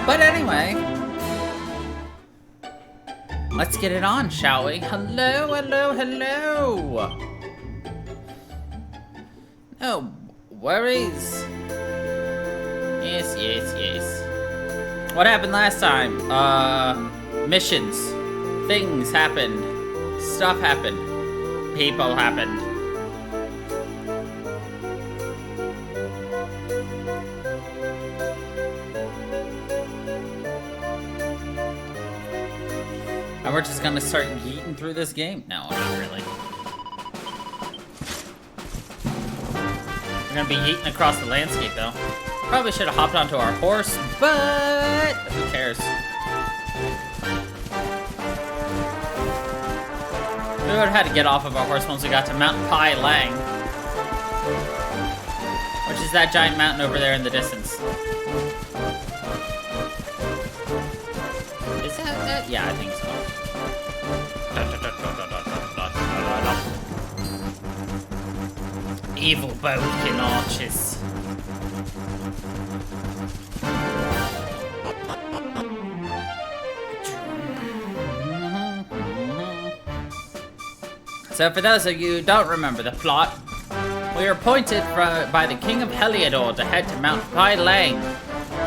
But anyway, let's get it on, shall we? Hello, hello, hello. No worries. Yes, yes, yes. What happened last time? Missions. Things happened. Stuff happened. People happened. And we're just gonna start yeeting through this game? No, not really. We're gonna be yeeting across the landscape, though. Probably should have hopped onto our horse, but who cares? We would have had to get off of our horse once we got to Mount Pai Lang, which is that giant mountain over there in the distance. Is that? Yeah, I think so. Evil Bodkin archers. So for those of you who don't remember the plot, we are appointed by the King of Heliodor to head to Mount Pai Lang,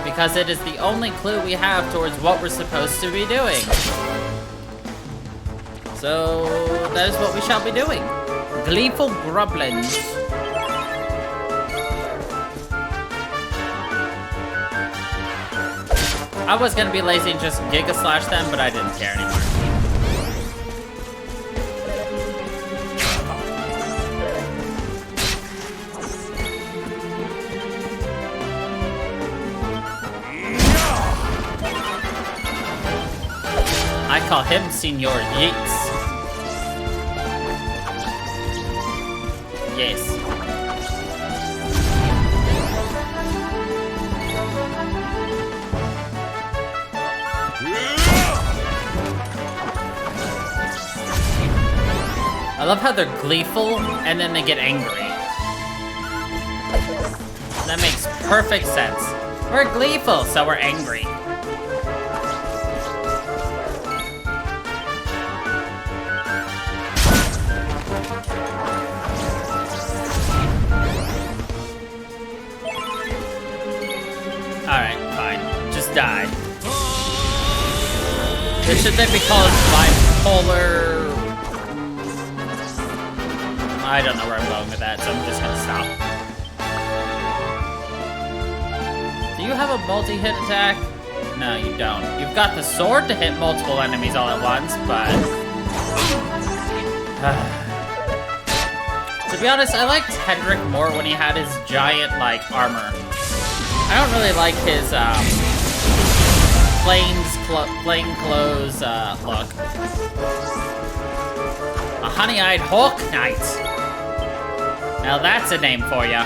because it is the only clue we have towards what we're supposed to be doing. So that is what we shall be doing. Gleeful Grublins. I was gonna be lazy and just Giga Slash them, but I didn't care anymore. I call him Senor Yeats. Yes. I love how they're gleeful and then they get angry. That makes perfect sense. We're gleeful, so we're angry. Alright, fine. Just die. Should they be called bipolar? I don't know where I'm going with that, so I'm just gonna stop. Do you have a multi-hit attack? No, you don't. You've got the sword to hit multiple enemies all at once, but... to be honest, I liked Hendrik more when he had his giant, like, armor. I don't really like his, plainclothes, look. A honey-eyed hawk knight. Now that's a name for ya.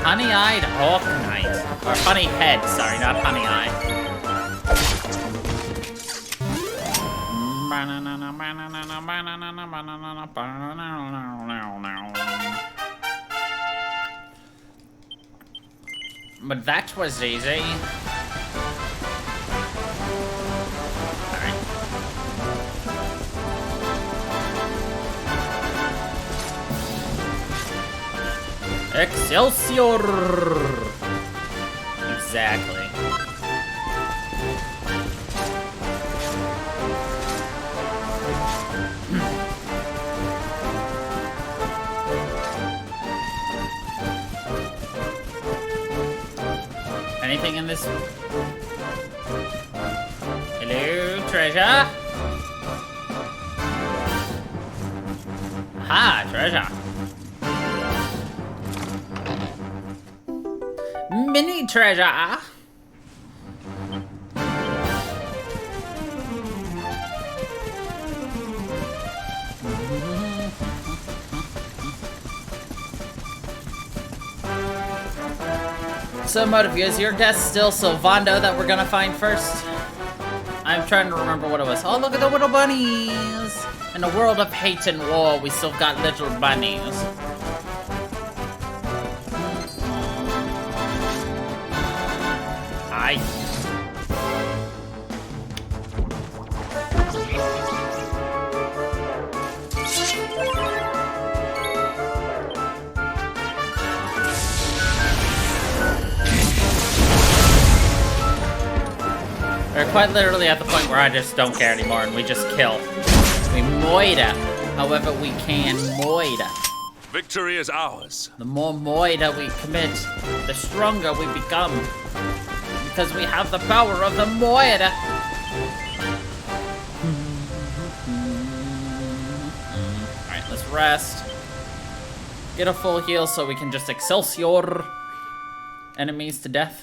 Honey-eyed hawk knight. Or honey head, sorry, not honey-eye. But that was easy. Alright. Excelsior! Exactly. Anything in this? Hello, treasure? Ha, treasure. Mini treasure. So, Motive, is your guess still Sylvando that we're gonna find first? I'm trying to remember what it was. Oh, look at the little bunnies! In a world of hate and war, we still got little bunnies. Aye. We're quite literally at the point where I just don't care anymore and we just kill. We moida however we can moida. Victory is ours. The more moida we commit, the stronger we become. Because we have the power of the moida. Alright, let's rest. Get a full heal so we can just excelsior enemies to death.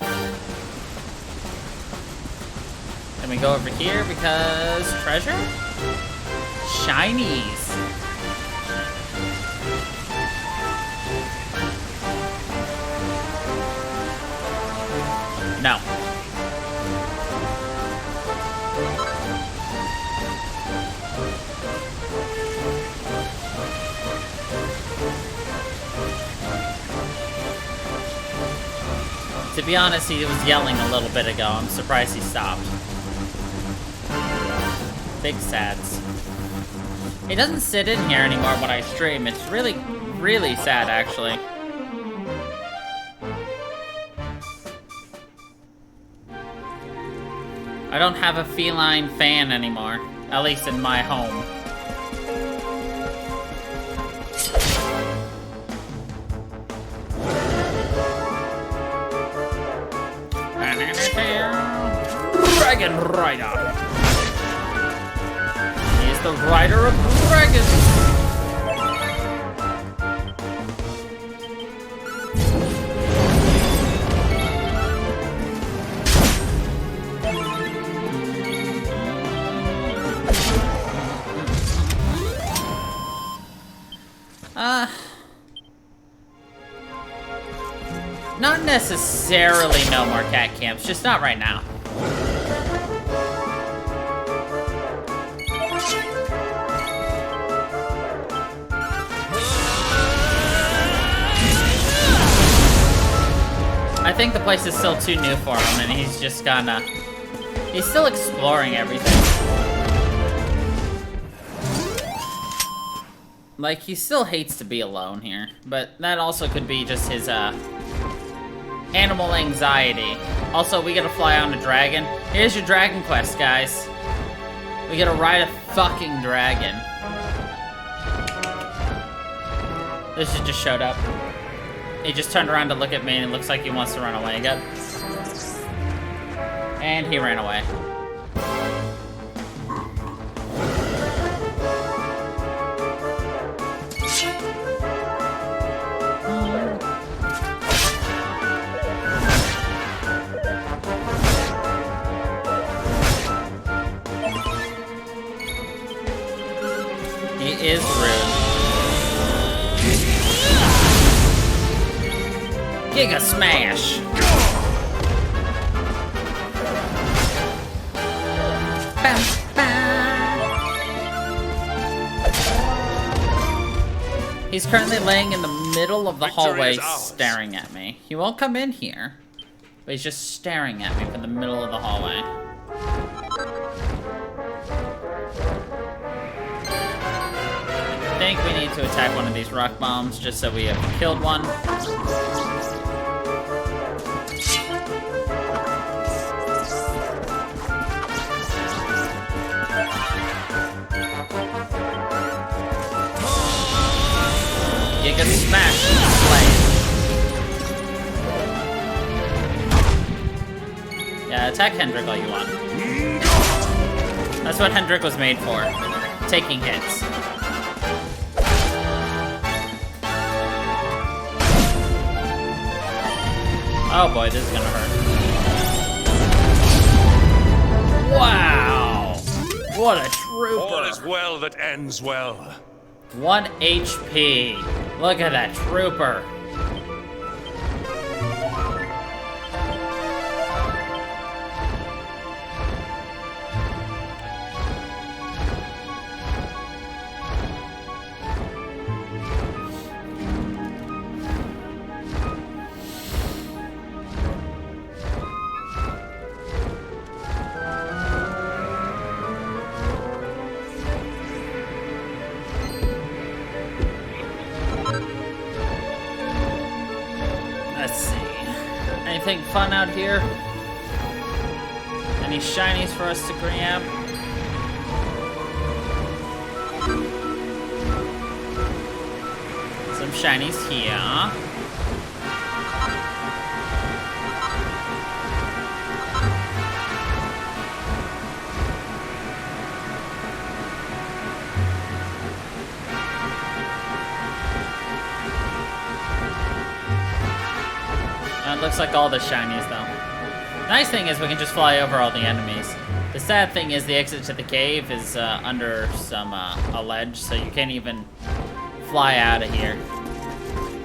Then we go over here because treasure? Shinies. No. To be honest, he was yelling a little bit ago. I'm surprised he stopped. Big sads. He doesn't sit in here anymore when I stream. It's really, really sad, actually. I don't have a feline fan anymore, at least in my home. Dragon Rider. He's the rider of dragons. Not necessarily no more cat camps, just not right now. I think the place is still too new for him, and he's just gonna... He's still exploring everything. Like, he still hates to be alone here, but that also could be just his, animal anxiety. Also, we gotta fly on a dragon. Here's your dragon quest, guys. We gotta ride a fucking dragon. This shit just showed up. He just turned around to look at me and it looks like he wants to run away. Yep. And he ran away. He is rude. Giga Smash! Bam, bam. He's currently laying in the middle of the hallway staring at me. He won't come in here, but he's just staring at me from the middle of the hallway. I think we need to attack one of these rock bombs just so we have killed one. Giga Smash Play. Yeah, attack Hendrik all you want. That's what Hendrik was made for. Taking hits. Oh boy, this is gonna hurt. Wow! What a trooper! All is well that ends well. 1 HP. Look at that trooper. Anything fun out here? Any shinies for us to grab? Some shinies here. It looks like all the shinies, though. Nice thing is we can just fly over all the enemies. The sad thing is the exit to the cave is under a ledge, so you can't even fly out of here.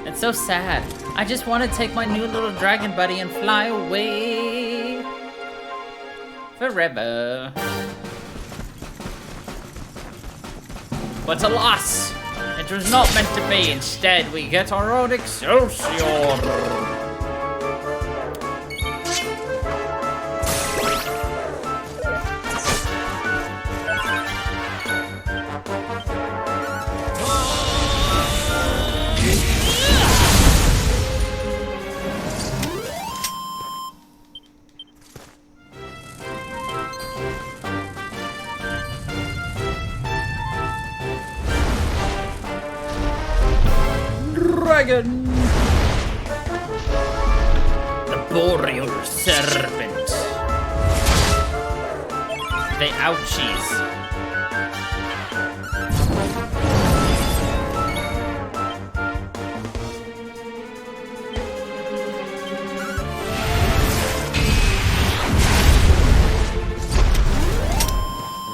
It's so sad. I just want to take my new little dragon buddy and fly away forever. But alas, it was not meant to be. Instead, we get our own Excelsior. Dragon! The boreal serpent. The ouchies.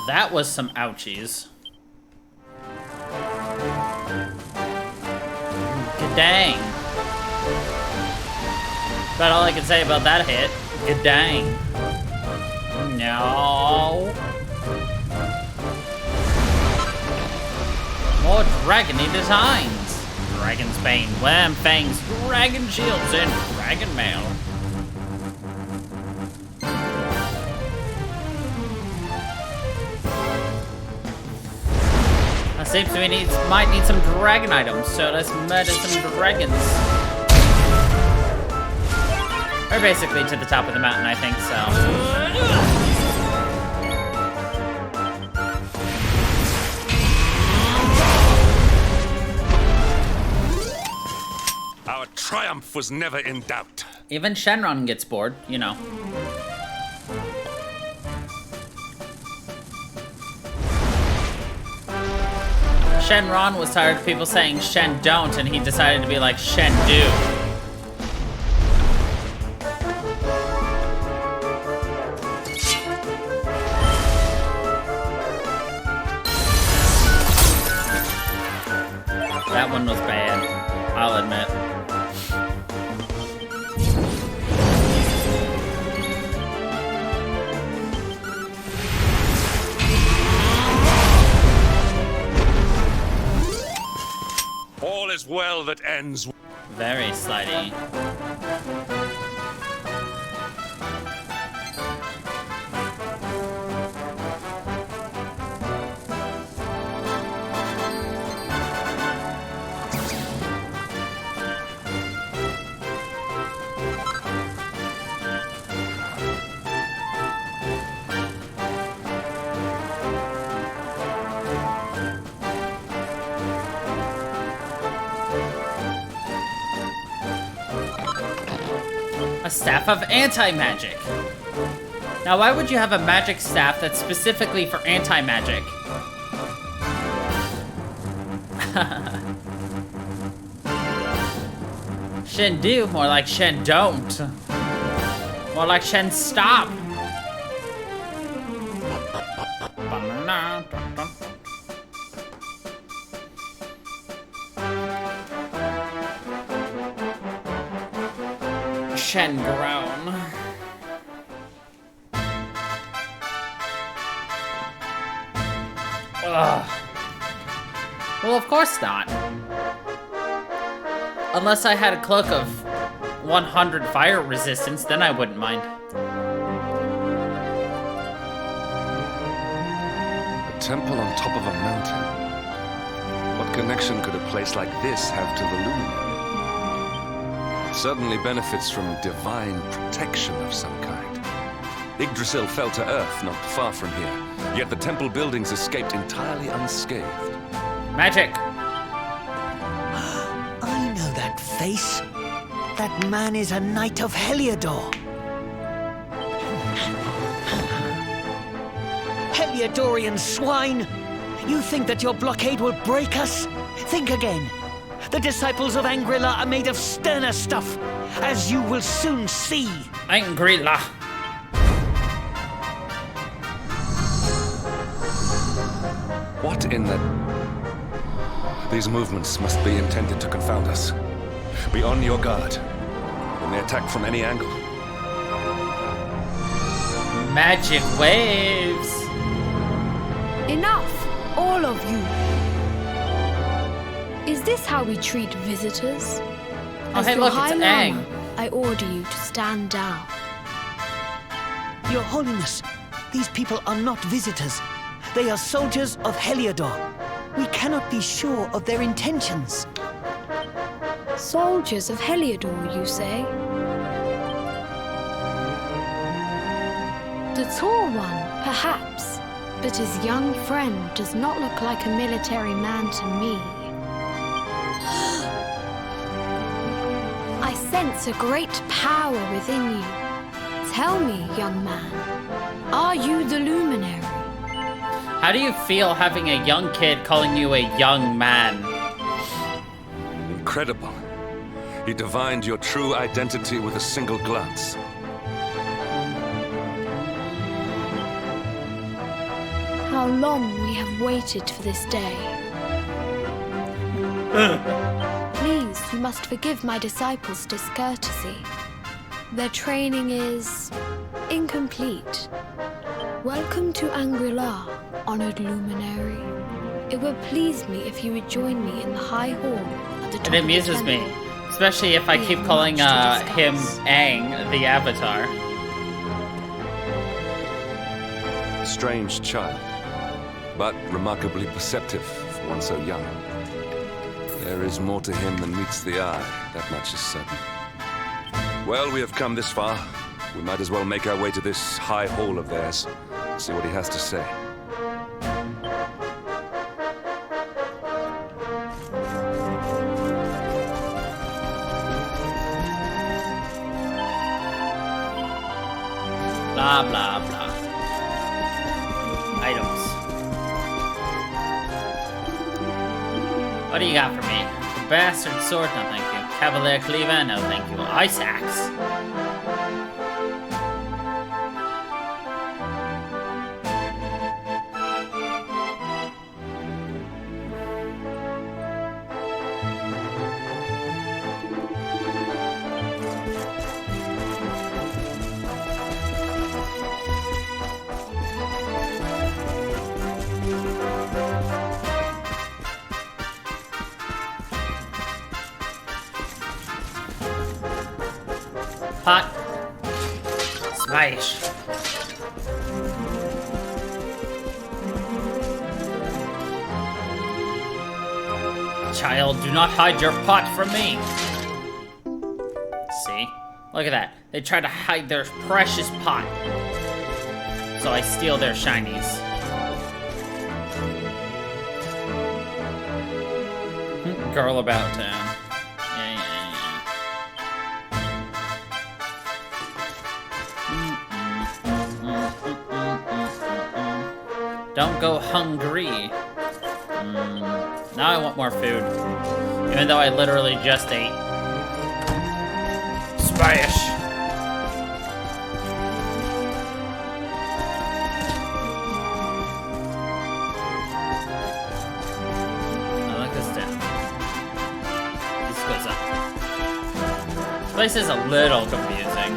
That was some ouchies. Dang. About all I can say about that hit. Good dang. No. More dragony designs. Dragon's Bane, Wham Fangs, Dragon Shields, and Dragon Mail. Seems we might need some dragon items, so let's murder some dragons. We're basically to the top of the mountain, I think, so. Our triumph was never in doubt. Even Shenron gets bored, you know. Shenron was tired of people saying Shen don't, and he decided to be like Shen do. That one was bad, I'll admit. All is well that ends. Very slidey. A staff of anti-magic. Now, why would you have a magic staff that's specifically for anti-magic? Shen do, more like Shen don't. More like Shen stop. Shen groan. Ugh. Well, of course not. Unless I had a cloak of 100 fire resistance, then I wouldn't mind. A temple on top of a mountain. What connection could a place like this have to the luminary? It certainly benefits from divine protection of some kind. Yggdrasil fell to earth not far from here, yet the temple buildings escaped entirely unscathed. Magic. I know that face. That man is a knight of Heliodor. Heliodorian swine! You think that your blockade will break us? Think again. The disciples of Angrila are made of sterner stuff, as you will soon see. Angrila. What in the... These movements must be intended to confound us. Be on your guard. They may attack from any angle. Magic waves. Enough, all of you. Is this how we treat visitors? Oh, As hey, the look, High it's Lama, Aang. I order you to stand down. Your Holiness, these people are not visitors. They are soldiers of Heliodor. We cannot be sure of their intentions. Soldiers of Heliodor, you say? The tall one, perhaps, but his young friend does not look like a military man to me. I sense a great power within you. Tell me, young man, are you the luminary? How do you feel having a young kid calling you a young man? Incredible. He divined your true identity with a single glance. How long we have waited for this day. Please, you must forgive my disciples' discourtesy. Their training is incomplete. Welcome to Angrila, honored luminary. It would please me if you would join me in the high hall at the top It of the amuses me, temple. especially if I keep calling him Aang, the Avatar. Strange child, but remarkably perceptive for one so young. There is more to him than meets the eye, that much is certain. Well, we have come this far. We might as well make our way to this high hall of theirs. See what he has to say. Blah, blah, blah. Items. What do you got for me? Bastard sword? No, thank you. Cavalier cleaver? No, thank you. Ice axe. Pot. Smash. Child, do not hide your pot from me. See? Look at that. They try to hide their precious pot. So I steal their shinies. Girl about town. Yeah. Don't go hungry. Now I want more food. Even though I literally just ate. Smash! I like this down. This goes up. This place is a little confusing.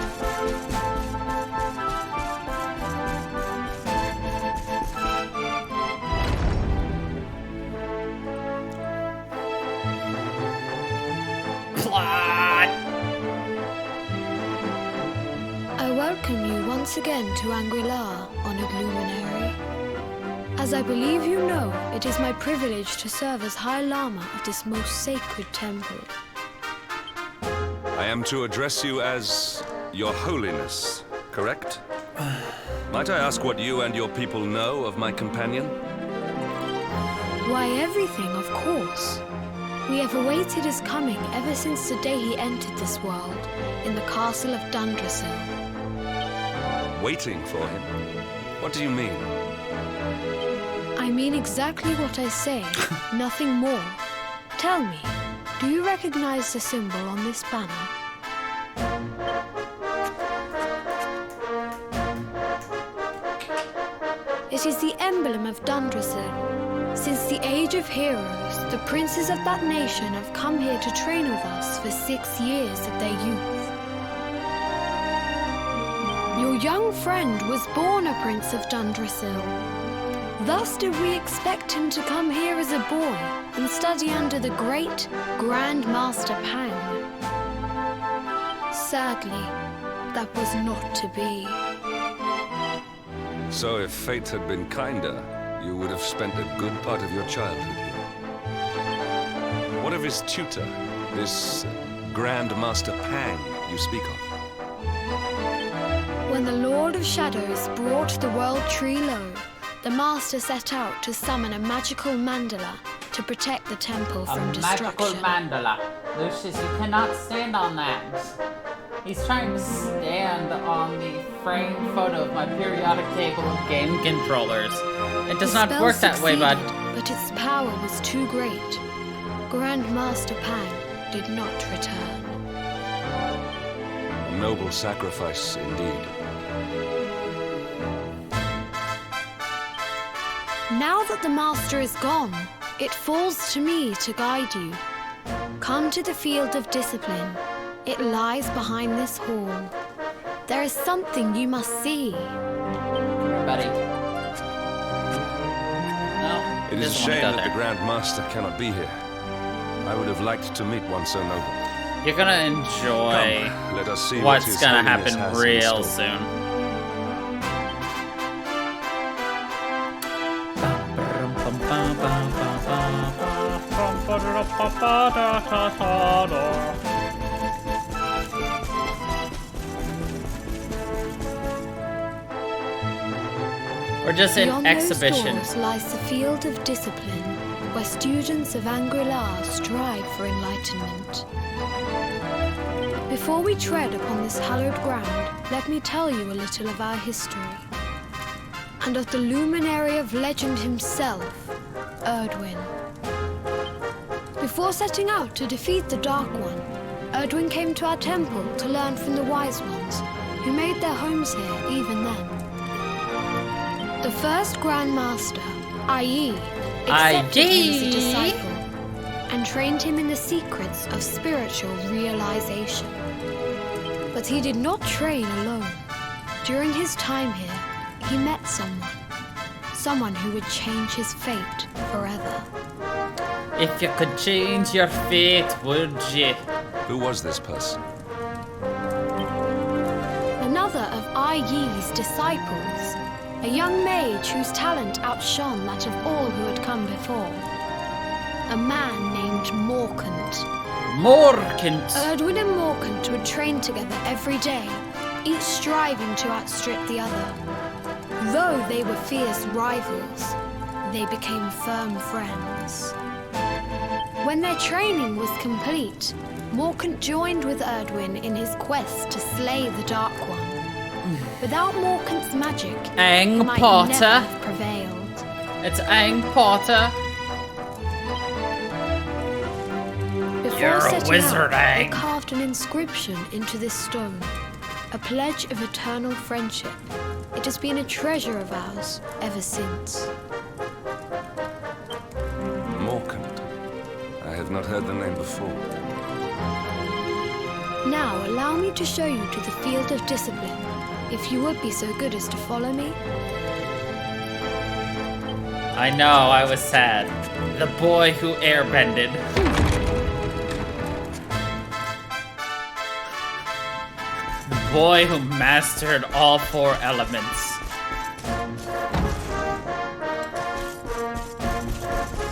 I welcome you once again to Angrila, honored luminary. As I believe you know, it is my privilege to serve as High Lama of this most sacred temple. I am to address you as Your Holiness, correct? Might I ask what you and your people know of my companion? Why, everything, of course. We have awaited his coming ever since the day he entered this world, in the castle of Dundrasil. Waiting for him? What do you mean? I mean exactly what I say, nothing more. Tell me, do you recognize the symbol on this banner? It is the emblem of Dundrasil. Since the age of heroes, the princes of that nation have come here to train with us for 6 years of their youth. Your young friend was born a prince of Dundrasil. Thus did we expect him to come here as a boy and study under the great Grand Master Pang. Sadly, that was not to be. So if fate had been kinder, you would have spent a good part of your childhood here. What of his tutor, this Grand Master Pang you speak of? When the Lord of Shadows brought the World Tree low, the Master set out to summon a magical mandala to protect the temple from destruction. Magical mandala. Lucius, you cannot stand on that. He's trying to stand on the framed photo of my periodic table of game controllers. It does not work that way, bud. But its power was too great. Grand Master Pang did not return. A noble sacrifice indeed. Now that the Master is gone, it falls to me to guide you. Come to the field of discipline. It lies behind this hall. There is something you must see. Buddy. No. It is a shame that the Grand Master cannot be here. I would have liked to meet one so noble. You're gonna enjoy Come, let us see what's what gonna His Holiness happen has in real store. soon. We're just in Beyond exhibition. those doors lies the field of discipline, where students of Angri-La strive for enlightenment. Before we tread upon this hallowed ground, let me tell you a little of our history, and of the luminary of legend himself, Erdwin. Before setting out to defeat the Dark One, Erdwin came to our temple to learn from the Wise Ones, who made their homes here even then. The first Grand Master, i.e., accepted him as a disciple and trained him in the secrets of spiritual realization. But he did not train alone. During his time here, he met someone who would change his fate forever. If you could change your fate, would you? Who was this person? Another of Ai Yi's disciples, a young mage whose talent outshone that of all who had come before. A man named Morkant. Morkant! Erdwin and Morkant would train together every day, each striving to outstrip the other. Though they were fierce rivals, they became firm friends. When their training was complete, Morkant joined with Erdwin in his quest to slay the Dark One. Without Morkant's magic, Aang he might Potter. never have prevailed. It's Aang Potter. Before You're a setting wizard, out, they Aang. carved an inscription into this stone, a pledge of eternal friendship. It has been a treasure of ours ever since. Morkant. I have not heard the name before. Now allow me to show you to the field of discipline, if you would be so good as to follow me. I know, I was sad. The boy who airbended. The boy who mastered all 4 elements.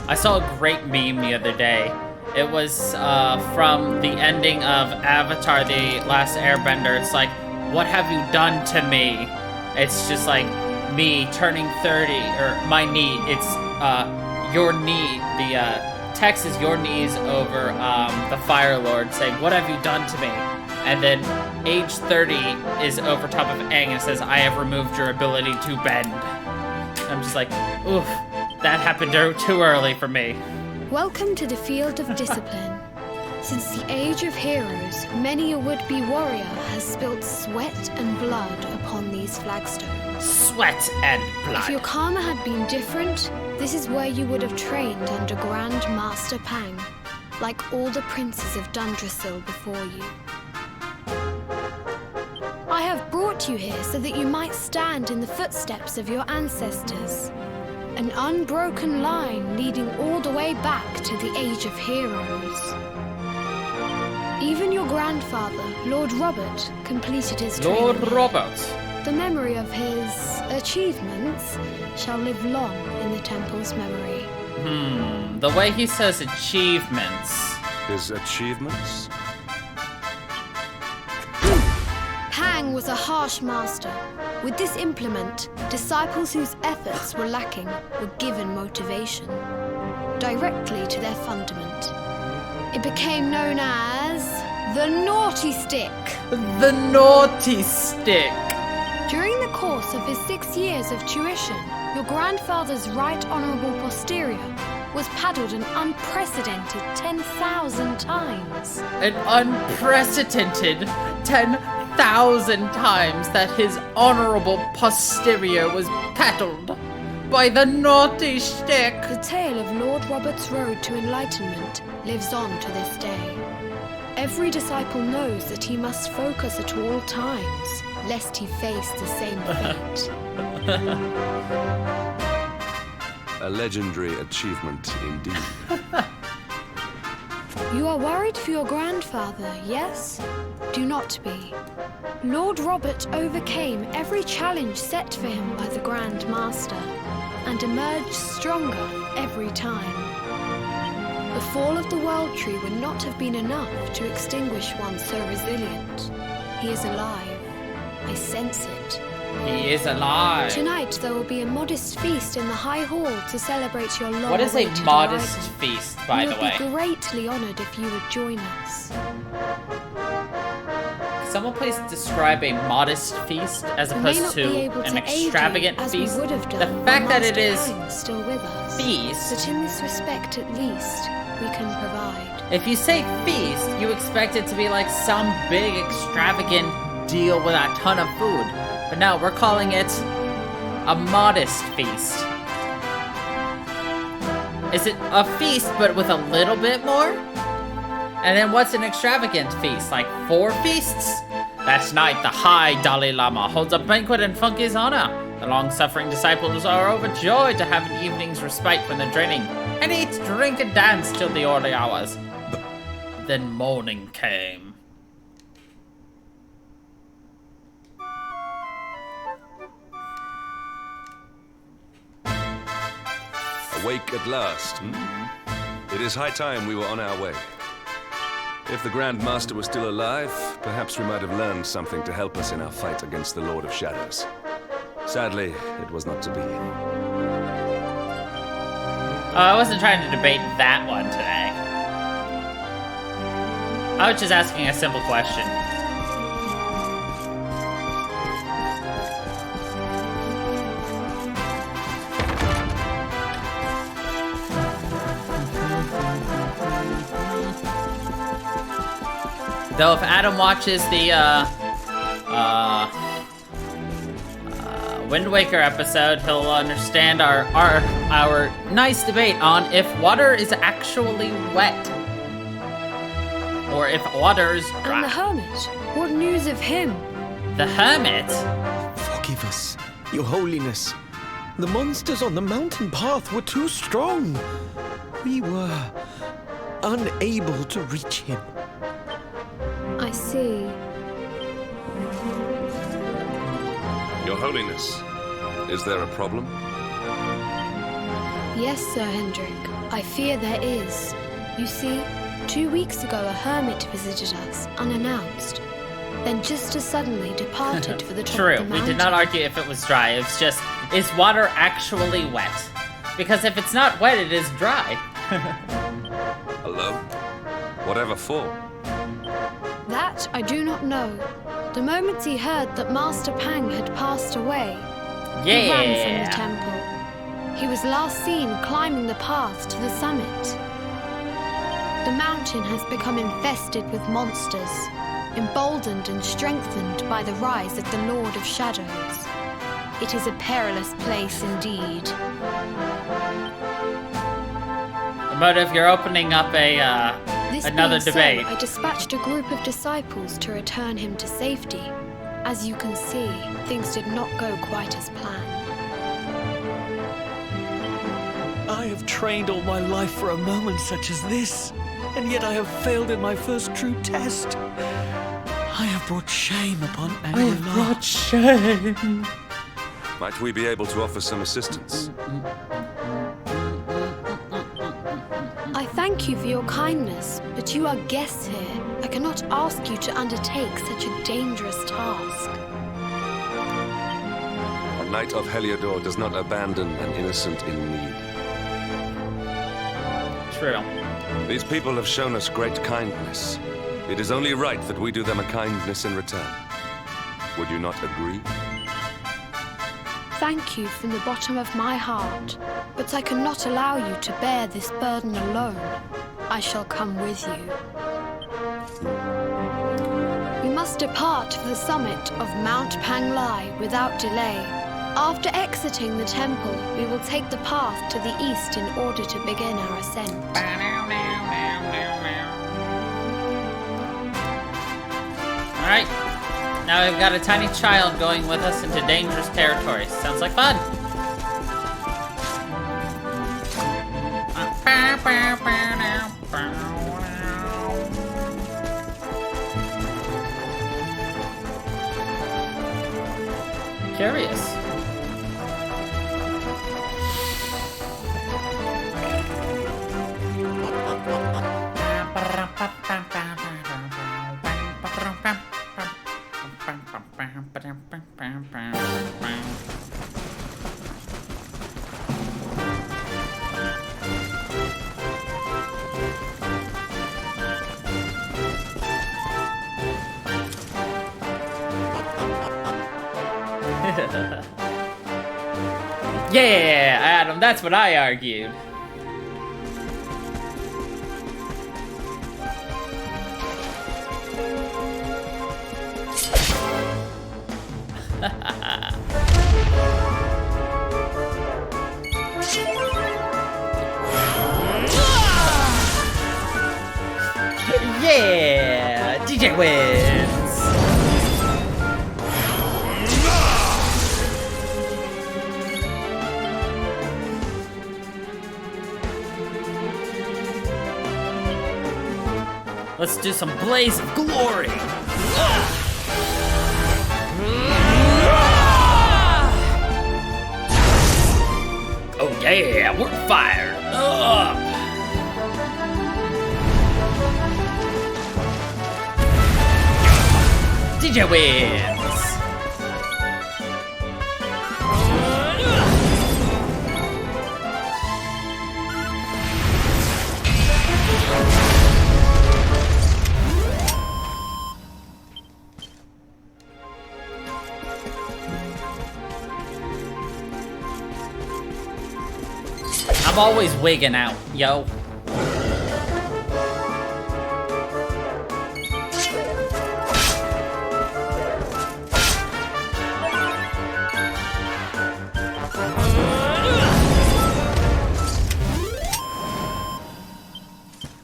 I saw a great meme the other day. It was from the ending of Avatar, The Last Airbender. It's like, what have you done to me? It's just like me turning 30, or my knee. It's your knee. The text is your knees over the Fire Lord saying, "What have you done to me?" And then age 30 is over top of Aang and says, "I have removed your ability to bend." I'm just like, oof, that happened too early for me. Welcome to the field of discipline. Since the age of heroes, many a would-be warrior has spilt sweat and blood upon these flagstones. Sweat and blood. If your karma had been different, this is where you would have trained under Grand Master Pang, like all the princes of Dundrasil before you. I have brought you here so that you might stand in the footsteps of your ancestors. An unbroken line leading all the way back to the Age of Heroes. Even your grandfather, Lord Robert, completed his training. Lord Robert. The memory of his achievements shall live long in the temple's memory. The way he says achievements. His achievements? Pang was a harsh master. With this implement, disciples whose efforts were lacking were given motivation directly to their fundament. It became known as the Naughty Stick. The Naughty Stick. During the course of his 6 years of tuition, your grandfather's right honourable posterior was paddled an unprecedented 10,000 times. An unprecedented 10,000 times that his honorable posterior was paddled by the Naughty Stick. The tale of Lord Robert's road to enlightenment lives on to this day. Every disciple knows that he must focus at all times, lest he face the same fate. A legendary achievement indeed. You are worried for your grandfather, yes? Do not be. Lord Robert overcame every challenge set for him by the Grand Master, and emerged stronger every time. The fall of the World Tree would not have been enough to extinguish one so resilient. He is alive. I sense it. He is alive. Tonight there will be a modest feast in the High Hall to celebrate your long What is a awaited modest arrival. feast, by You the would way? be greatly honored if you would join us. Someone please describe a modest feast as We may opposed not to be able an to aid you extravagant as feast. we would have The done fact were that it Master is Pang still with us. feast. But in this respect, at least, we can provide. If you say feast, you expect it to be like some big extravagant deal with a ton of food. But no, we're calling it a modest feast. Is it a feast but with a little bit more? And then what's an extravagant feast? Like 4 feasts? That night, the High Dalai Lama holds a banquet in Funky's honor. The long-suffering disciples are overjoyed to have an evening's respite from the draining, and eat, drink, and dance till the early hours. Then morning came. Awake at last, It is high time we were on our way. If the Grand Master was still alive, perhaps we might have learned something to help us in our fight against the Lord of Shadows. Sadly, it was not to be. I wasn't trying to debate that one today. I was just asking a simple question. Though if Adam watches the Wind Waker episode, he'll understand our nice debate on if water is actually wet. Or if water is And the dry. hermit? What news of him? The hermit? Forgive us, Your Holiness. The monsters on the mountain path were too strong. We were unable to reach him. I see. Your Holiness, is there a problem? Yes, Sir Hendrik. I fear there is. You see, 2 weeks ago a hermit visited us, unannounced. then just as suddenly departed for the top True, of the we mountain. did not argue if it was dry. It's just, is water actually wet? Because if it's not wet, it is dry. Hello? Whatever for? That I do not know. The moment he heard that Master Pang had passed away, he ran from the temple. He was last seen climbing the path to the summit. The mountain has become infested with monsters, emboldened and strengthened by the rise of the Lord of Shadows. It is a perilous place indeed. Motive, you're opening up another This being debate. so, I dispatched a group of disciples to return him to safety. As you can see, things did not go quite as planned. I have trained all my life for a moment such as this, and yet I have failed in my first true test. I have brought shame upon Angela. shame. Might we be able to offer some assistance? I thank you for your kindness, but you are guests here. I cannot ask you to undertake such a dangerous task. A knight of Heliodor does not abandon an innocent in need. True. These people have shown us great kindness. It is only right that we do them a kindness in return. Would you not agree? Thank you from the bottom of my heart, but I cannot allow you to bear this burden alone. I shall come with you. We must depart for the summit of Mount Panglai without delay. After exiting the temple, we will take the path to the east in order to begin our ascent. Alright. Now we've got a tiny child going with us into dangerous territory. Sounds like fun. Curious. Yeah, Adam, that's what I argued. Yeah, DJ wins. Let's do some blaze of glory. Oh yeah, we're fired up. DJ wins. I'm always wigging out, yo.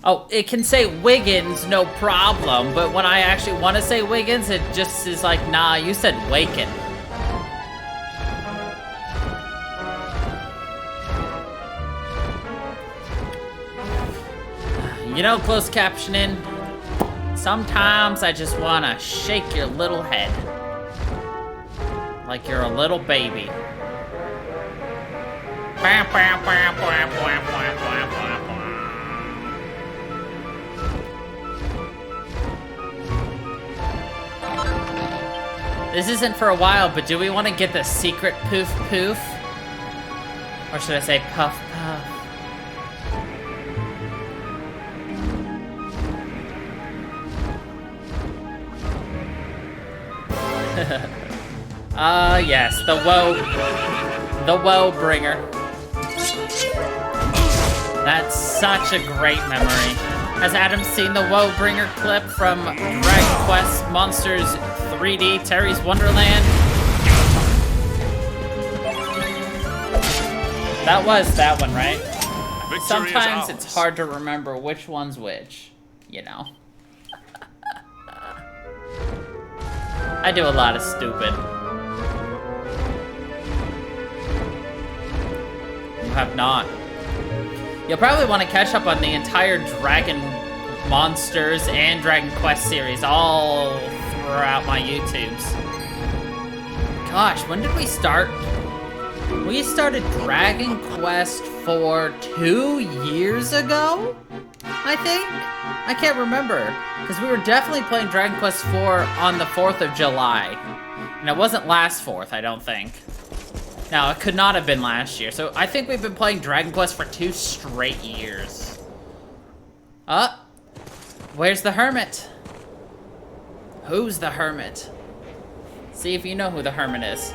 Oh, it can say Wiggins, no problem, but when I actually want to say Wiggins, it just is like, nah, you said Waken. You know, closed captioning, sometimes I just want to shake your little head. Like you're a little baby. This isn't for a while, but do we want to get the secret poof poof? Or should I say puff puff? Yes, the woe bringer. That's such a great memory. Has Adam seen the woe bringer clip from Dragon Quest Monsters 3D Terry's Wonderland? That was that one, right? Victory Sometimes is it's ours. hard to remember which one's which, you know. I do a lot of stupid. You have not. You'll probably want to catch up on the entire Dragon Monsters and Dragon Quest series all throughout my YouTubes. Gosh, when did we start? We started Dragon Quest 4 2 years ago? I think? I can't remember. Because we were definitely playing Dragon Quest 4 on the 4th of July. And it wasn't last 4th, I don't think. No, it could not have been last year. So I think we've been playing Dragon Quest for 2 straight years. Where's the hermit? Who's the hermit? See if you know who the hermit is.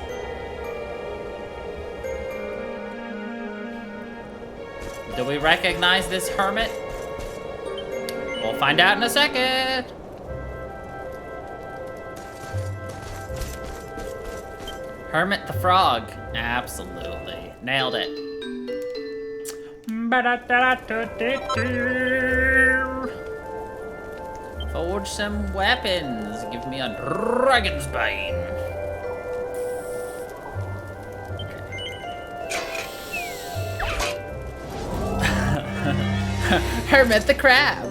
Do we recognize this hermit? We'll find out in a second. Hermit the Frog. Absolutely. Nailed it. Forge some weapons. Give me a dragon's bane. Hermit the Crab.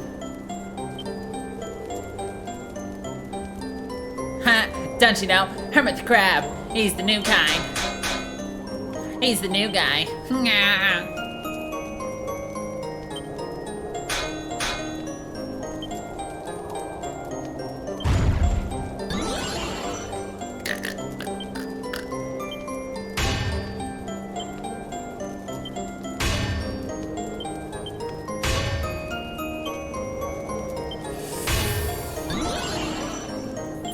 Ha, don't you know? Hermit the Crab. He's the new kind. He's the new guy.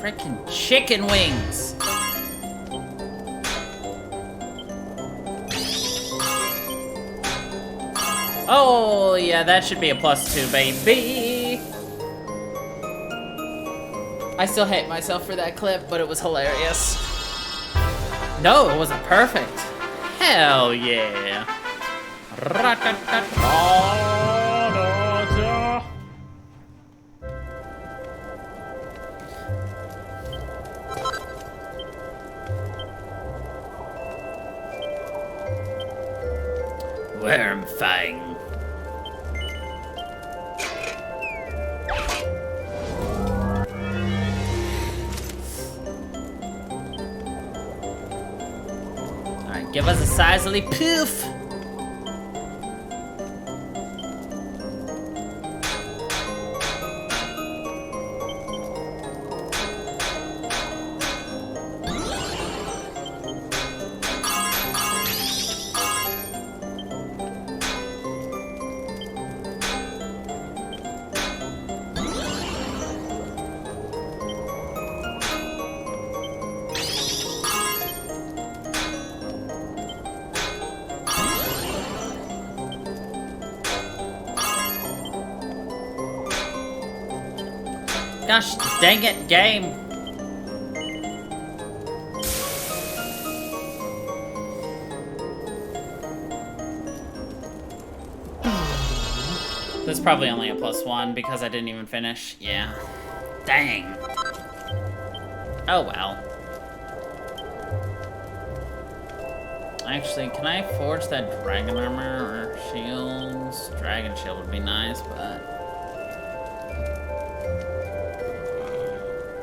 Frickin' chicken wings. Oh, yeah, that should be a +2, baby. I still hate myself for that clip, but it was hilarious. No, it wasn't perfect. Hell yeah. Wormfang. Alright, give us a sizely poof. Gosh dang it, game. This is probably only a +1 because I didn't even finish. Yeah. Dang. Oh well. Actually, can I forge that dragon armor or shields? Dragon shield would be nice, but...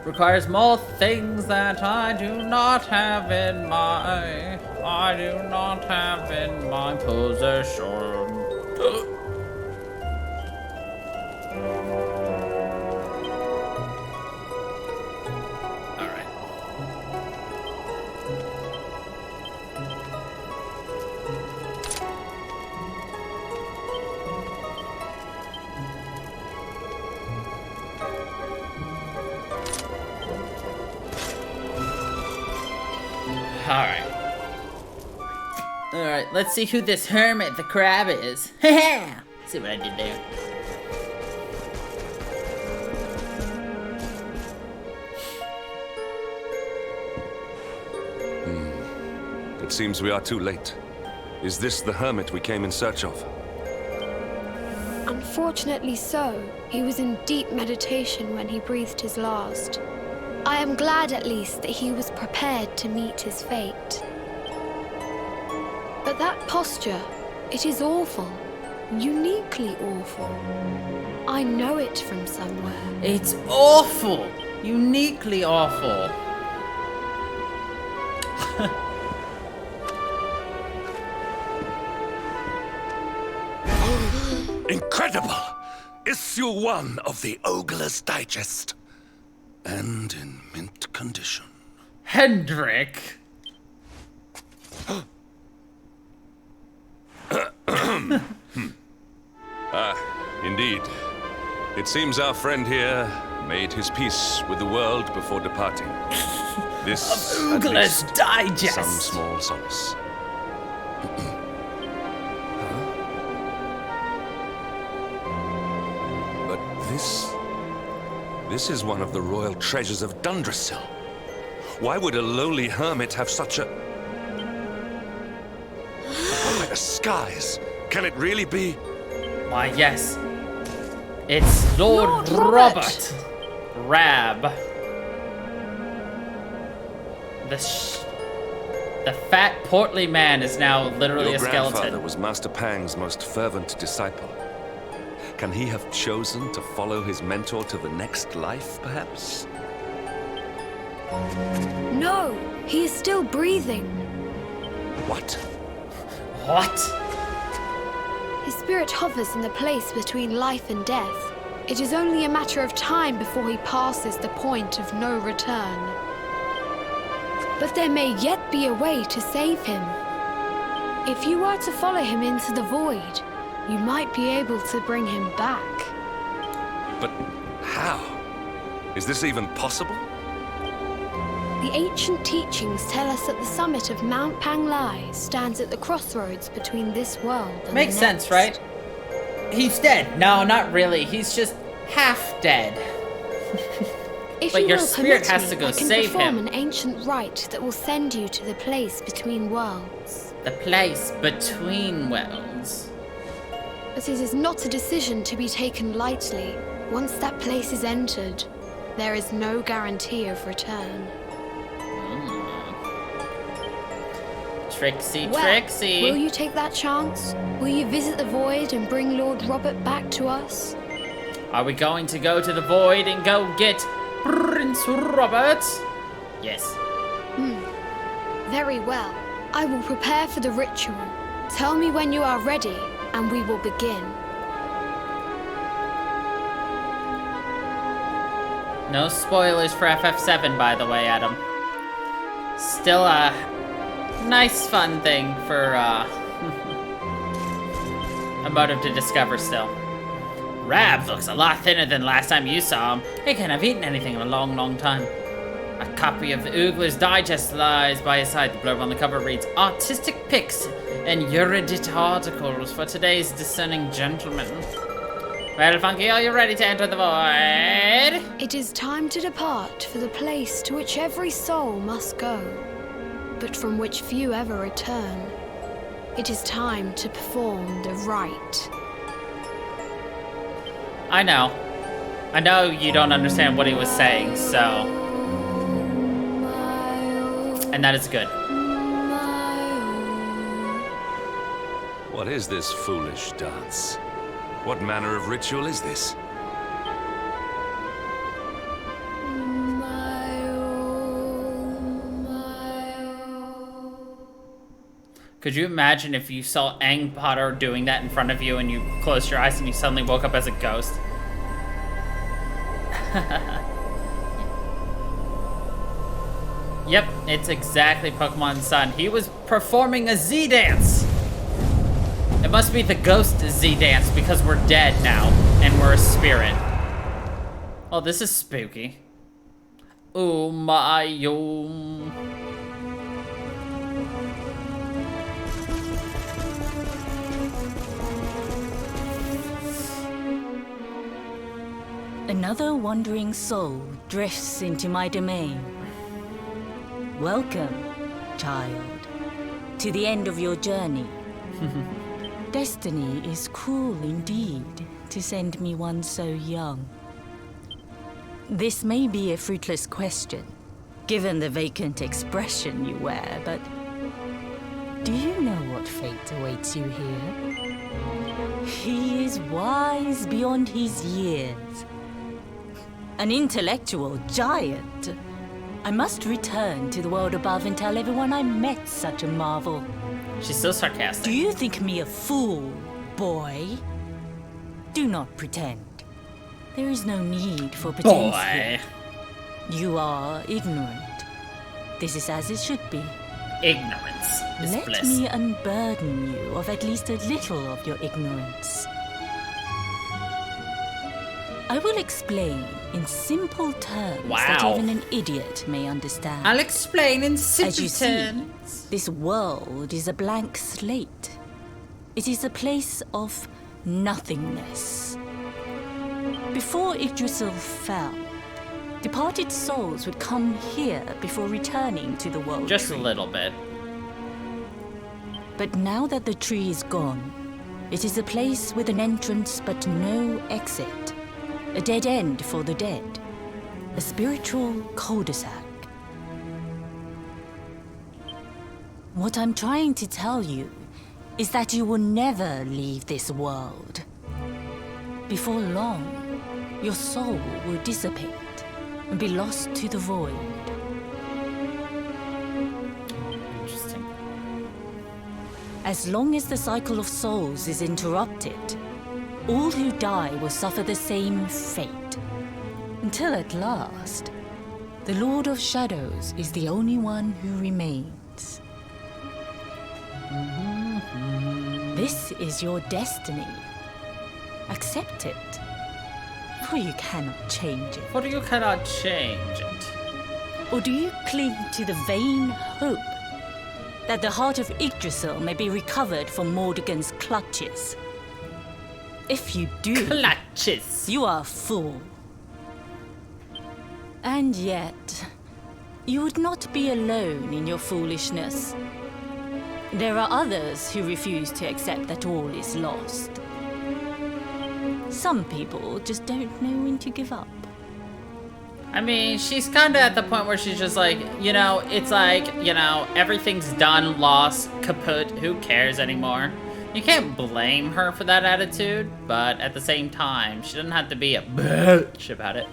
requires more things that I do not have in my possession. Alright. Alright, let's see who this hermit the crab is. See what I did there? It seems we are too late. Is this the hermit we came in search of? Unfortunately so. He was in deep meditation when he breathed his last. I am glad at least that he was prepared to meet his fate. But that posture, it is awful. Uniquely awful. I know it from somewhere. It's awful! Uniquely awful. Incredible! Issue 1 of the Ogler's Digest. And in mint condition. Hendrik! Indeed. It seems our friend here made his peace with the world before departing. This, at Oogler's least, Digest! some small solace. But this is one of the royal treasures of Dundrasil. Why would a lowly hermit have such a... Oh, the skies! Can it really be? Why, yes. It's Lord Robert Rab. The fat, portly man is now literally Your a skeleton. grandfather was Master Pang's most fervent disciple. Can he have chosen to follow his mentor to the next life, perhaps? No, he is still breathing. What? What? His spirit hovers in the place between life and death. It is only a matter of time before he passes the point of no return. But there may yet be a way to save him. If you were to follow him into the void, you might be able to bring him back. But how? Is this even possible? The ancient teachings tell us that the summit of Mount Panglai stands at the crossroads between this world and Makes the sense, next. right? He's dead. No, not really. He's just half dead. If But you your will spirit permit has me, to go I can save perform him. an ancient rite that will send you to the place between worlds. The place between worlds. But it is not a decision to be taken lightly. Once that place is entered, there is no guarantee of return. Trixie, Well, Trixie. will you take that chance? Will you visit the void and bring Lord Robert back to us? Are we going to go to the void and go get Prince Robert? Yes. Very well. I will prepare for the ritual. Tell me when you are ready, and we will begin. No spoilers for FF7, by the way, Adam. Still a nice, fun thing for a motive to discover still. Rab looks a lot thinner than last time you saw him. He can't have eaten anything in a long, long time. A copy of Oogler's Digest lies by his side. The blurb on the cover reads, "Artistic pics and erudite articles for today's discerning gentleman." Well, Funky, are you ready to enter the void? It is time to depart for the place to which every soul must go, but from which few ever return. It is time to perform the rite. I know. I know you don't understand what he was saying, so... And that is good. What is this foolish dance? What manner of ritual is this? Could you imagine if you saw Aang Potter doing that in front of you and you closed your eyes and you suddenly woke up as a ghost? Yep, it's exactly Pokemon Sun. He was performing a Z dance. It must be the ghost Z dance because we're dead now and we're a spirit. Oh, this is spooky. Oh my Another wandering soul drifts into my domain. Welcome, child, to the end of your journey. Destiny is cruel indeed to send me one so young. This may be a fruitless question, given the vacant expression you wear, but do you know what fate awaits you here? He is wise beyond his years. An intellectual giant. I must return to the world above and tell everyone I met such a marvel. She's so sarcastic. Do you think me a fool, boy? Do not pretend. There is no need for pretense here. You are ignorant. This is as it should be. Ignorance is Let bliss. me unburden you of at least a little of your ignorance. I will explain in simple terms that Wow. even an idiot may understand. I'll explain in simple As you see, terms. this world is a blank slate. It is a place of nothingness. Before Yggdrasil fell, departed souls would come here before returning to the world Just a tree. little bit. But now that the tree is gone, it is a place with an entrance but no exit. A dead end for the dead. A spiritual cul-de-sac. What I'm trying to tell you is that you will never leave this world. Before long, your soul will dissipate and be lost to the void. Interesting. As long as the cycle of souls is interrupted, all who die will suffer the same fate. Until at last, the Lord of Shadows is the only one who remains. This is your destiny. Accept it, for you cannot change it. What do you cannot change it? Or do you cling to the vain hope that the heart of Yggdrasil may be recovered from Mordegon's clutches? If you do, Clutches. you are a fool. And yet, you would not be alone in your foolishness. There are others who refuse to accept that all is lost. Some people just don't know when to give up. I mean, she's kind of at the point where she's just like, you know, it's like, you know, everything's done, lost, kaput, who cares anymore? You can't blame her for that attitude, but at the same time, she doesn't have to be a bitch about it.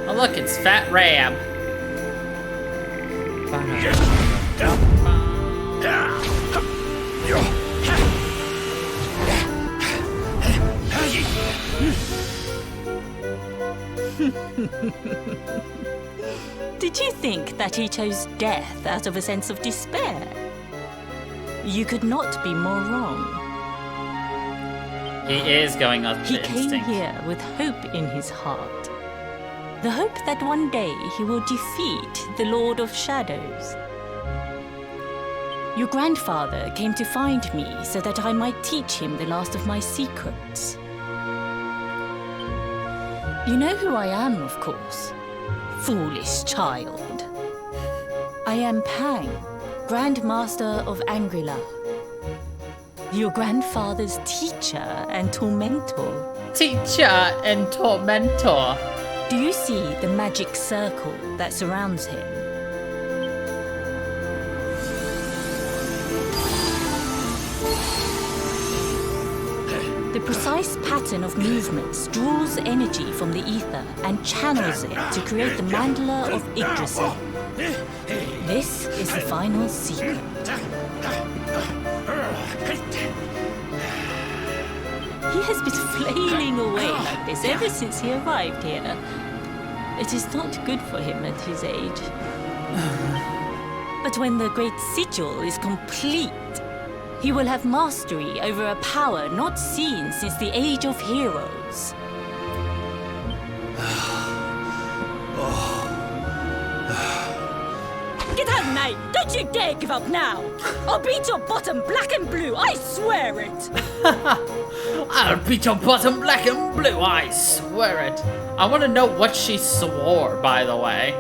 Oh look, it's Fat Ram. Did you think that he chose death out of a sense of despair? You could not be more wrong. He is going up He to came instinct. here with hope in his heart. The hope that one day he will defeat the Lord of Shadows. Your grandfather came to find me so that I might teach him the last of my secrets. You know who I am, of course. Foolish child. I am Pang, Grand Master of Angrila. Your grandfather's teacher and tormentor. Teacher and tormentor. Do you see the magic circle that surrounds him? The precise pattern of movements draws energy from the ether and channels it to create the mandala of Yggdrasil. This is the final secret. He has been flailing away like this ever since he arrived here. It is not good for him at his age. But when the Great Sigil is complete, he will have mastery over a power not seen since the Age of Heroes. Get out, mate! Don't you dare give up now! I'll beat your bottom black and blue, I swear it! I'll beat your bottom black and blue, I swear it. I want to know what she swore, by the way.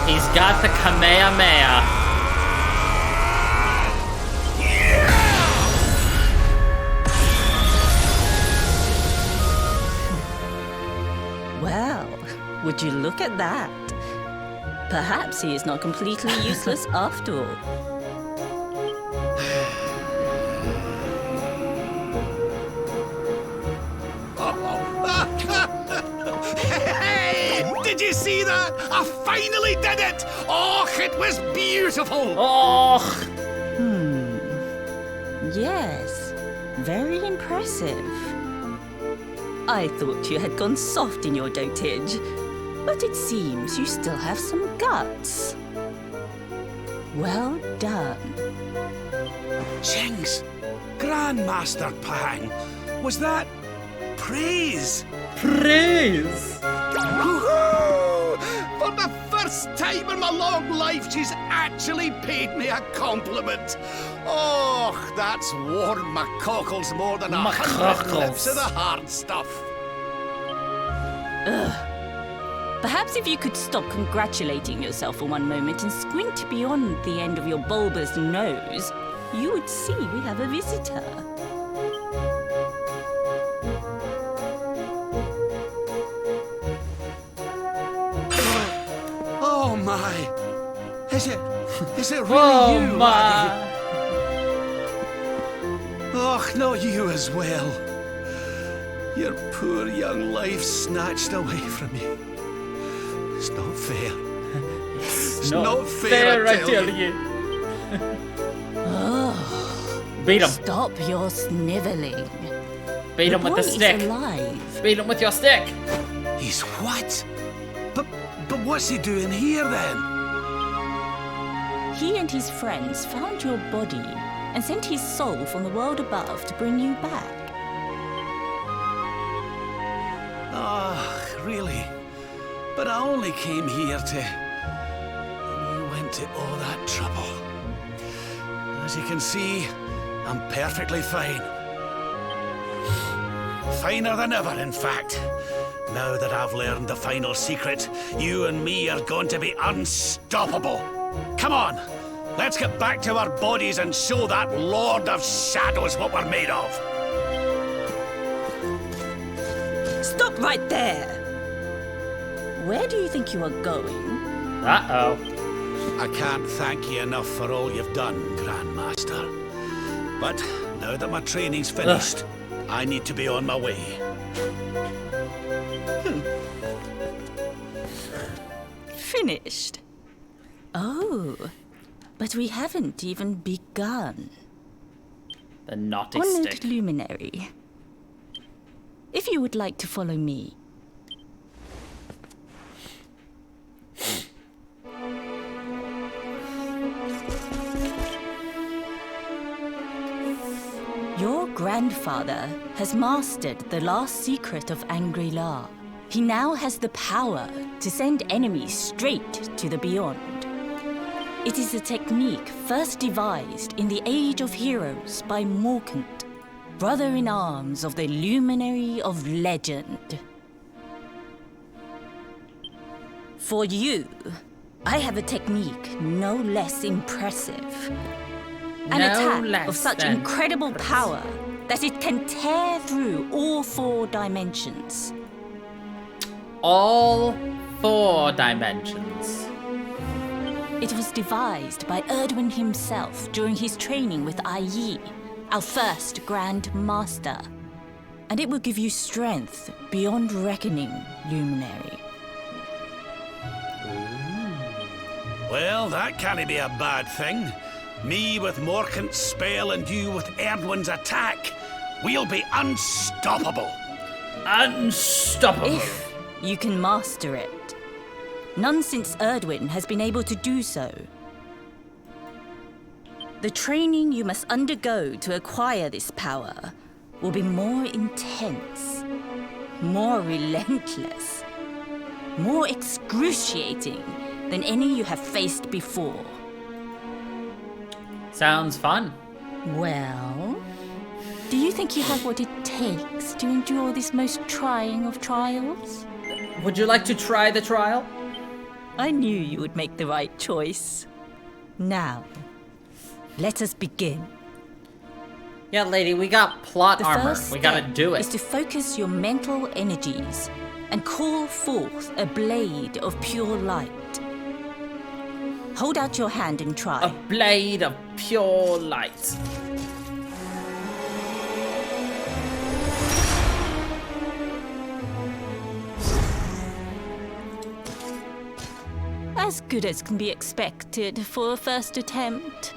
He's got the Kamehameha. Well, would you look at that? Perhaps he is not completely useless after all. Hey! Did you see that? I finally did it! Oh, it was beautiful! Oh, Yes, very impressive. I thought you had gone soft in your dotage, but it seems you still have some guts. Well done. Jinx! Grandmaster Pang! Was that praise? praise. Woohoo! For the first time in my long life, she's actually paid me a compliment. Oh, that's warmed my cockles more than My 100 lips cockles. of the hard stuff. Perhaps if you could stop congratulating yourself for one moment and squint beyond the end of your bulbous nose, you would see we have a visitor. Oh my! Is it really Oh you? my! Oh, not you as well. Your poor young life snatched away from you. It's not fair. It's not fair, I tell you. Beat him. Stop your sniveling. Beat him The with boy the is stick. alive. Beat him with your stick. He's what? But what's he doing here then? He and his friends found your body and sent his soul from the world above to bring you back. Ah, really? But I only came here to... And you went to all that trouble. As you can see, I'm perfectly fine. Finer than ever, in fact. Now that I've learned the final secret, you and me are going to be unstoppable. Come on, let's get back to our bodies and show that Lord of Shadows what we're made of. Stop right there! Where do you think you are going? Uh-oh. I can't thank you enough for all you've done, Grandmaster. But now that my training's finished, I need to be on my way. Finished? Oh, but we haven't even begun. The naughty Honored stick. luminary, if you would like to follow me. Your grandfather has mastered the last secret of Angri-La. He now has the power to send enemies straight to the beyond. It is a technique first devised in the Age of Heroes by Morkant, brother-in-arms of the Luminary of Legend. For you, I have a technique no less impressive. An No attack less of such than incredible power that it can tear through all 4 dimensions. All 4 dimensions. It was devised by Erdwin himself during his training with Yi, our first Grand Master. And it will give you strength beyond reckoning, Luminary. Well, that can't be a bad thing. Me with Morkant's spell and you with Erdwin's attack. We'll be unstoppable. Unstoppable. If you can master it. None since Erdwin has been able to do so. The training you must undergo to acquire this power will be more intense, more relentless, more excruciating than any you have faced before. Sounds fun. Well, do you think you have what it takes to endure this most trying of trials? Would you like to try the trial? I knew you would make the right choice. Now, let us begin. Yeah, lady, we got plot The armor. first We gotta step do is it. to focus your mental energies and call forth a blade of pure light. Hold out your hand and try. A blade of pure light. As good as can be expected for a first attempt.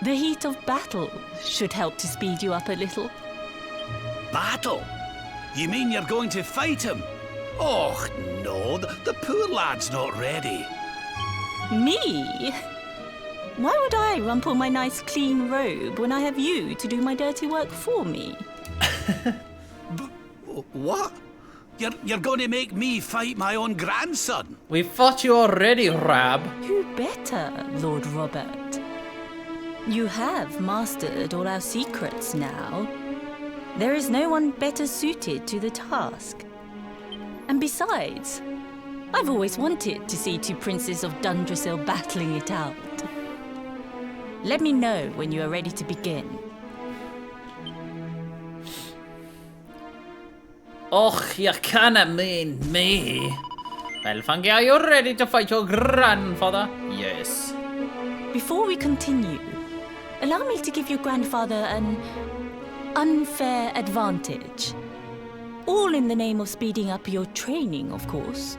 The heat of battle should help to speed you up a little. Battle? You mean you're going to fight him? Oh, no, the poor lad's not ready. Me? Why would I rumple my nice clean robe when I have you to do my dirty work for me? What? You're going to make me fight my own grandson? We fought you already, Rab. Who better, Lord Robert? You have mastered all our secrets now. There is no one better suited to the task. And besides, I've always wanted to see 2 princes of Dundrasil battling it out. Let me know when you are ready to begin. Oh, you can't mean me. Well, Fungi, are you ready to fight your grandfather? Yes. Before we continue, allow me to give your grandfather an unfair advantage. All in the name of speeding up your training, of course.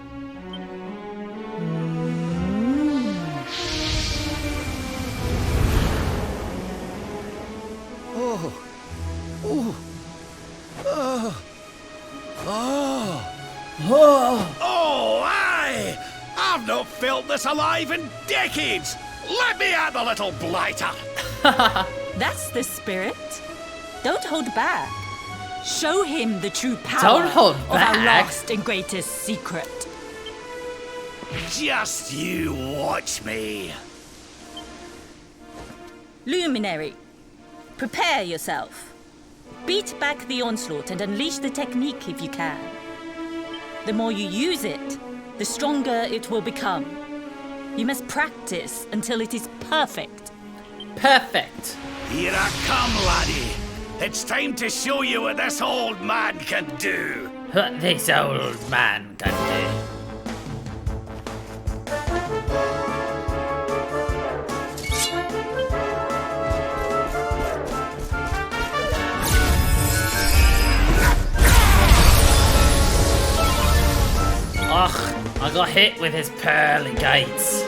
Oh, aye! I've not felt this alive in decades! Let me at the little blighter! That's the spirit. Don't hold back. Show him the true power Don't hold of our back. last and greatest secret. Just you watch me. Luminary, prepare yourself. Beat back the onslaught and unleash the technique if you can. The more you use it, the stronger it will become. You must practice until it is perfect. Perfect. Here I come, laddie. It's time to show you what this old man can do. What this old man can do. Ugh, I got hit with his pearly gates.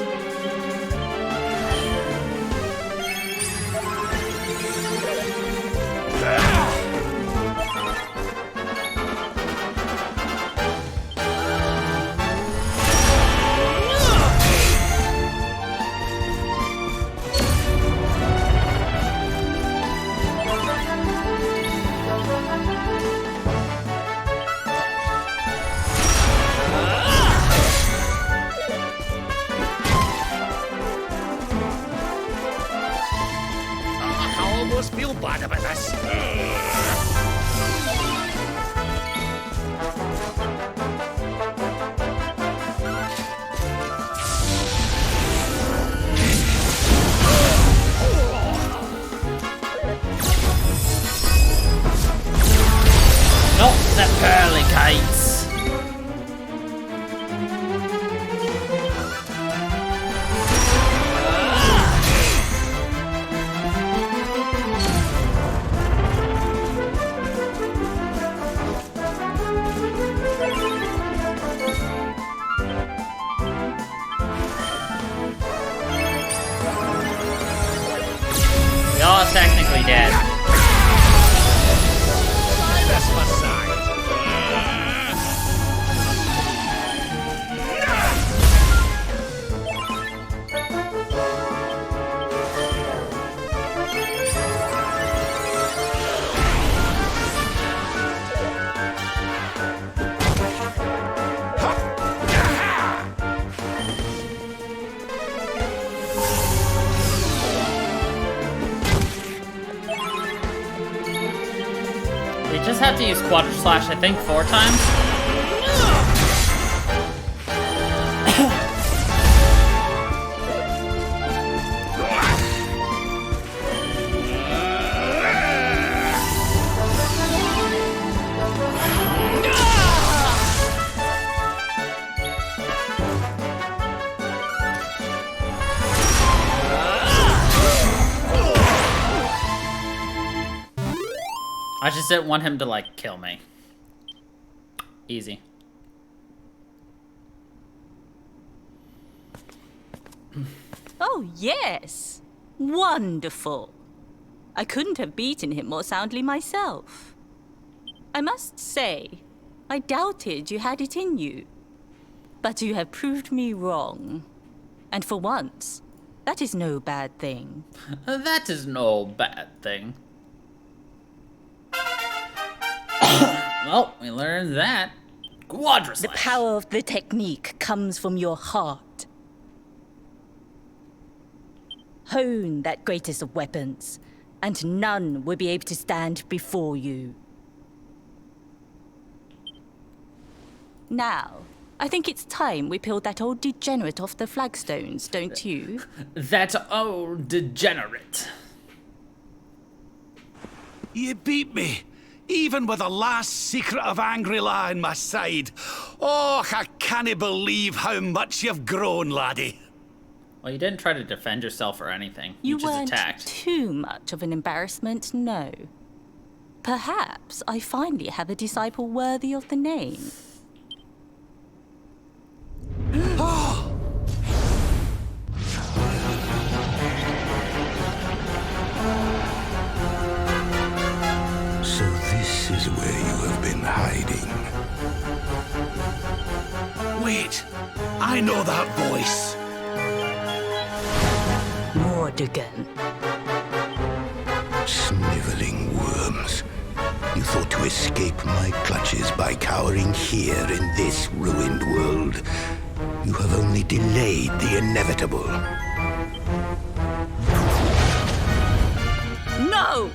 I almost feel bad about this. Not the pearly gates. They just have to use Quadra Slash, I think, 4 times. I just didn't want him to, like, kill me. Easy. Oh, yes. Wonderful. I couldn't have beaten him more soundly myself. I must say, I doubted you had it in you. But you have proved me wrong. And for once, that is no bad thing. That is no bad thing. Well, we learned that. Quadra Slash. The power of the technique comes from your heart. Hone that greatest of weapons, and none will be able to stand before you. Now, I think it's time we peeled that old degenerate off the flagstones, don't you? That old degenerate. You beat me, even with the last secret of Angry-La in my side. Oh, I can't believe how much you've grown, laddie. Well, you didn't try to defend yourself or anything. You just weren't attacked. too much of an embarrassment, no. Perhaps I finally have a disciple worthy of the name. So this is where you have been hiding. Wait, I know that voice. Mordegan. Sniveling worms. You thought to escape my clutches by cowering here in this ruined world. You have only delayed the inevitable. No!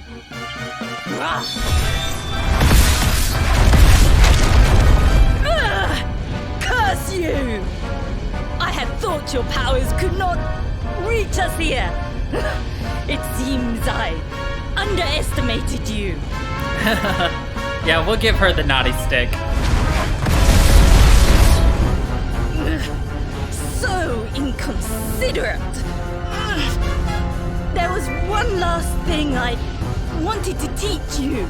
Curse you! I had thought your powers could not reach us here. It seems I underestimated you. Yeah, we'll give her the naughty stick. So inconsiderate. There was one last thing I wanted to teach you.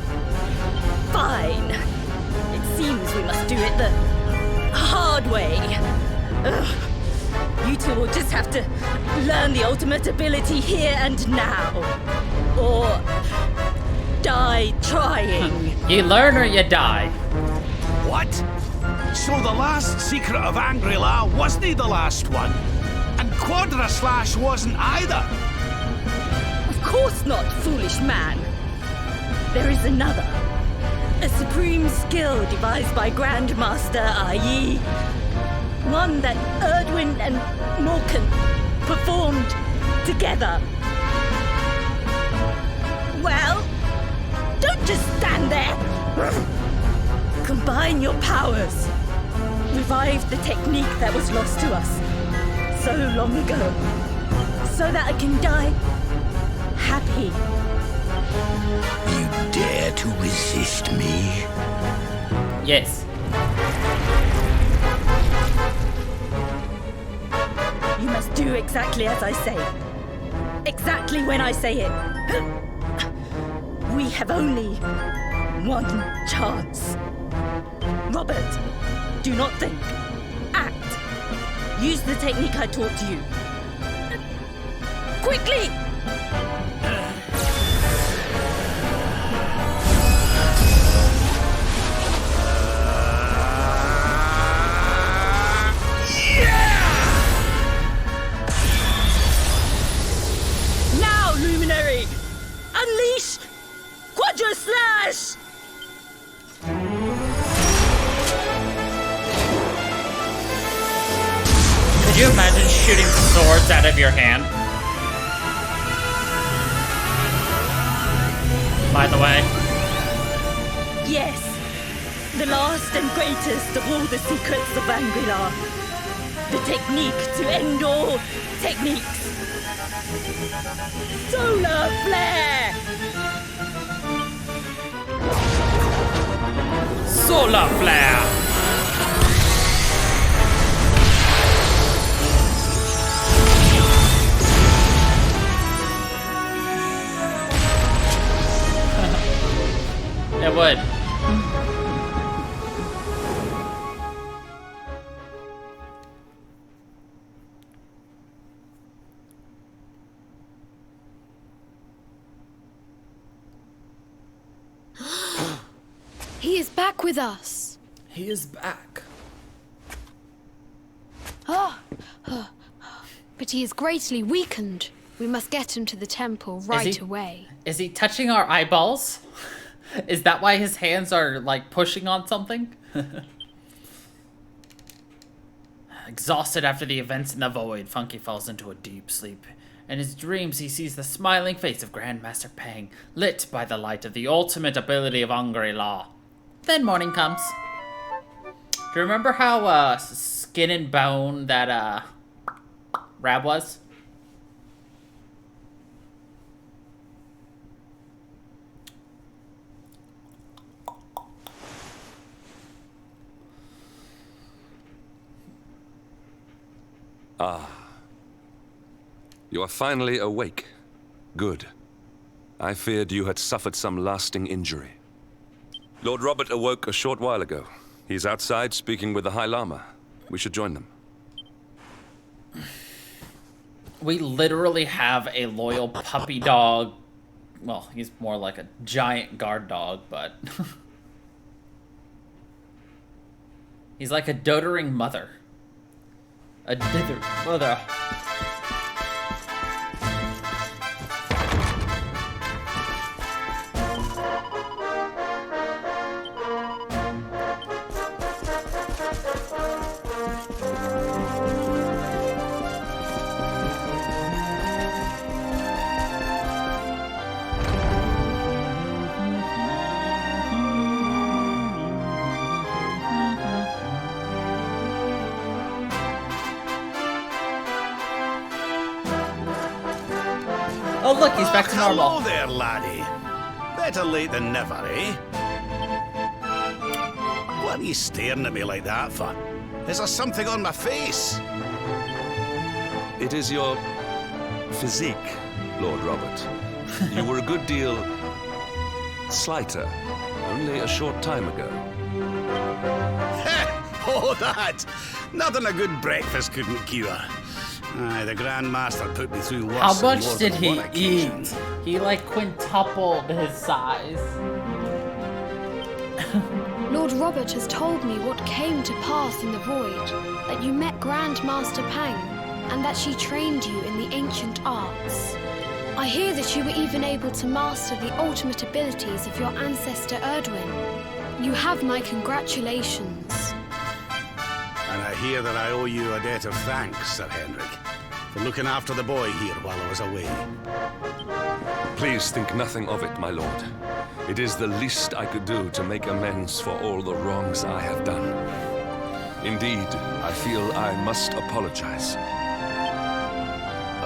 Fine. It seems we must do it the hard way. You two will just have to learn the ultimate ability here and now. Or die trying. You learn or you die. What? So the last secret of Angry-La wasn't the last one? And Quadra Slash wasn't either? Of course not, foolish man. There is another. A supreme skill devised by Grandmaster i.e. one that Erdwin and Morkan performed together. Well, don't just stand there. Combine your powers. Revive the technique that was lost to us so long ago, so that I can die happy. You dare to resist me? Yes. You must do exactly as I say. Exactly when I say it. We have only one chance. Robert, do not think. Act. Use the technique I taught you. Quickly! Now, Luminary! Unleash Quadra Slash! Could you imagine shooting swords out of your hand? By the way. Yes, the last and greatest of all the secrets of Angri-La. The technique to end all techniques. Solar flare! Solar flare! It would. He is back with us. He is back. But he is greatly weakened. We must get him to the temple right away. Is he touching our eyeballs? Is that why his hands are, like, pushing on something? Exhausted after the events in the void, Funky falls into a deep sleep. In his dreams, he sees the smiling face of Grandmaster Pang, lit by the light of the ultimate ability of Angri-La. Then morning comes. Do you remember how, skin and bone that, Rab was? You are finally awake. Good. I feared you had suffered some lasting injury. Lord Robert awoke a short while ago. He's outside speaking with the High Lama. We should join them. We literally have a loyal puppy dog. Well, he's more like a giant guard dog, but... he's like a doting mother. A dither mother. Oh look, he's back to normal. Hello there, laddie. Better late than never, eh? What are you staring at me like that for? Is there something on my face? It is your physique, Lord Robert. You were a good deal slighter only a short time ago. Oh, that! Nothing a good breakfast couldn't cure. Aye, the Grand Master put me through worse. How much than more did than he one occasion. eat? He like quintupled his size. Lord Robert has told me what came to pass in the void, that you met Grandmaster Pang, and that she trained you in the ancient arts. I hear that you were even able to master the ultimate abilities of your ancestor Erdwin. You have my congratulations. And I hear that I owe you a debt of thanks, Sir Henrik, for looking after the boy here while I was away. Please think nothing of it, my lord. It is the least I could do to make amends for all the wrongs I have done. Indeed, I feel I must apologize.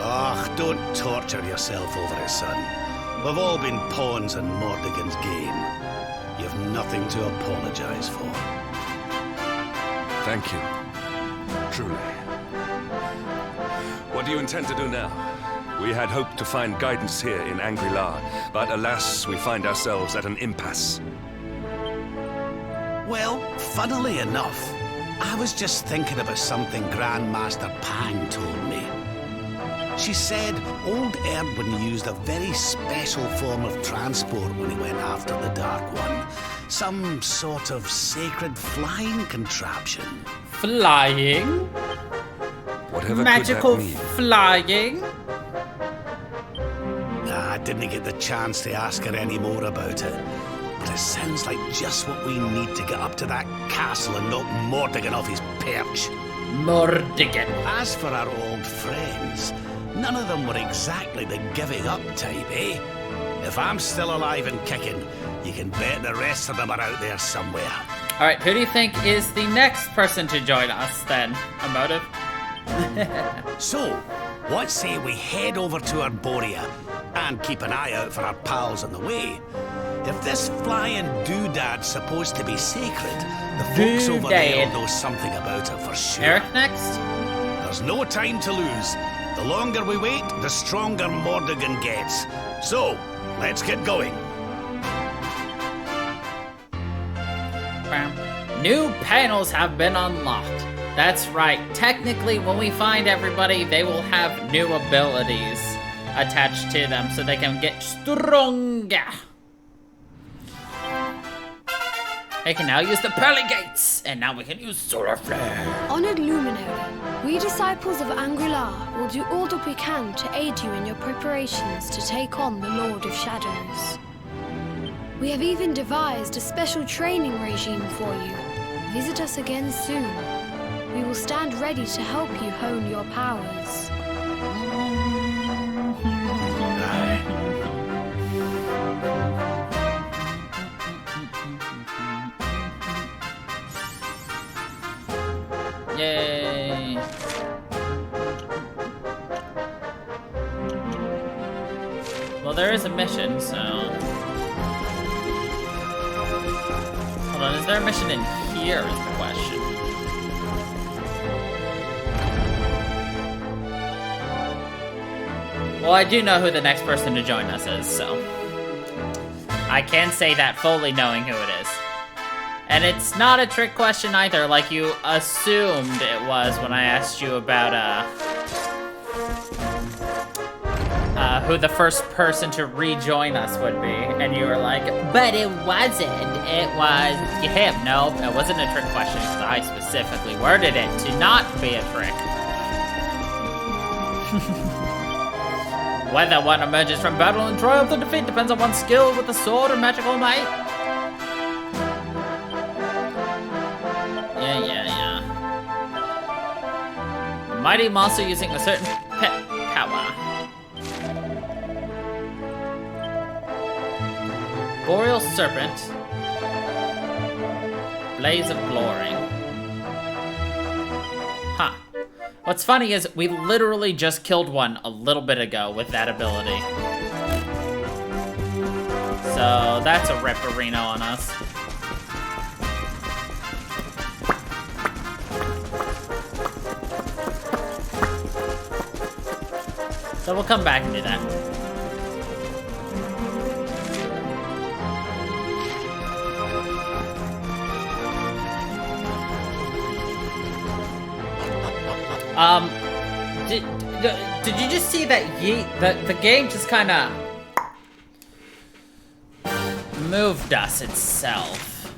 Ah, don't torture yourself over it, son. We've all been pawns in Mordigan's game. You've nothing to apologize for. Thank you. Truly. What do you intend to do now? We had hoped to find guidance here in Angri-La, but alas, we find ourselves at an impasse. Well, funnily enough, I was just thinking about something Grandmaster Pang told me. She said old Erdwin used a very special form of transport when he went after the Dark One. Some sort of sacred flying contraption. Flying? Whatever Magical could that mean? flying? I didn't get the chance to ask her any more about it. But it sounds like just what we need to get up to that castle and knock Mordigan off his perch. Mordigan. As for our old friends, none of them were exactly the giving up type, eh? If I'm still alive and kicking, you can bet the rest of them are out there somewhere. Alright, who do you think is the next person to join us then? A motive? So, what say we head over to Arborea and keep an eye out for our pals on the way? If this flying doodad's supposed to be sacred, the folks over there will know something about it for sure. Eric next? There's no time to lose. The longer we wait, the stronger Mordegon gets. So, let's get going. New panels have been unlocked. That's right. Technically, when we find everybody, they will have new abilities attached to them so they can get stronger. They can now use the pearly gates, and now we can use solar flare. Honored Luminary, we disciples of Angrila will do all that we can to aid you in your preparations to take on the Lord of Shadows. We have even devised a special training regime for you. Visit us again soon. We will stand ready to help you hone your powers. Yay! Well, there is a mission, so... Hold on, is there a mission in here is the question. Well, I do know who the next person to join us is, so... I can say that fully knowing who it is. And it's not a trick question either, like you assumed it was when I asked you about, who the first person to rejoin us would be. And you were like, but it wasn't. It was him. No, it wasn't a trick question, because I specifically worded it to not be a trick. Whether one emerges from battle and triumph or defeat depends on one's skill with the sword or magical might. Yeah. A mighty monster using a certain pet power. Boreal Serpent. Blaze of Glory. Huh. What's funny is we literally just killed one a little bit ago with that ability. So that's a ripperino on us. So we'll come back and do that. Did you just see that the game just kind of moved us itself?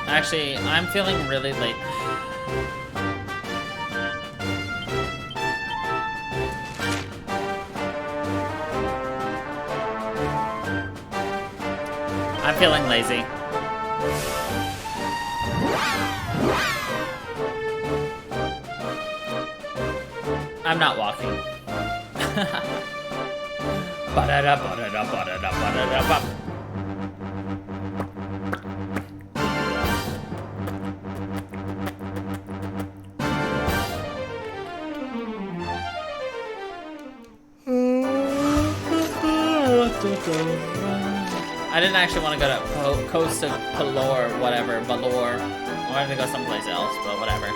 Actually, I'm feeling really late. I'm feeling lazy. I'm not walking. I didn't actually want to go to Coast of Valor, whatever, Valor. I wanted to go someplace else, but whatever.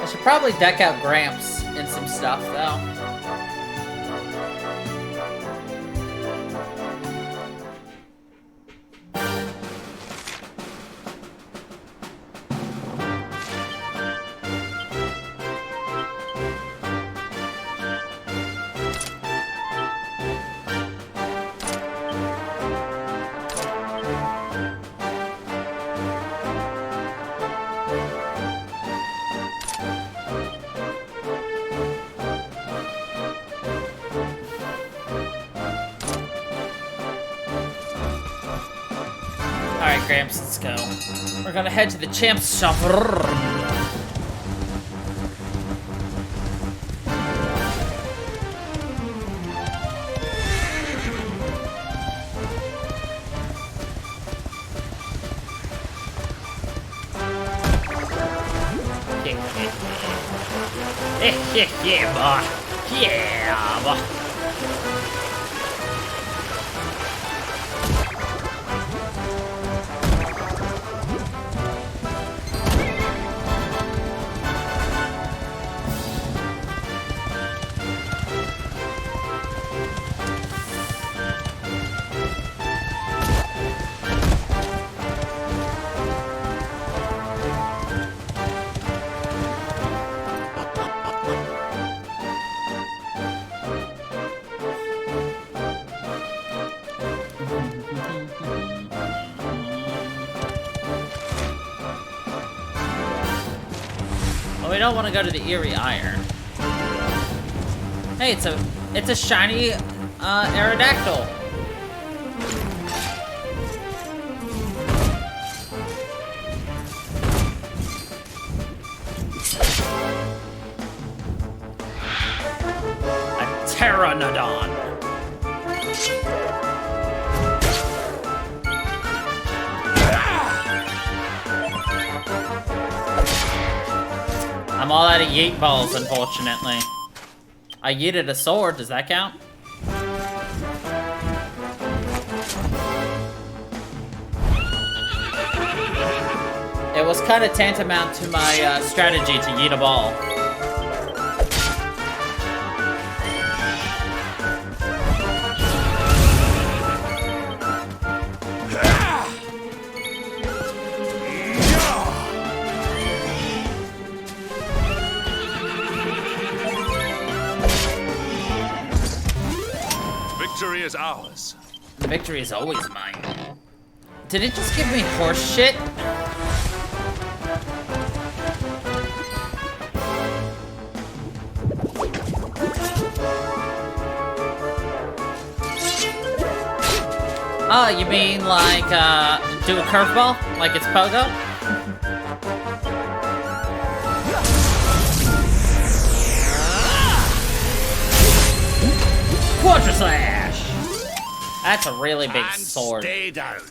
I should probably deck out Gramps in some stuff, though. Alright, Gramps, let's go. We're gonna head to the Champ's shop. Yeah, boy. Yeah, boy. We don't want to go to the Eerie Iron. Hey, it's a shiny Aerodactyl. A Pteranodon. I'm all out of yeet balls, unfortunately. I yeeted a sword, does that count? It was kind of tantamount to my strategy to yeet a ball. Victory is ours. The victory is always mine. Did it just give me horse shit? Oh, you mean like, do a curveball? Like it's Pogo? Quarter slash! That's a really big And sword. stay down.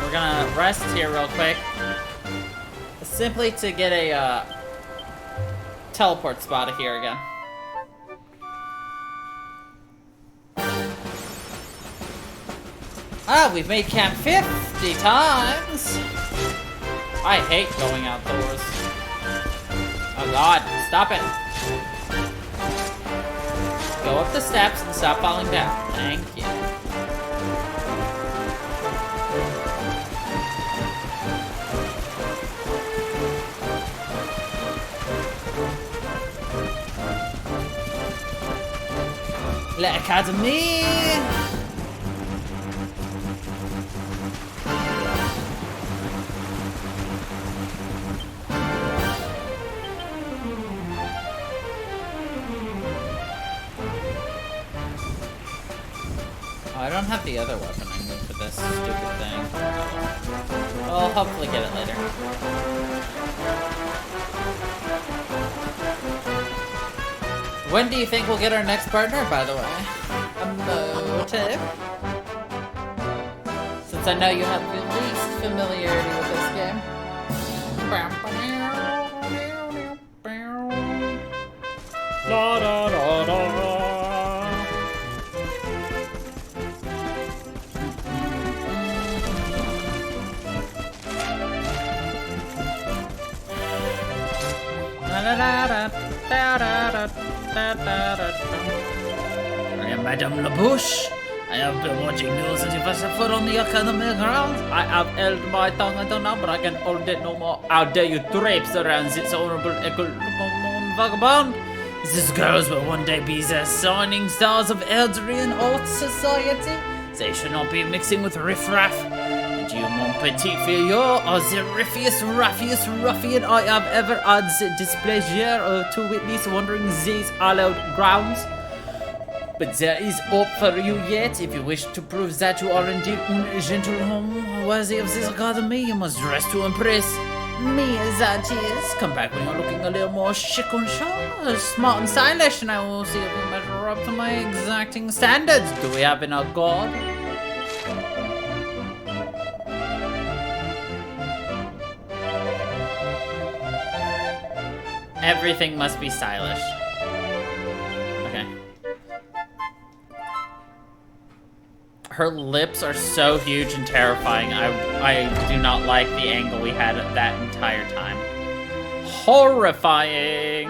We're gonna rest here real quick. Simply to get a teleport spot here again. Ah, we've made camp 50 times! I hate going outdoors. Oh god, stop it. Go up the steps and stop falling down. Thank you. L'Academy! I don't have the other weapon I need for this stupid thing. I'll hopefully get it later. When do you think we'll get our next partner, by the way? A motive? Since I know you have the least familiarity with this game. Da da da da. I am Madame LaBouche. I have been watching news since you first set foot on the academy grounds. I have held my tongue until now, but I can hold it no more. How dare you traipse around this honorable vagabond? These girls will one day be the shining stars of Eldrian Haute Society. They should not be mixing with riffraff. And you, mon petit fillon, are the ruffiest ruffian I have ever had the displeasure to witness wandering these hallowed grounds. But there is hope for you yet. If you wish to prove that you are indeed un gentleman worthy of this academy, you must dress to impress. Me, that is. Come back when you're looking a little more chic and sharp, smart and stylish, and I will see if we measure up to my exacting standards. Do we have in our god? Everything must be stylish. Okay. Her lips are so huge and terrifying. I do not like the angle we had that entire time. Horrifying!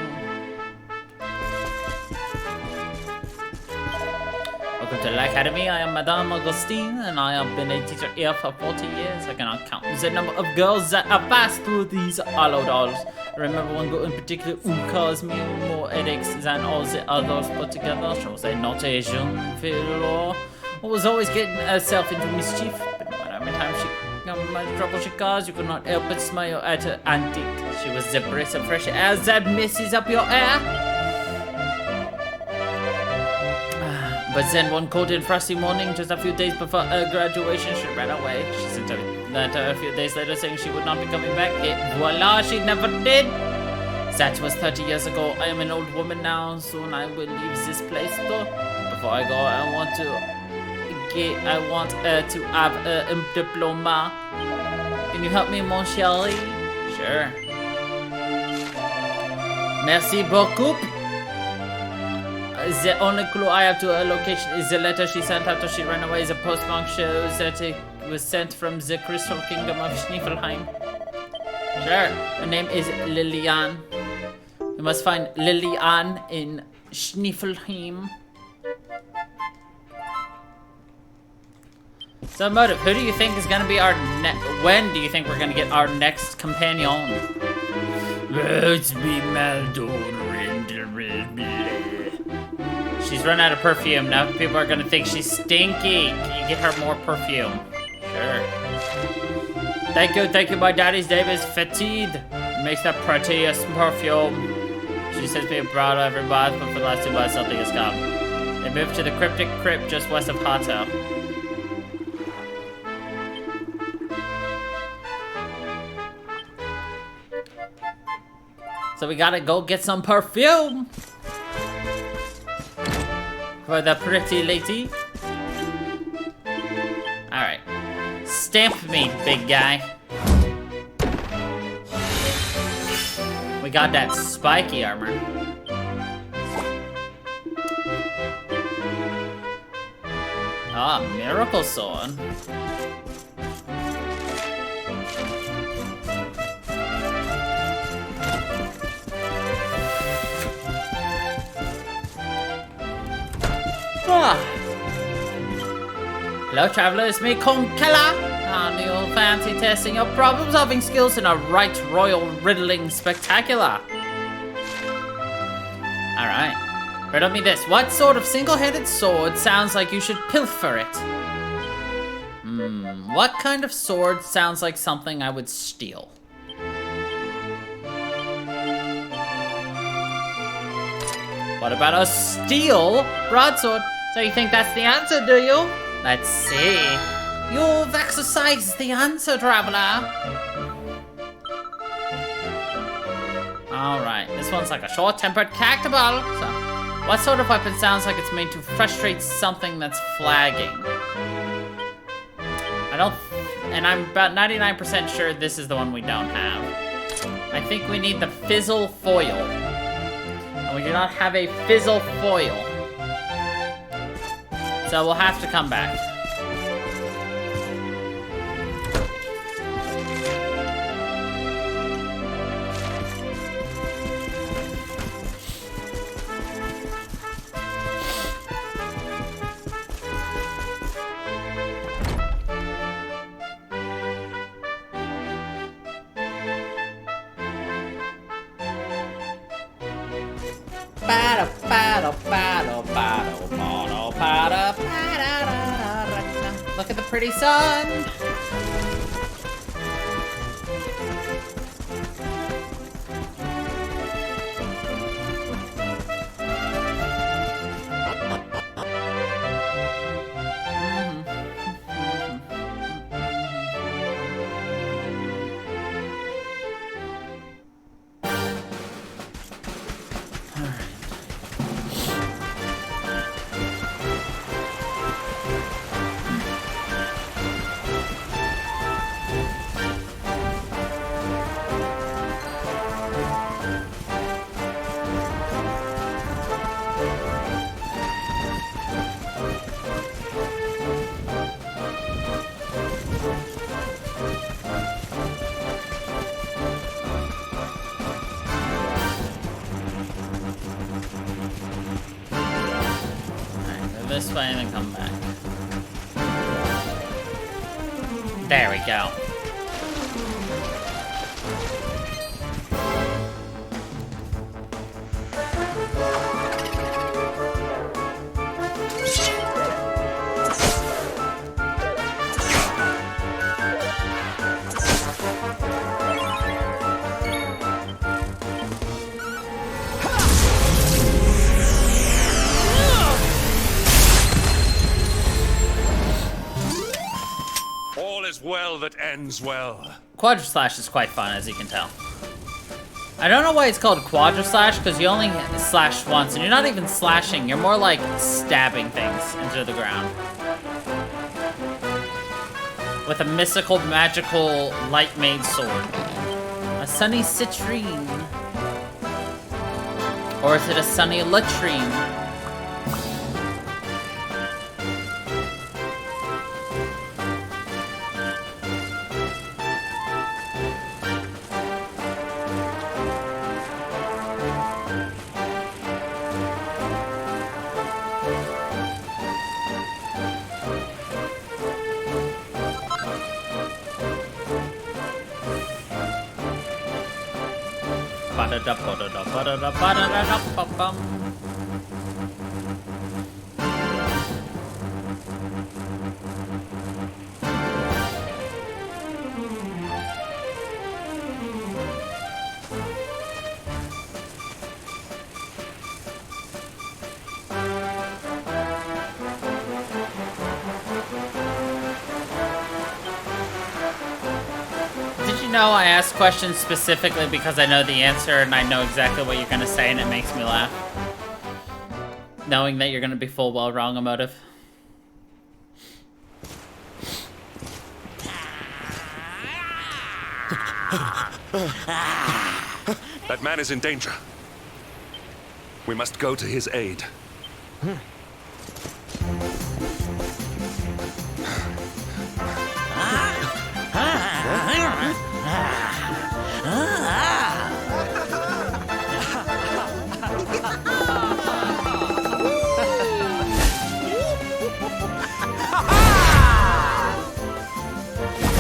Welcome to the Academy. I am Madame Augustine, and I have been a teacher here for 40 years. I cannot count the number of girls that have passed through these hollow dolls. I remember one girl in particular who caused me more headaches than all the others put together. She was a naughty jeune fille who was always getting herself into mischief. But no matter how many times how much trouble she caused, you could not help but smile at her antic. She was the breath of fresh air that messes up your hair. But then one cold and frosty morning, just a few days before her graduation, she ran away. She sent a letter a few days later saying she would not be coming back. And voila, she never did. That was 30 years ago. I am an old woman now. Soon I will leave this place though. Before I go, I want to have a diploma. Can you help me, mon chéri? Sure. Merci beaucoup. The only clue I have to her location is the letter she sent after she ran away. The postmark shows that it was sent from the Crystal Kingdom of Schniffelheim. Sure. Her name is Lilian. We must find Lilian in Schniffelheim. So, Motive, who do you think is going to be our when do you think we're going to get our next companion? Let's be Maldor. She's run out of perfume. Now people are going to think she's stinky. Can you get her more perfume? Sure. Thank you, my daddy's name is Fatide. Makes the prettiest perfume. She says being proud of every month, but for the last 2 months, something has come. They moved to the cryptic crypt just west of Hato. So we gotta go get some perfume for the pretty lady. Alright. Stamp me, big guy. We got that spiky armor. Ah, miracle sword. Ah. Hello, traveler. It's me, Konkella. On the old fancy testing your problem-solving skills in a right royal riddling spectacular. Alright. Riddle me this. What sort of single-handed sword sounds like you should pilfer it? What kind of sword sounds like something I would steal? What about a steel broadsword? So you think that's the answer, do you? Let's see. You've exercised the answer, traveler. Alright, this one's like a short-tempered cactable. So, what sort of weapon sounds like it's made to frustrate something that's flagging? And I'm about 99% sure this is the one we don't have. I think we need the fizzle foil. And we do not have a fizzle foil. So we'll have to come back. Look at the pretty sun. explain anything coming back. There we go. All is well that ends well. Quadra Slash is quite fun, as you can tell. I don't know why it's called Quadra Slash, because you only slash once, and you're not even slashing, you're more like stabbing things into the ground. With a mystical, magical, light-made sword. A sunny citrine. Or is it a sunny latrine? Ba-da-da-ba-da-da-ba-da-da-ba-da-da-bum. No, I ask questions specifically because I know the answer and I know exactly what you're gonna say and it makes me laugh. Knowing that you're gonna be full well wrong emotive. That man is in danger. We must go to his aid.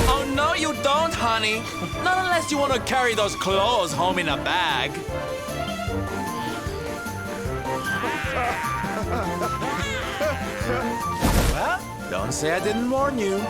Oh, no, you don't, honey. Not unless you want to carry those clothes home in a bag. Well, don't say I didn't warn you.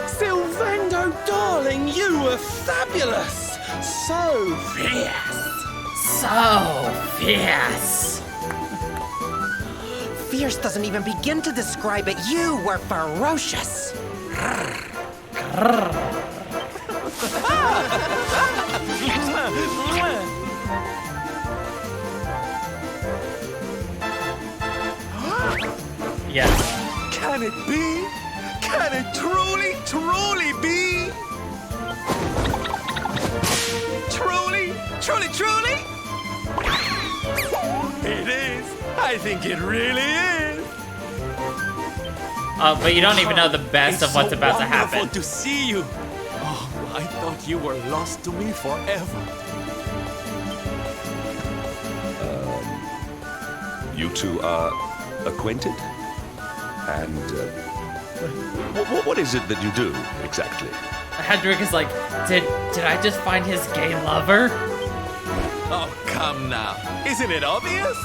Sylvando, darling, you were fabulous! So fierce! So fierce! Fierce doesn't even begin to describe it. You were ferocious! Yes. Can it be? Can it truly, truly be? Truly, truly, truly? It is. I think it really is. But you don't even know the best of what's about to happen. Wonderful to see you. Oh, I thought you were lost to me forever. You two are acquainted? And what is it that you do, exactly? Hedrick is like, did I just find his gay lover? Oh, come now. Isn't it obvious?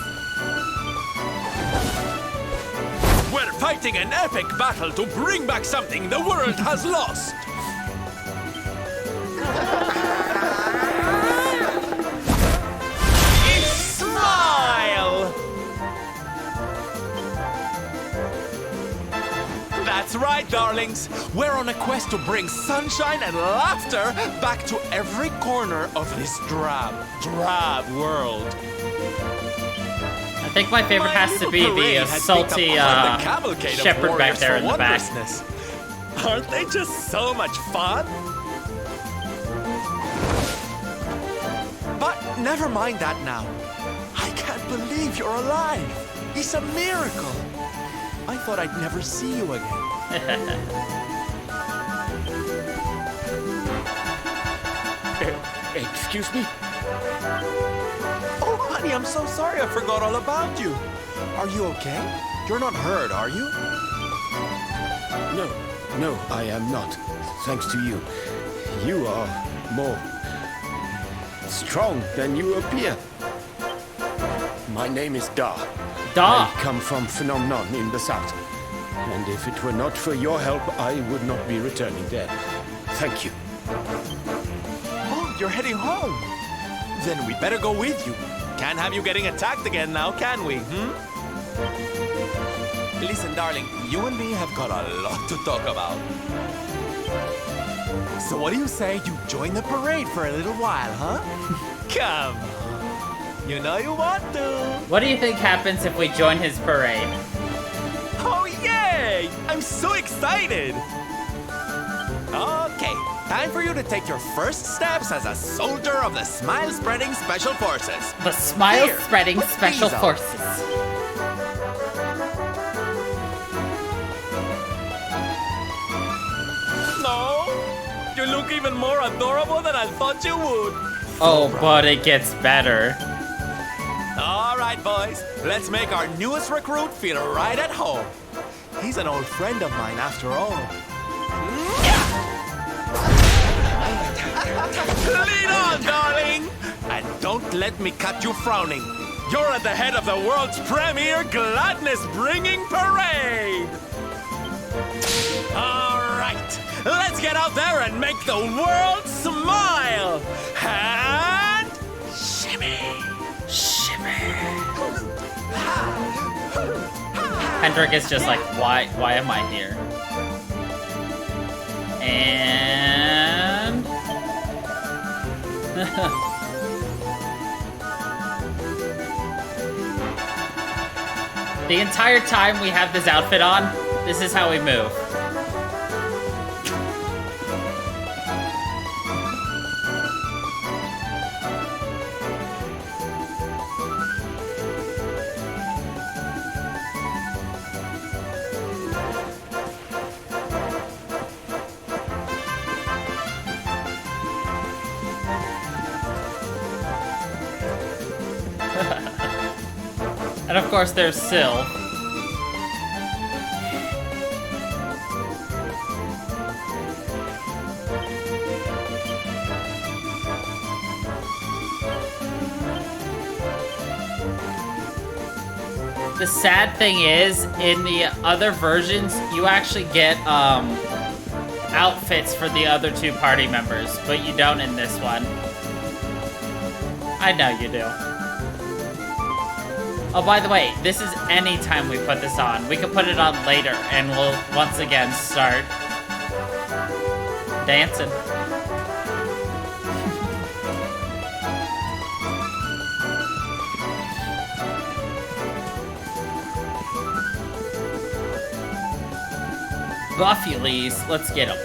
We're fighting an epic battle to bring back something the world has lost. Smile! That's right, darlings. We're on a quest to bring sunshine and laughter back to every corner of this drab world. I think my favorite has to be the salty shepherd back there in the back. Aren't they just so much fun? But never mind that now. I can't believe you're alive. It's a miracle. thought I'd never see you again. Excuse me? Oh, honey, I'm so sorry. I forgot all about you. Are you okay? You're not hurt, are you? No, I am not. Thanks to you. You are more strong than you appear. My name is Da. Da! I come from Phenomenon in the south. And if it were not for your help, I would not be returning there. Thank you. Oh, you're heading home. Then we better go with you. Can't have you getting attacked again now, can we? Listen, darling, you and me have got a lot to talk about. So what do you say you join the parade for a little while, huh? Come on. You know you want to. What do you think happens if we join his parade? Oh, yay! I'm so excited! Okay, time for you to take your first steps as a soldier of the Smile-Spreading Special Forces. The Smile-Spreading Here, Special put these on. Forces. No, you look even more adorable than I thought you would. Oh, but it gets better. All right, boys, let's make our newest recruit feel right at home. He's an old friend of mine, after all. Lead on, darling! And don't let me cut you frowning. You're at the head of the world's premier gladness-bringing parade! All right, let's get out there and make the world smile! And shimmy! Hendrik is just like, why am I here? And... the entire time we have this outfit on, this is how we move. And of course, there's Syl. The sad thing is, in the other versions, you actually get outfits for the other two party members, but you don't in this one. I know you do. Oh, by the way, this is any time we put this on. We could put it on later, and we'll once again start dancing. Buffylies, let's get them.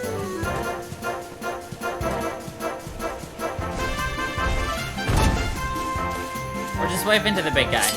We're just waving to the big guy.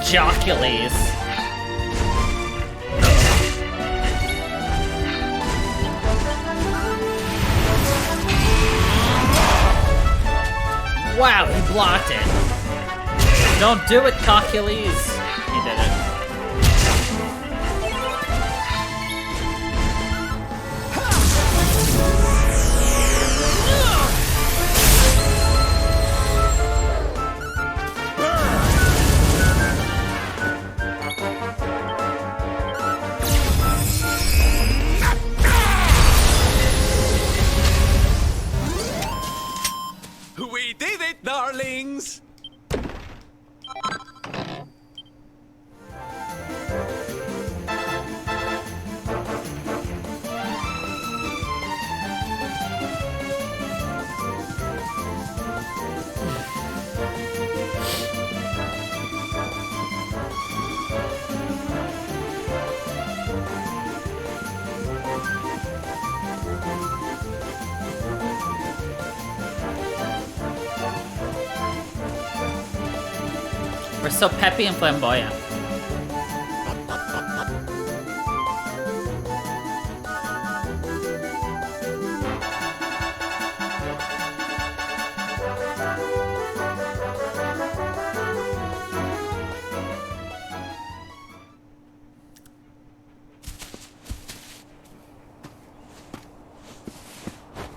Jockules. Wow, he blocked it. Don't do it, Cockules. He did it. We did it, darlings! We're so peppy and flamboyant.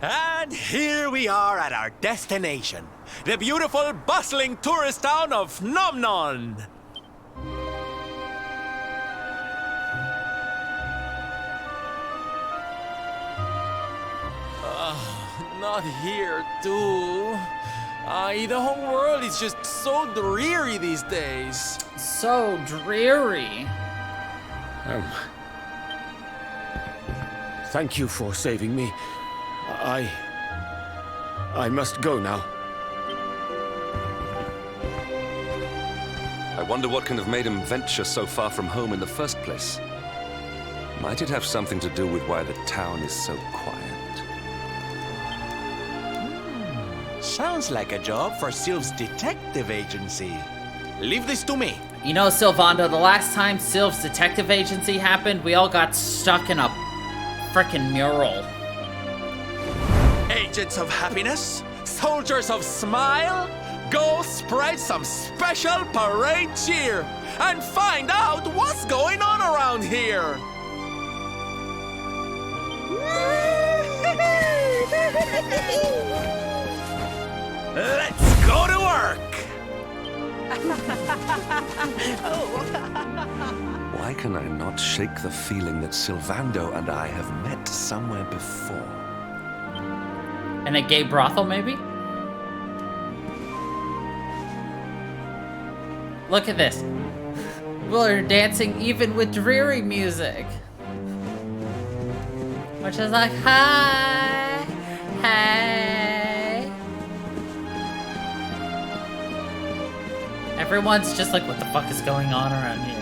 And here we are at our destination, the beautiful, bustling tourist town of Nomnon. Not here, too. The whole world is just so dreary these days. So dreary. Thank you for saving me. I must go now. I wonder what can have made him venture so far from home in the first place. Might it have something to do with why the town is so quiet? Sounds like a job for Sylve's detective agency. Leave this to me. You know, Sylvando, the last time Sylve's detective agency happened, we all got stuck in a frickin' mural. Agents of happiness, soldiers of smile, go spread some special parade cheer and find out what's going on around here. Let's go to work. Why can I not shake the feeling that Sylvando and I have met somewhere before? In a gay brothel, maybe? Look at this. We're dancing even with dreary music. Which is like, hi, hey. Everyone's just like, what the fuck is going on around here?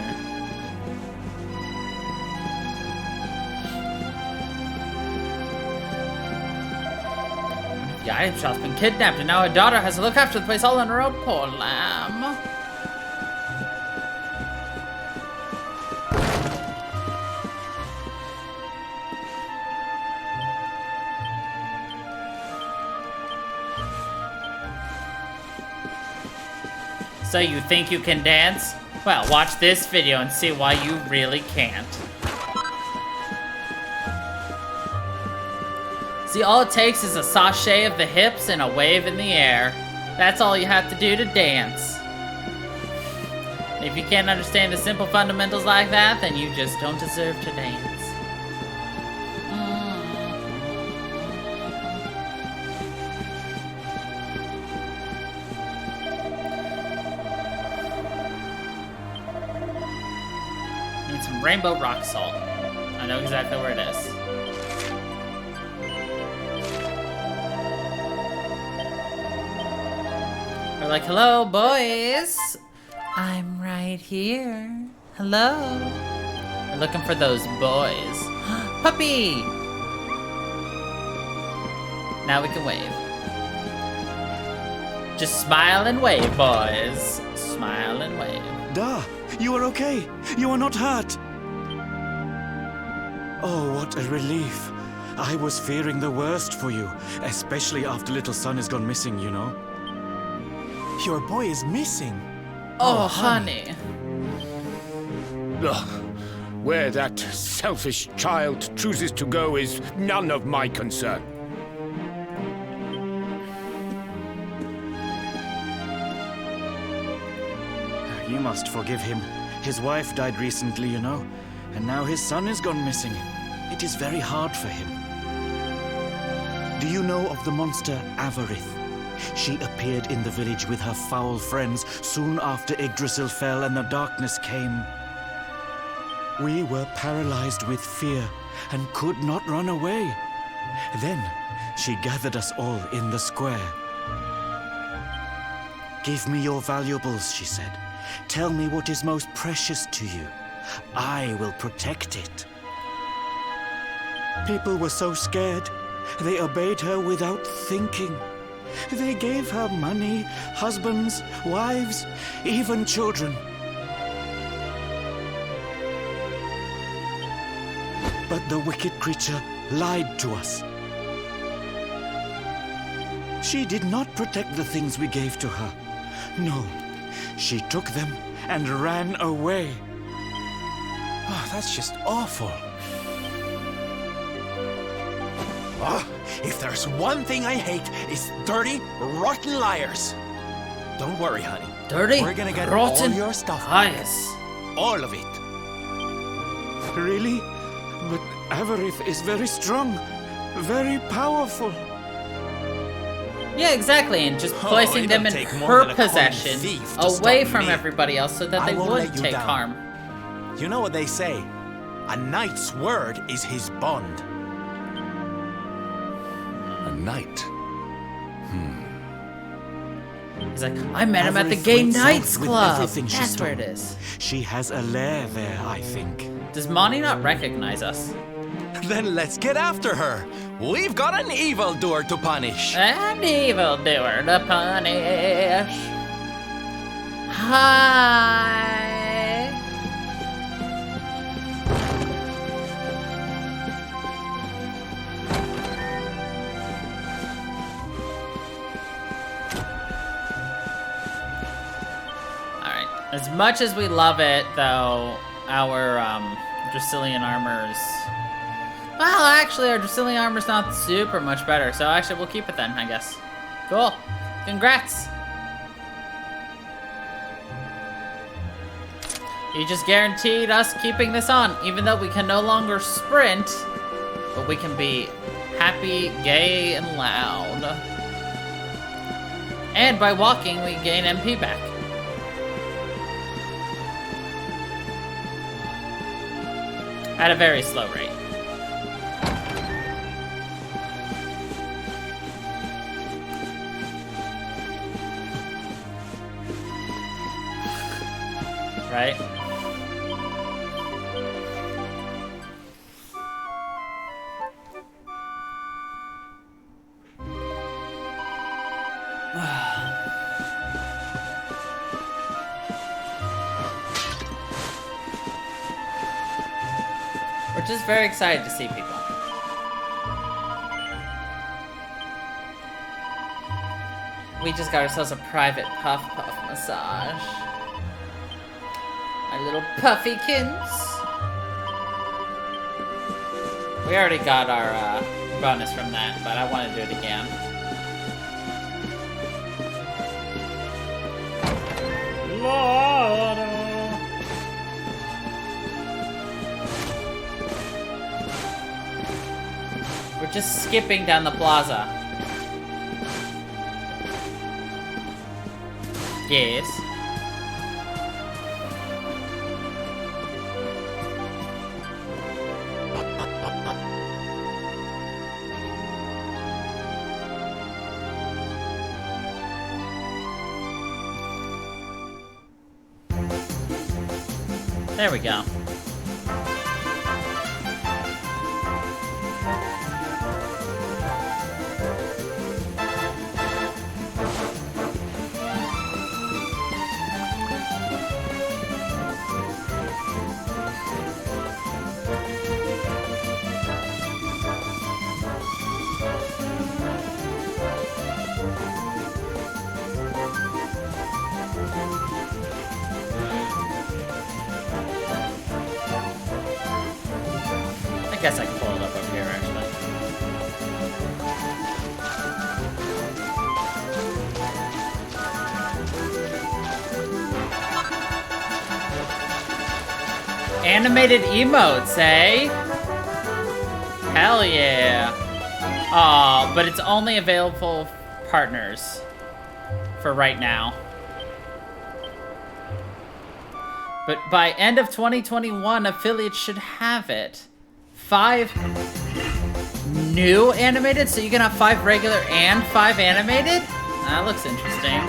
The item shop's been kidnapped and now her daughter has to look after the place all on her own. Poor lamb. So you think you can dance? Well, watch this video and see why you really can't. See, all it takes is a sashay of the hips and a wave in the air. That's all you have to do to dance. If you can't understand the simple fundamentals like that, then you just don't deserve to dance. Need some rainbow rock salt. I know exactly where it is. We're like, hello, boys. I'm right here. Hello. We're looking for those boys. Puppy! Now we can wave. Just smile and wave, boys. Smile and wave. Da, you are okay. You are not hurt. Oh, what a relief. I was fearing the worst for you, especially after little son has gone missing, you know. Your boy is missing. Oh, honey. Ugh. Where that selfish child chooses to go is none of my concern. You must forgive him. His wife died recently, you know, and now his son has gone missing. It is very hard for him. Do you know of the monster Avarith? She appeared in the village with her foul friends soon after Yggdrasil fell and the darkness came. We were paralyzed with fear and could not run away. Then she gathered us all in the square. Give me your valuables, she said. Tell me what is most precious to you. I will protect it. People were so scared. They obeyed her without thinking. They gave her money, husbands, wives, even children. But the wicked creature lied to us. She did not protect the things we gave to her. No, she took them and ran away. Oh, that's just awful. Oh, if there's one thing I hate, it's dirty, rotten liars. Don't worry, honey. Dirty, We're gonna get rotten all your stuff back. liars. All of it. Really? But Avarith is very strong, very powerful. Yeah, exactly, and just placing it'll them in take more her than a common possession, thief to away stop from me. everybody else, so that I they won't would let you take down. harm. You know what they say? A knight's word is his bond. A knight. He's like, I met him at the Avarith Gay went south Knights with Club. everything she That's where it stole. is. She has a lair there, I think. Does Monty not recognize us? Then let's get after her. We've got an evildoer to punish. An evildoer to punish. Hi. Alright. As much as we love it, though, our Dracilian armor's... Well, actually, our Dracilian armor's not super much better, so actually we'll keep it then, I guess. Cool. Congrats. You just guaranteed us keeping this on, even though we can no longer sprint, but we can be happy, gay, and loud. And by walking, we gain MP back. At a very slow rate. Right? We're just very excited to see people. We just got ourselves a private puff massage. My little puffykins. We already got our bonus from that, but I want to do it again. We're just skipping down the plaza. Yes. There we go. I guess I can pull it up over here, actually. Animated emotes, eh? Hell yeah. Aw, but it's only available for partners for right now. But by end of 2021, affiliates should have it. 5 new animated? So you can have 5 regular and 5 animated? That looks interesting.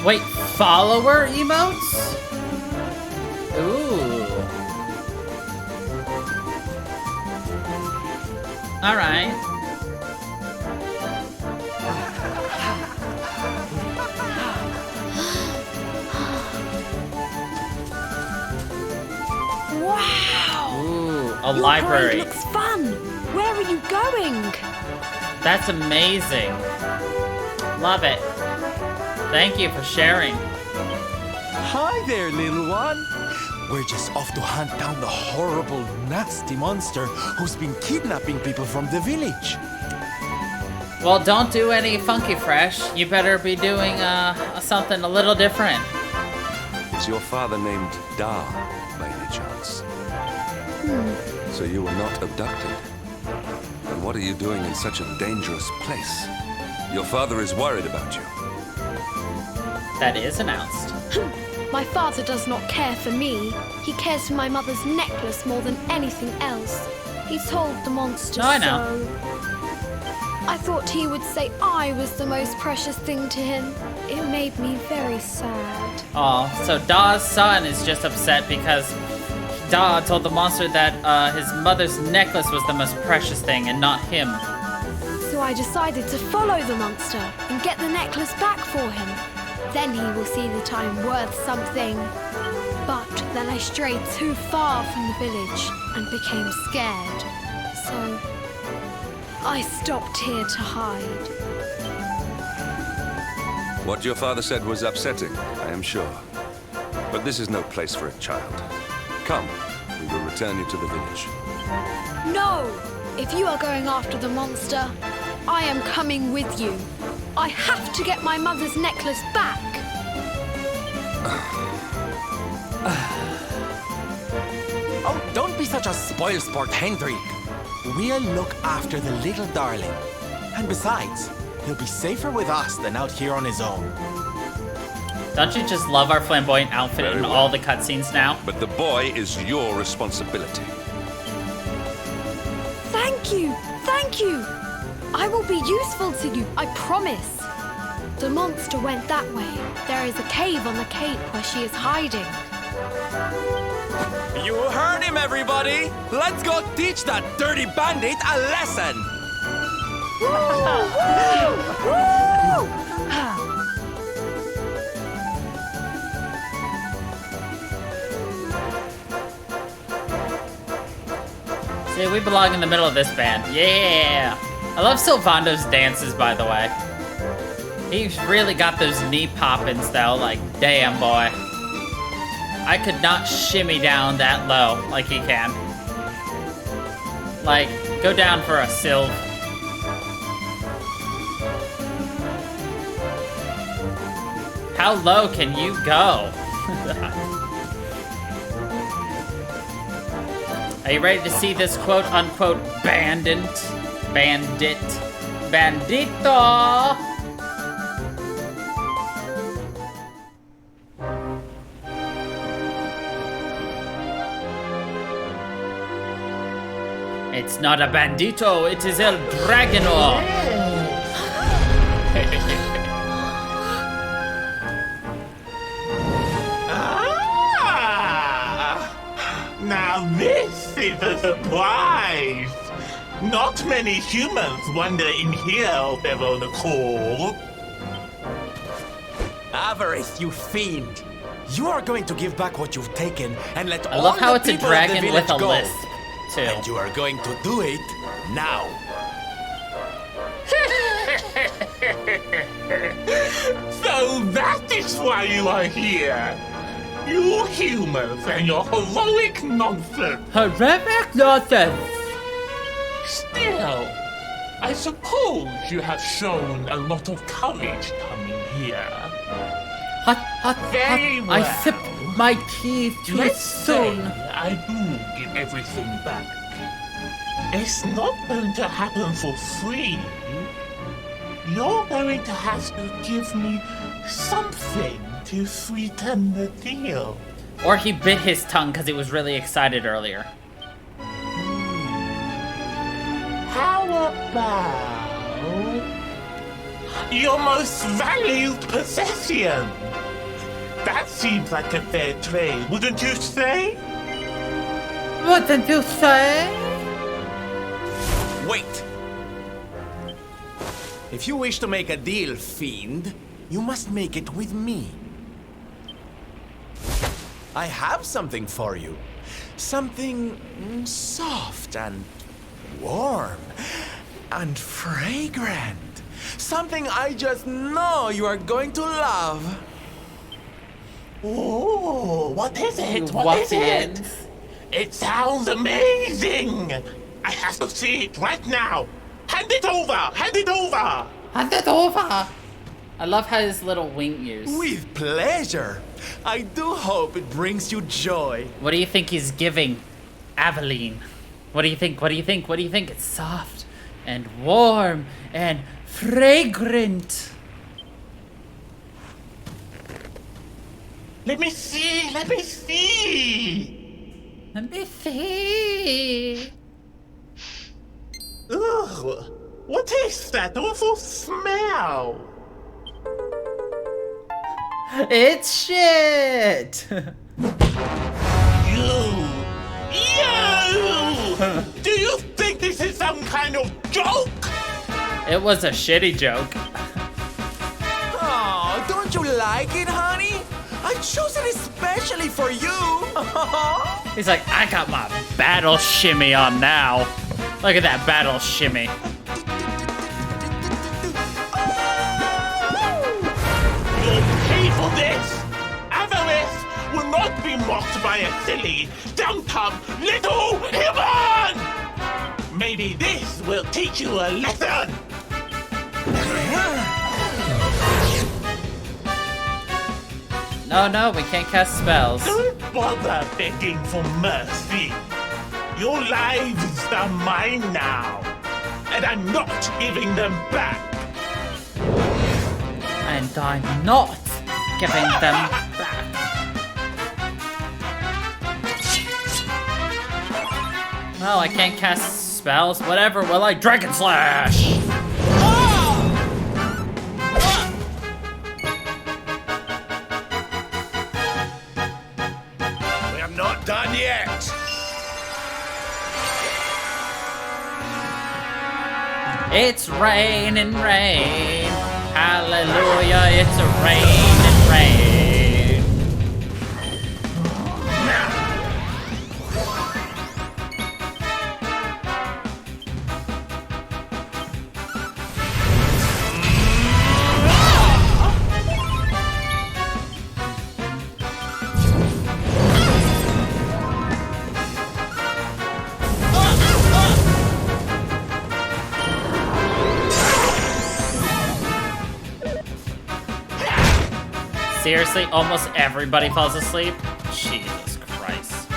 Wait, follower emotes? Ooh. Alright. Wow! Ooh, a Your library. parade looks fun. Where are you going? That's amazing. Love it. Thank you for sharing. Hi there, little one. We're just off to hunt down the horrible, nasty monster who's been kidnapping people from the village. Well, don't do any funky fresh. You better be doing something a little different. Is your father named Dar, by any chance? So you were not abducted? And what are you doing in such a dangerous place? Your father is worried about you. That is announced. My father does not care for me. He cares for my mother's necklace more than anything else. He told the monster No, I know. so. I thought he would say I was the most precious thing to him. It made me very sad. Oh, so Da's son is just upset because Da told the monster that his mother's necklace was the most precious thing and not him. So I decided to follow the monster and get the necklace back for him. Then he will see that I'm worth something. But then I strayed too far from the village and became scared. So I stopped here to hide. What your father said was upsetting, I am sure. But this is no place for a child. Come, we will return you to the village. No! If you are going after the monster, I am coming with you. I have to get my mother's necklace back. Oh, don't be such a spoilsport, Hendrik. We'll look after the little darling. And besides, he'll be safer with us than out here on his own. Don't you just love our flamboyant outfit Very in well. all the cutscenes now? But the boy is your responsibility. Thank you! Thank you! I will be useful to you, I promise. The monster went that way. There is a cave on the cape where she is hiding. You heard him, everybody! Let's go teach that dirty bandit a lesson! See, we belong in the middle of this band. Yeah! I love Sylvando's dances, by the way. He's really got those knee poppins, though. Like, damn, boy. I could not shimmy down that low like he can. Like, go down for a Sylv. How low can you go? Are you ready to see this quote-unquote bandit? Bandito! It's not a bandito, it is El Dragonor! Now this is a surprise! Not many humans wander in here of their own accord. Avarice, you fiend! You are going to give back what you've taken and let I all love how the it's a people of the dragon village with a go. lisp, too. And you are going to do it now. So that is why you are here! You humans and your heroic nonsense! Horrific nonsense! Still, I suppose you have shown a lot of courage coming here. Hot, Very hot. well. I sipped my tea too Let's say soon. I do give everything back. It's not going to happen for free. You're going to have to give me something to sweeten the deal. Or he bit his tongue because he was really excited earlier. How about Your most valued possession. That seems like a fair trade, wouldn't you say? Wouldn't you say? Wait! If you wish to make a deal, fiend, you must make it with me. I have something for you. Something soft and warm and fragrant. Something I just know you are going to love. Oh, what is it? What is it? It sounds amazing! I have to see it right now! Hand it over! Hand it over! Hand it over! I love how his little wing ears. With pleasure. I do hope it brings you joy. What do you think he's giving Aveline? What do you think? What do you think? What do you think? It's soft and warm and fragrant. Let me see! Let me see! Let me see. Ugh! What is that awful smell? It's shit! You! Do you think this is some kind of joke? It was a shitty joke. Oh, don't you like it, honey? I chose it especially for you. He's like, I got my battle shimmy on now. Look at that battle shimmy. You'll pay for this! Avarice will not be mocked by a silly, dumb-dumb little human! Maybe this will teach you a lesson! No, we can't cast spells. Don't bother begging for mercy. Your lives are mine now, and I'm not giving them back. And I'm not giving them back. Well, I can't cast spells. Whatever, will I? Dragon Slash! We're not done yet. It's raining rain. Hallelujah, it's a raining rain. Seriously, almost everybody falls asleep? Jesus Christ.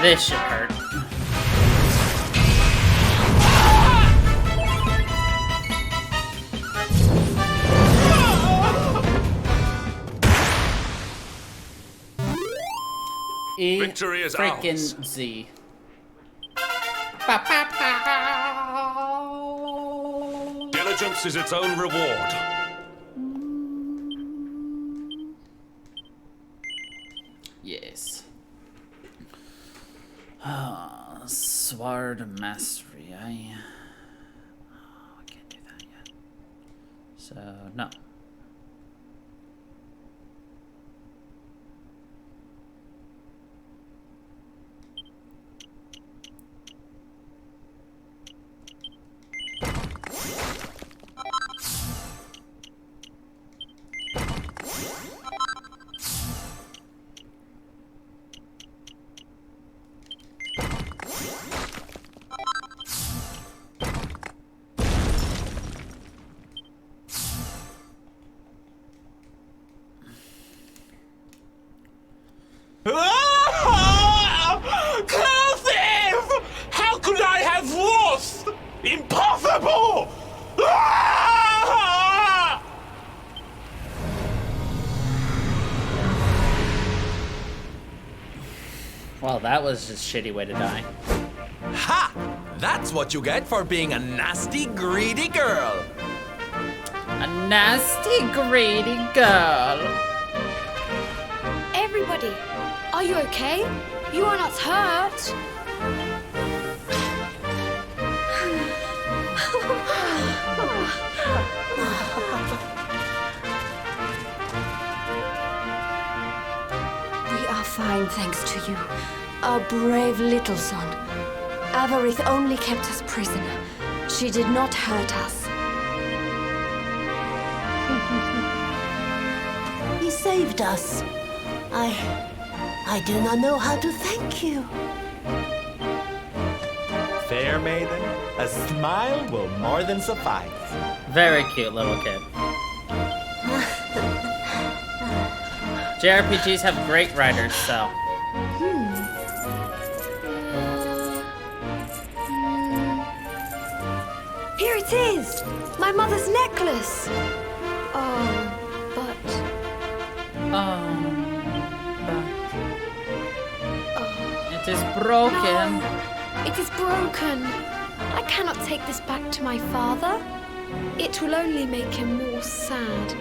This should hurt. Victory is freaking ours. Z. Diligence is its own reward. Yes. Sword Mastery. I can't do that yet. So, no. Elusive! How could I have lost? Impossible! Well, that was just a shitty way to die. Ha! That's what you get for being a nasty, greedy girl. A nasty, greedy girl. Everybody, are you okay? You are not hurt. We are fine, thanks to you. Our brave little son. Avarith only kept us prisoner. She did not hurt us. He saved us. I do not know how to thank you. Fair maiden, a smile will more than suffice. Very cute little kid. JRPGs have great writers, so. Here it is! My mother's necklace! Oh, but... It is broken. No, it is broken. I cannot take this back to my father. It will only make him more sad.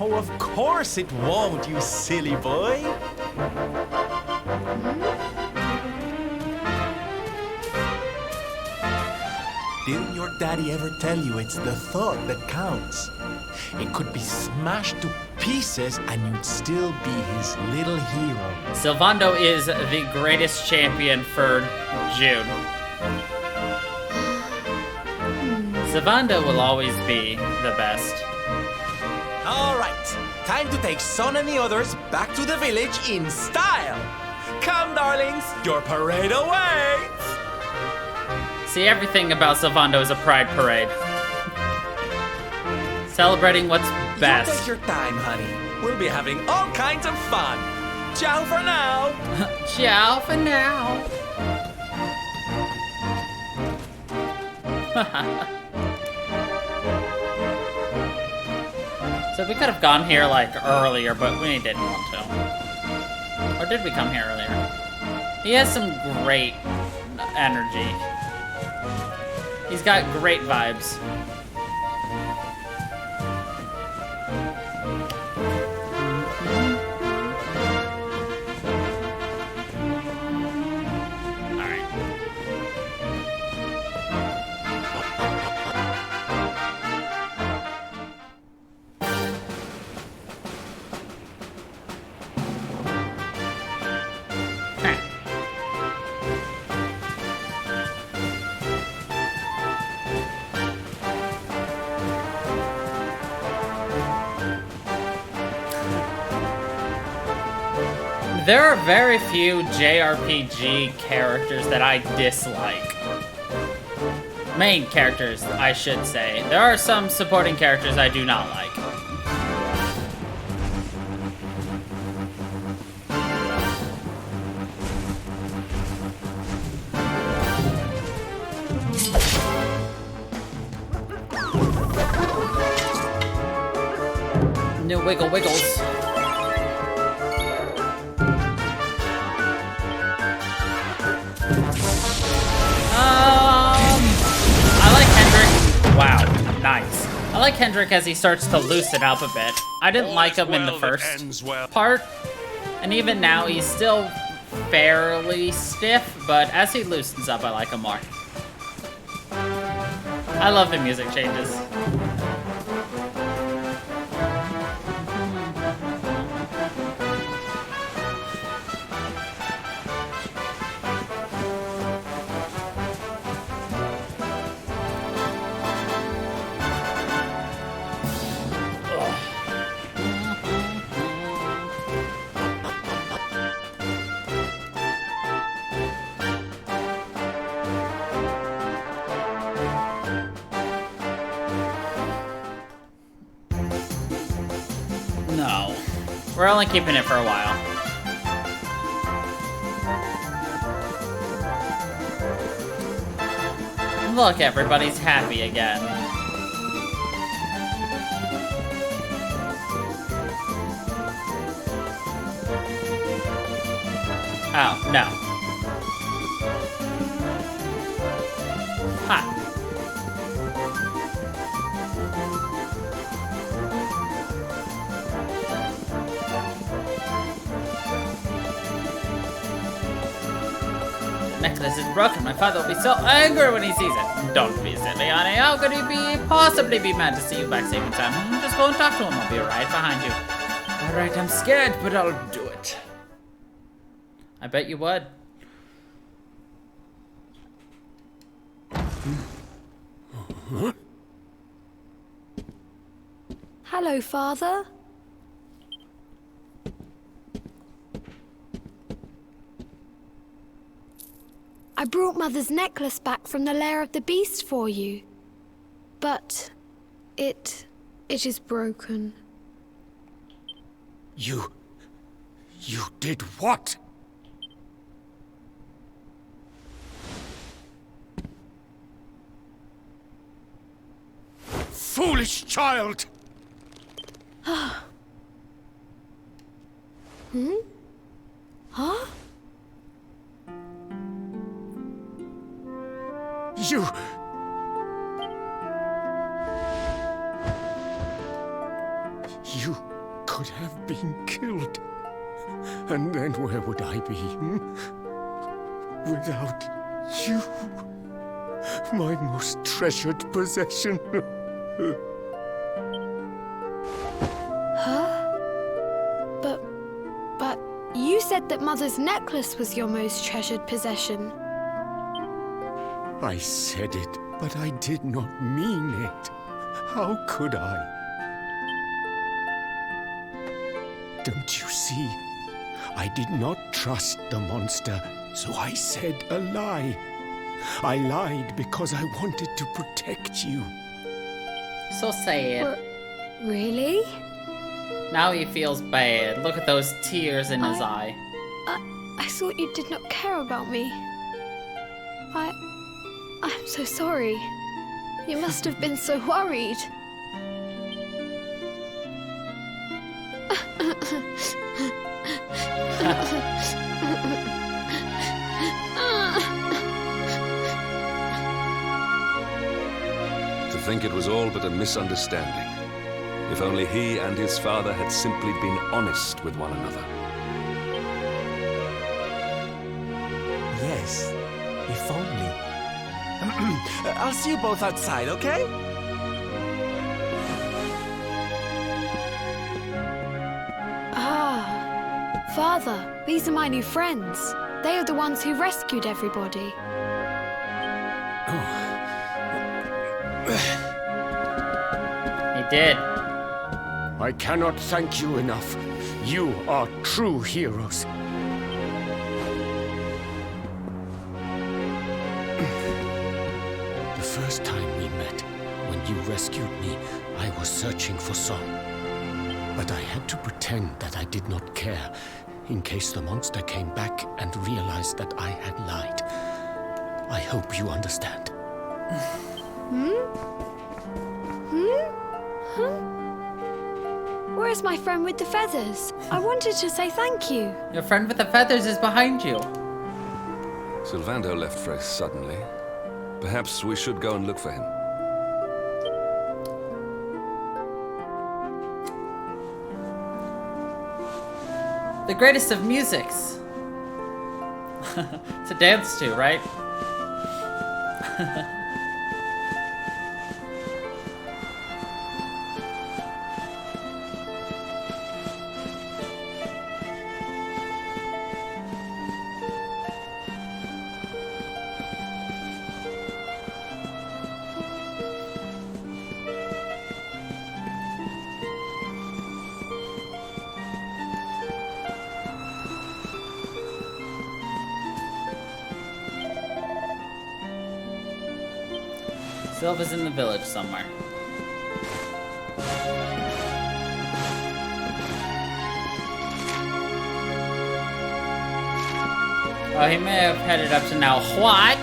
Oh, of course it won't, you silly boy. Didn't your daddy ever tell you it's the thought that counts? It could be smashed to pieces and you'd still be his little hero. Sylvando is the greatest champion for June. Sylvando will always be the best. All right, time to take Son and the others back to the village in style. Come, darlings, your parade awaits. See, everything about Sylvando is a pride parade. Celebrating what's best. You take your time, honey. We'll be having all kinds of fun. Ciao for now. Ciao for now. So we could have gone here like earlier, but we didn't want to. Or did we come here earlier? He has some great energy. He's got great vibes. There are very few JRPG characters that I dislike. Main characters, I should say. There are some supporting characters I do not like. New Wiggle Wiggles. I like Hendrik. Wow, nice. I like Hendrik as he starts to loosen up a bit. I didn't like him in the first part, and even now he's still fairly stiff, but as he loosens up, I like him more. I love the music changes. No. We're only keeping it for a while. Look, everybody's happy again. Oh, no. Ha. Necklace is broken. My father will be so angry when he sees it. Don't be silly, honey. How could he possibly be mad to see you back safe in time? Just go and talk to him. I'll be right behind you. Alright, I'm scared, but I'll do it. I bet you would. Hello, Father. I brought Mother's necklace back from the lair of the beast for you. But it is broken. You did what? Foolish child! Hmm? Huh? You could have been killed. And then where would I be? Without you. My most treasured possession. Huh? But you said that Mother's necklace was your most treasured possession. I said it, but I did not mean it. How could I? Don't you see? I did not trust the monster, so I said a lie. I lied because I wanted to protect you. So sad. Really? Now he feels bad. Look at those tears in his eye. I thought you did not care about me. I'm so sorry. You must have been so worried. To think it was all but a misunderstanding. If only he and his father had simply been honest with one another. Yes, if only. I'll see you both outside, okay? Ah, Father, these are my new friends. They are the ones who rescued everybody. He did. I cannot thank you enough. You are true heroes. The first time we met, when you rescued me, I was searching for Song. But I had to pretend that I did not care, in case the monster came back and realized that I had lied. I hope you understand. Where's my friend with the feathers? I wanted to say thank you. Your friend with the feathers is behind you. Sylvando left very suddenly. Perhaps we should go and look for him. The greatest of musics. To dance to, right? Sylva's in the village somewhere. Oh, he may have headed up to now. What?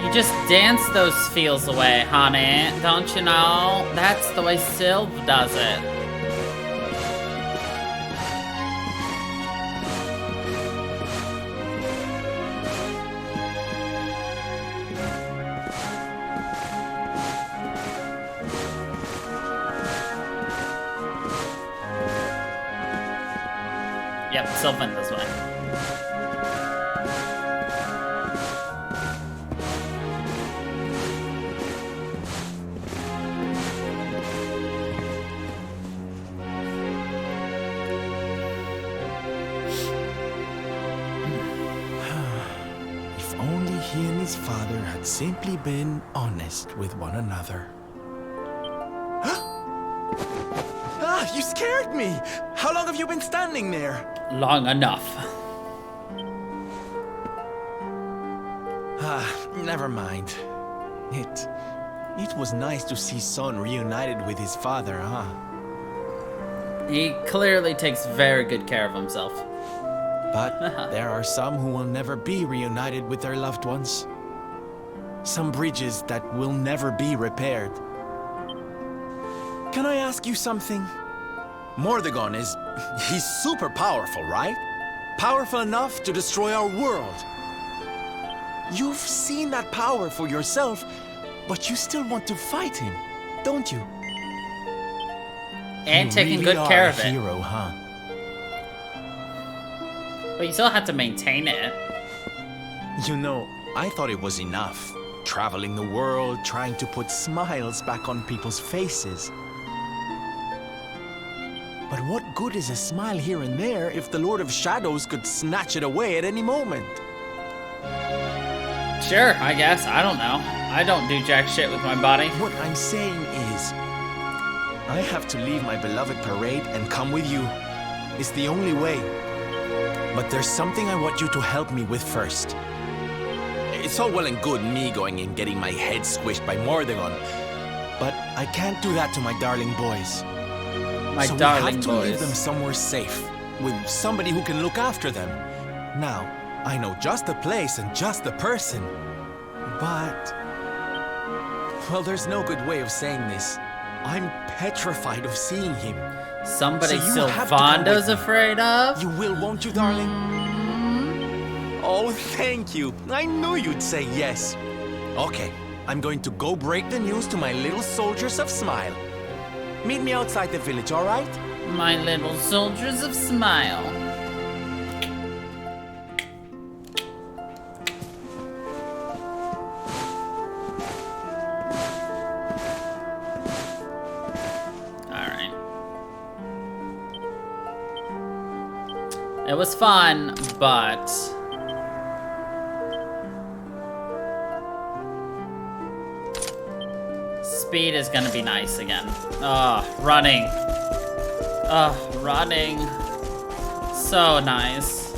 You just dance those feels away, honey. Don't you know? That's the way Sylv does it. Yep, Sylvan this way. If only he and his father had simply been honest with one another. Ah, you scared me! How long have you been standing there? Long enough. Never mind. It was nice to see Son reunited with his father, huh? He clearly takes very good care of himself. But there are some who will never be reunited with their loved ones. Some bridges that will never be repaired. Can I ask you something? Mordegon he's super powerful, right? Powerful enough to destroy our world. You've seen that power for yourself, but you still want to fight him, don't you? And you taking really good care are of it. a hero, huh? But you still have to maintain it. You know, I thought it was enough. Traveling the world, trying to put smiles back on people's faces. But what good is a smile here and there if the Lord of Shadows could snatch it away at any moment? Sure, I guess. I don't know. I don't do jack shit with my body. What I'm saying is, I have to leave my beloved parade and come with you. It's the only way. But there's something I want you to help me with first. It's all well and good me going and getting my head squished by Mordegon, but I can't do that to my darling boys. My so darling we have to boys. leave them somewhere safe, with somebody who can look after them. Now, I know just the place and just the person, but... well, there's no good way of saying this. I'm petrified of seeing him. Somebody So you have to come Sylvando's with me. afraid of? You will, won't you, darling? Oh, thank you. I knew you'd say yes. Okay, I'm going to go break the news to my little soldiers of Smile. Meet me outside the village, all right? My little soldiers of Smile. Alright. It was fun, but... speed is gonna be nice again. Running. Running. So nice.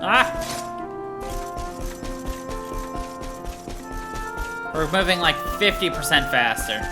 Ah! We're moving like 50% faster.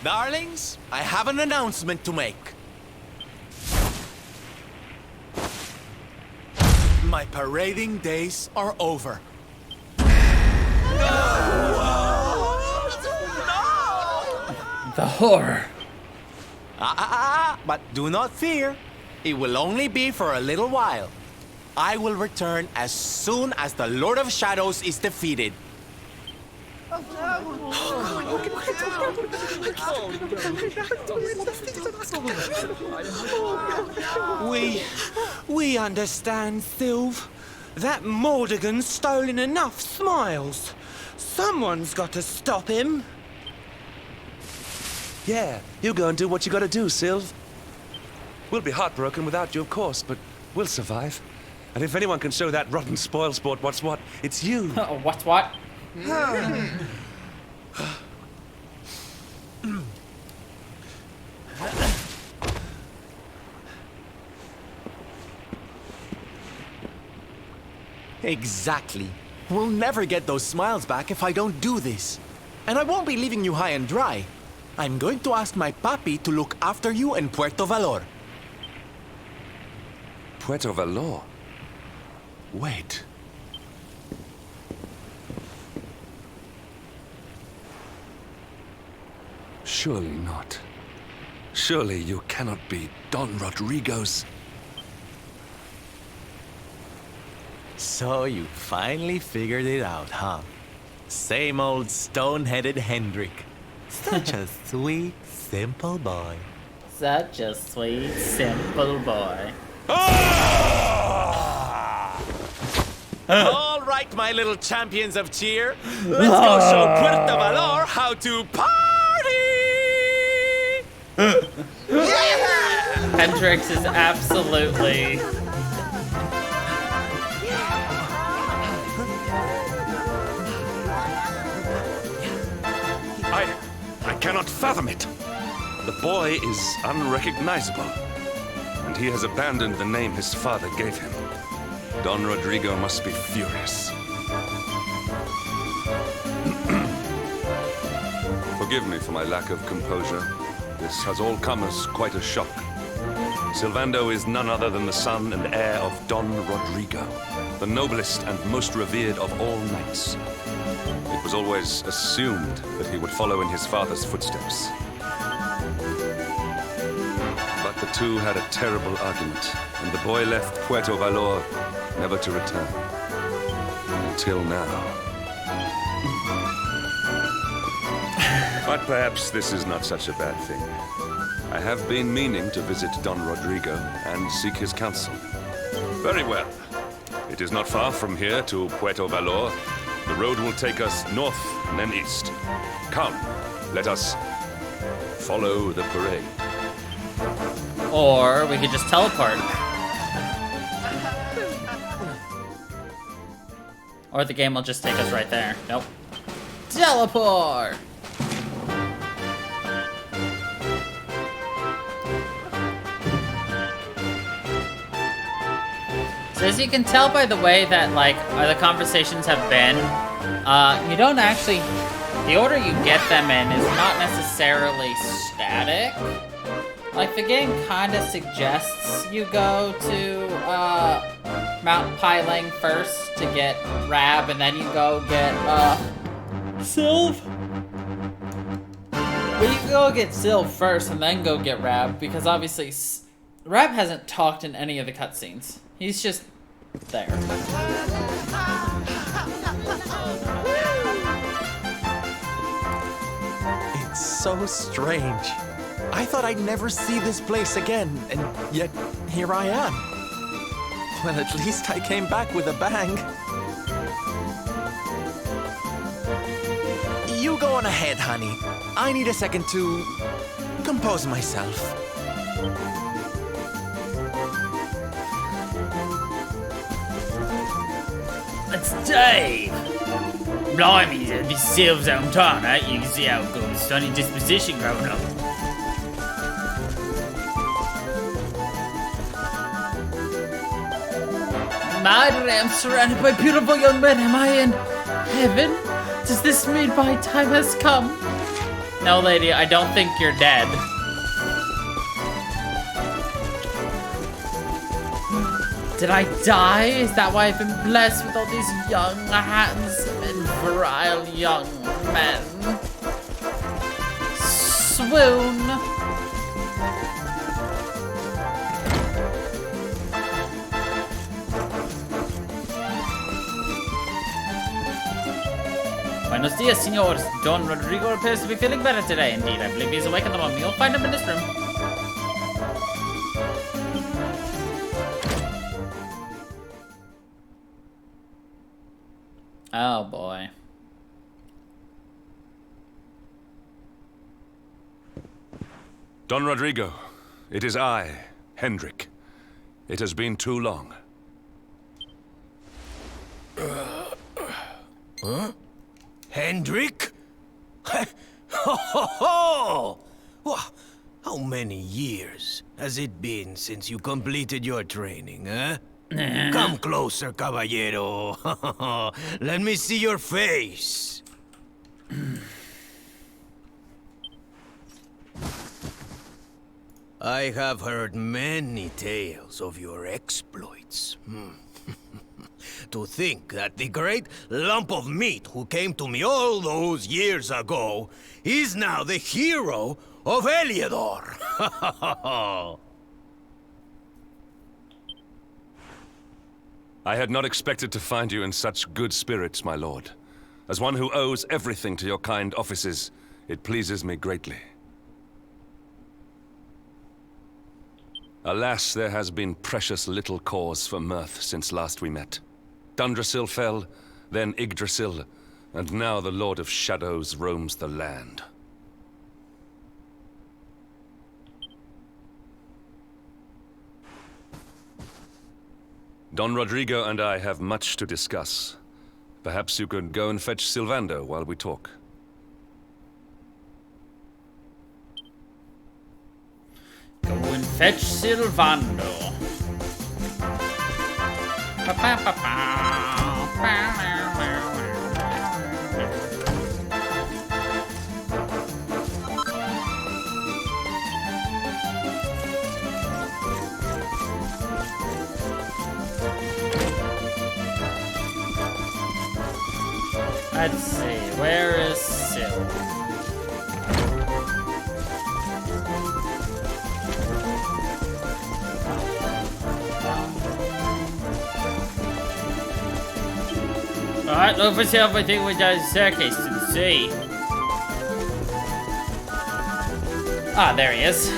Darlings, I have an announcement to make. My parading days are over. The horror. But do not fear. It will only be for a little while. I will return as soon as the Lord of Shadows is defeated. We understand, Sylve. That Mordegon's stolen enough smiles. Someone's got to stop him. Yeah, you go and do what you gotta do, Sylve. We'll be heartbroken without you, of course, but we'll survive. And if anyone can show that rotten spoilsport what's what, it's you. What's what? Exactly. We'll never get those smiles back if I don't do this. And I won't be leaving you high and dry. I'm going to ask my papi to look after you in Puerto Valor. Puerto Valor? Wait. Surely not. Surely you cannot be Don Rodrigo's... So you finally figured it out, huh? Same old stone-headed Hendrik. Such a sweet, simple boy. Such a sweet, simple boy. All right, my little champions of cheer. Let's go show Puerto Valor how to party! Hendrix is absolutely... I cannot fathom it. The boy is unrecognizable, and he has abandoned the name his father gave him. Don Rodrigo must be furious. Forgive me for my lack of composure. This has all come as quite a shock. Sylvando is none other than the son and heir of Don Rodrigo, the noblest and most revered of all knights. It was always assumed that he would follow in his father's footsteps. But the two had a terrible argument, and the boy left Puerto Valor never to return. Until now. But perhaps this is not such a bad thing. I have been meaning to visit Don Rodrigo and seek his counsel. Very well. It is not far from here to Puerto Valor. The road will take us north and then east. Come, let us follow the parade. Or we could just teleport. Or the game will just take us right there. Nope. Teleport! So as you can tell by the way that, like, the conversations have been, you don't actually... The order you get them in is not necessarily static. Like, the game kind of suggests you go to, Mount Piling first to get Rab, and then you go get, Sylve? But you can go get Sylve first and then go get Rab, because obviously Rab hasn't talked in any of the cutscenes. He's just there. It's so strange. I thought I'd never see this place again, and yet here I am. Well, at least I came back with a bang. You go on ahead, honey. I need a second to compose myself. It's Dave! Blimey, this Sylve's own town, eh? You can see how it goes. Funny disposition growing up. mad and I am surrounded by beautiful young men. Am I in heaven? Does this mean my time has come? No, lady, I don't think you're dead. Did I die? Is that why I've been blessed with all these young, handsome, and virile young men? Swoon. Buenos dias, senors. Don Rodrigo appears to be feeling better today. Indeed, I believe he's awake at the moment. You'll find him in this room. Oh, boy. Don Rodrigo, it is I, Hendrik. It has been too long. Huh? Hendrik? Ho ho ho! Wha- How many years has it been since you completed your training, huh? Come closer, caballero. Let me see your face. I have heard many tales of your exploits. To think that the great lump of meat who came to me all those years ago is now the hero of Heliodor. I had not expected to find you in such good spirits, my lord. As one who owes everything to your kind offices, it pleases me greatly. Alas, there has been precious little cause for mirth since last we met. Dundrasil fell, then Yggdrasil, and now the Lord of Shadows roams the land. Don Rodrigo and I have much to discuss. Perhaps you could go and fetch Sylvando while we talk. Go and fetch Sylvando. Let's see, where is Syl? Alright, look for Syl. I think we down the staircase to the sea. Ah, there he is.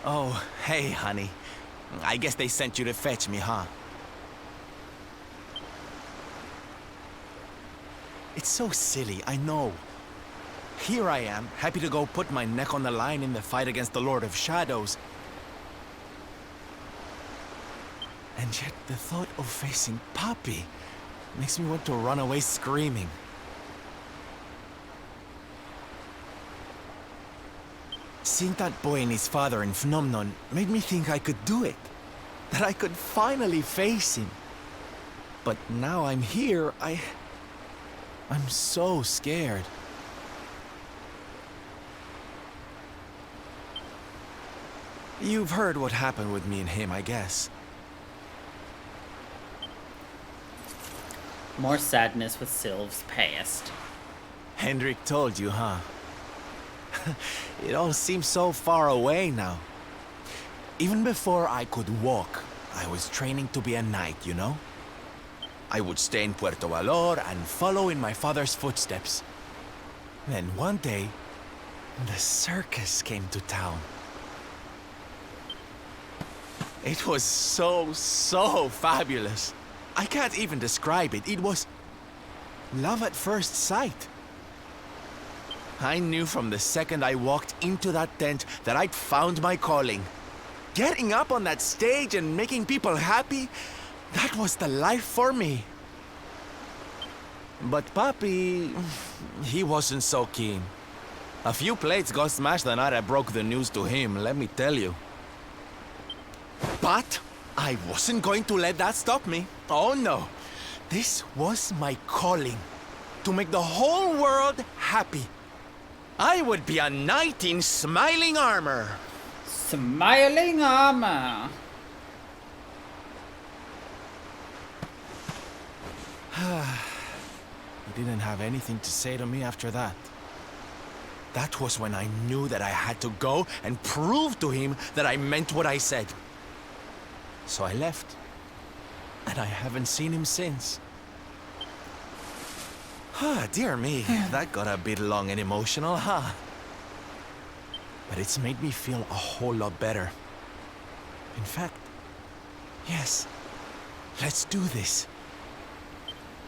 Oh, hey, honey. I guess they sent you to fetch me, huh? It's so silly, I know. Here I am, happy to go put my neck on the line in the fight against the Lord of Shadows. And yet the thought of facing Papi makes me want to run away screaming. Seeing that boy and his father in Phenomenon made me think I could do it. That I could finally face him. But now I'm here, I'm so scared. You've heard what happened with me and him, I guess. More sadness with Sylv's past. Hendrik told you, huh? It all seems so far away now. Even before I could walk, I was training to be a knight, you know? I would stay in Puerto Valor and follow in my father's footsteps. Then one day, the circus came to town. It was so fabulous. I can't even describe it. It was love at first sight. I knew from the second I walked into that tent that I'd found my calling. Getting up on that stage and making people happy, That was the life for me. But Papi, he wasn't so keen. A few plates got smashed the night I broke the news to him, let me tell you. But I wasn't going to let that stop me. Oh no. This was my calling. To make the whole world happy. I would be a knight in smiling armor. Smiling armor. He didn't have anything to say to me after that. That was when I knew that I had to go and prove to him that I meant what I said. So I left. And I haven't seen him since. Dear me, that got a bit long and emotional, huh? But it's made me feel a whole lot better. In fact, yes, let's do this.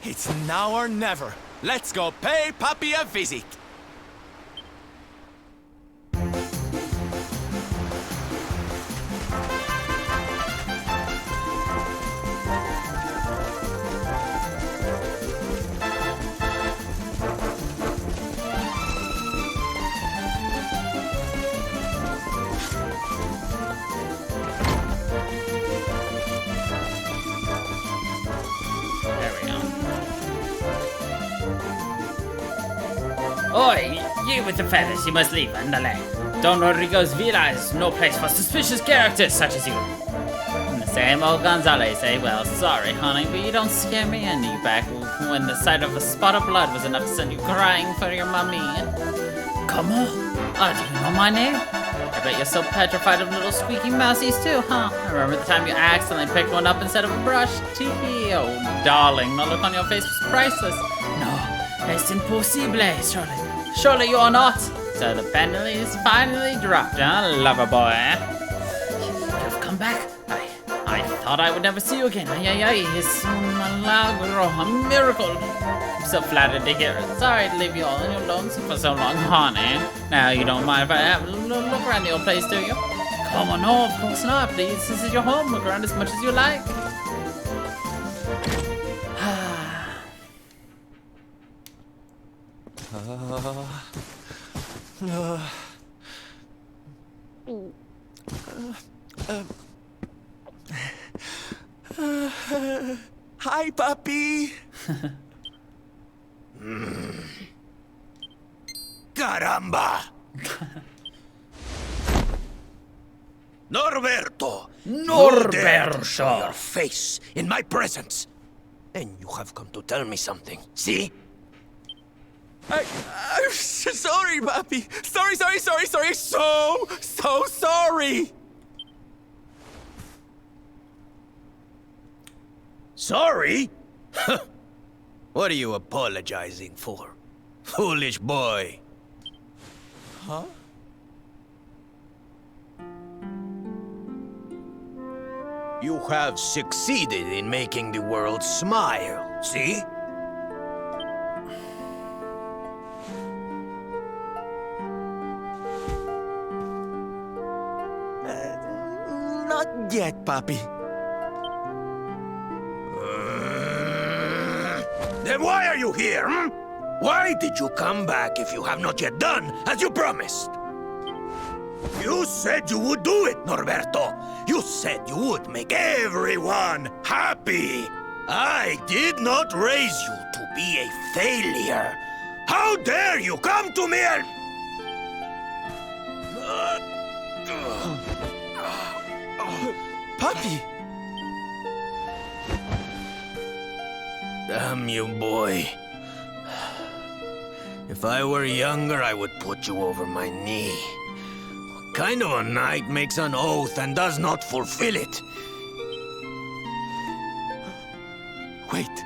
It's now or never. Let's go pay Papi a visit. Oi, you with the feathers, you must leave, andale. Don Rodrigo's villa is no place for suspicious characters such as you. And the same old Gonzales, eh? Well, sorry, honey, but you don't scare me any back when the sight of a spot of blood was enough to send you crying for your mummy. Come on. Oh, do you know my name? I bet you're so petrified of little squeaky mousies too, huh? I remember the time you accidentally picked one up instead of a brush. Tee, oh, darling, the look on your face was priceless. No, it's impossible, surely. Surely you're not. So the penalty is finally dropped, huh, lover boy? You've come back. I thought I would never see you again. Ay, it's un milagro, a miracle. I'm so flattered to hear it. Sorry to leave you all on your lonesome for so long, honey. Now you don't mind if I have a look around the old place, do you? Come on, no, of course not. Please, this is your home. Look around as much as you like. Hi, Papi. Caramba! Norberto! You dare to show your face in my presence! And you have come to tell me something, see? I'm sorry, Papi. Sorry. So sorry. Sorry? What are you apologizing for? Foolish boy. Huh? You have succeeded in making the world smile, see? Not yet, Papi. Then why are you here, hmm? Why did you come back if you have not yet done as you promised? You said you would do it, Norberto. You said you would make everyone happy. I did not raise you to be a failure. How dare you come to me and... Papi! Damn you, boy. If I were younger, I would put you over my knee. What kind of a knight makes an oath and does not fulfill it? Wait.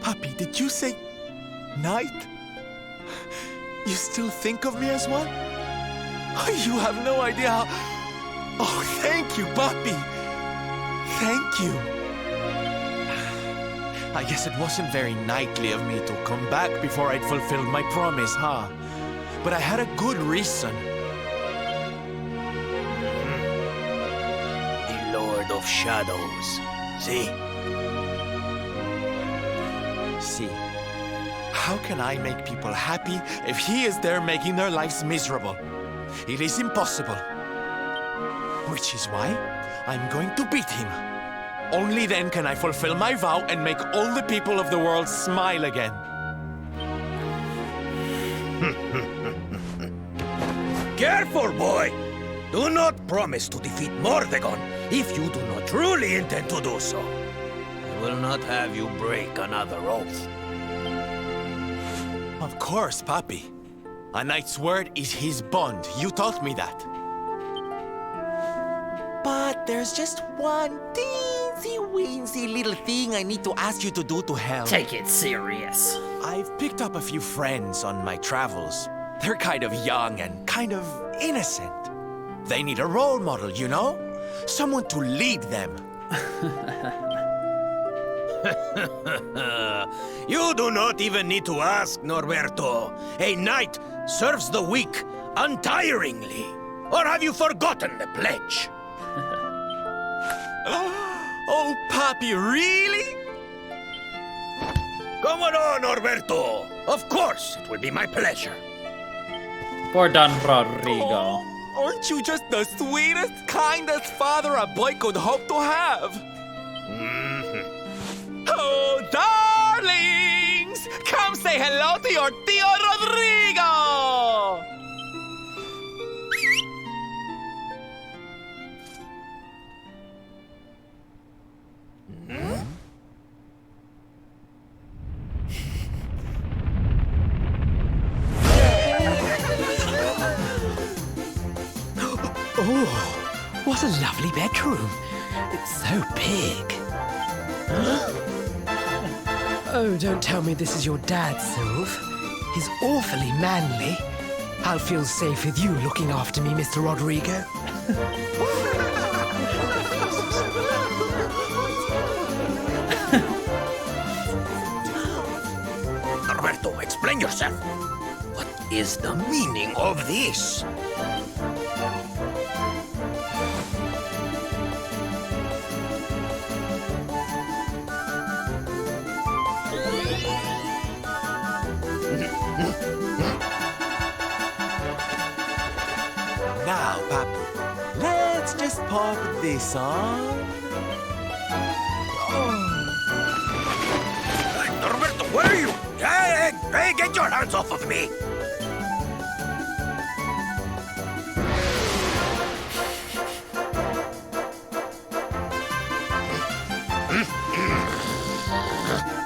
Papi, did you say... knight? You still think of me as one? You have no idea how... Oh, thank you, Papi. Thank you. I guess it wasn't very knightly of me to come back before I'd fulfilled my promise, huh? But I had a good reason. The Lord of Shadows. See? See, how can I make people happy if he is there making their lives miserable? It is impossible. Which is why I'm going to beat him. Only then can I fulfill my vow and make all the people of the world smile again. Careful, boy! Do not promise to defeat Mordegon if you do not truly intend to do so. I will not have you break another oath. Of course, Papi. A knight's word is his bond. You taught me that. But there's just one teensy-weensy little thing I need to ask you to do to help. Take it serious. I've picked up a few friends on my travels. They're kind of young and kind of innocent. They need a role model, you know? Someone to lead them. You do not even need to ask, Norberto. A knight serves the weak untiringly. Or have you forgotten the pledge? Oh, Papi, really? Come on, Norberto. Of course, it will be my pleasure. Poor Don Rodrigo. Aren't you just the sweetest, kindest father a boy could hope to have? Oh, darlings! Come say hello to your Tío Rodrigo! Oh, what a lovely bedroom. It's so big. Oh, don't tell me this is your dad, Sylve. He's awfully manly. I'll feel safe with you looking after me, Mr. Rodrigo. Norberto, explain yourself. What is the meaning of this? Now, Papi, let's just pop this on. Norberto, where are you? Hey, get your hands off of me!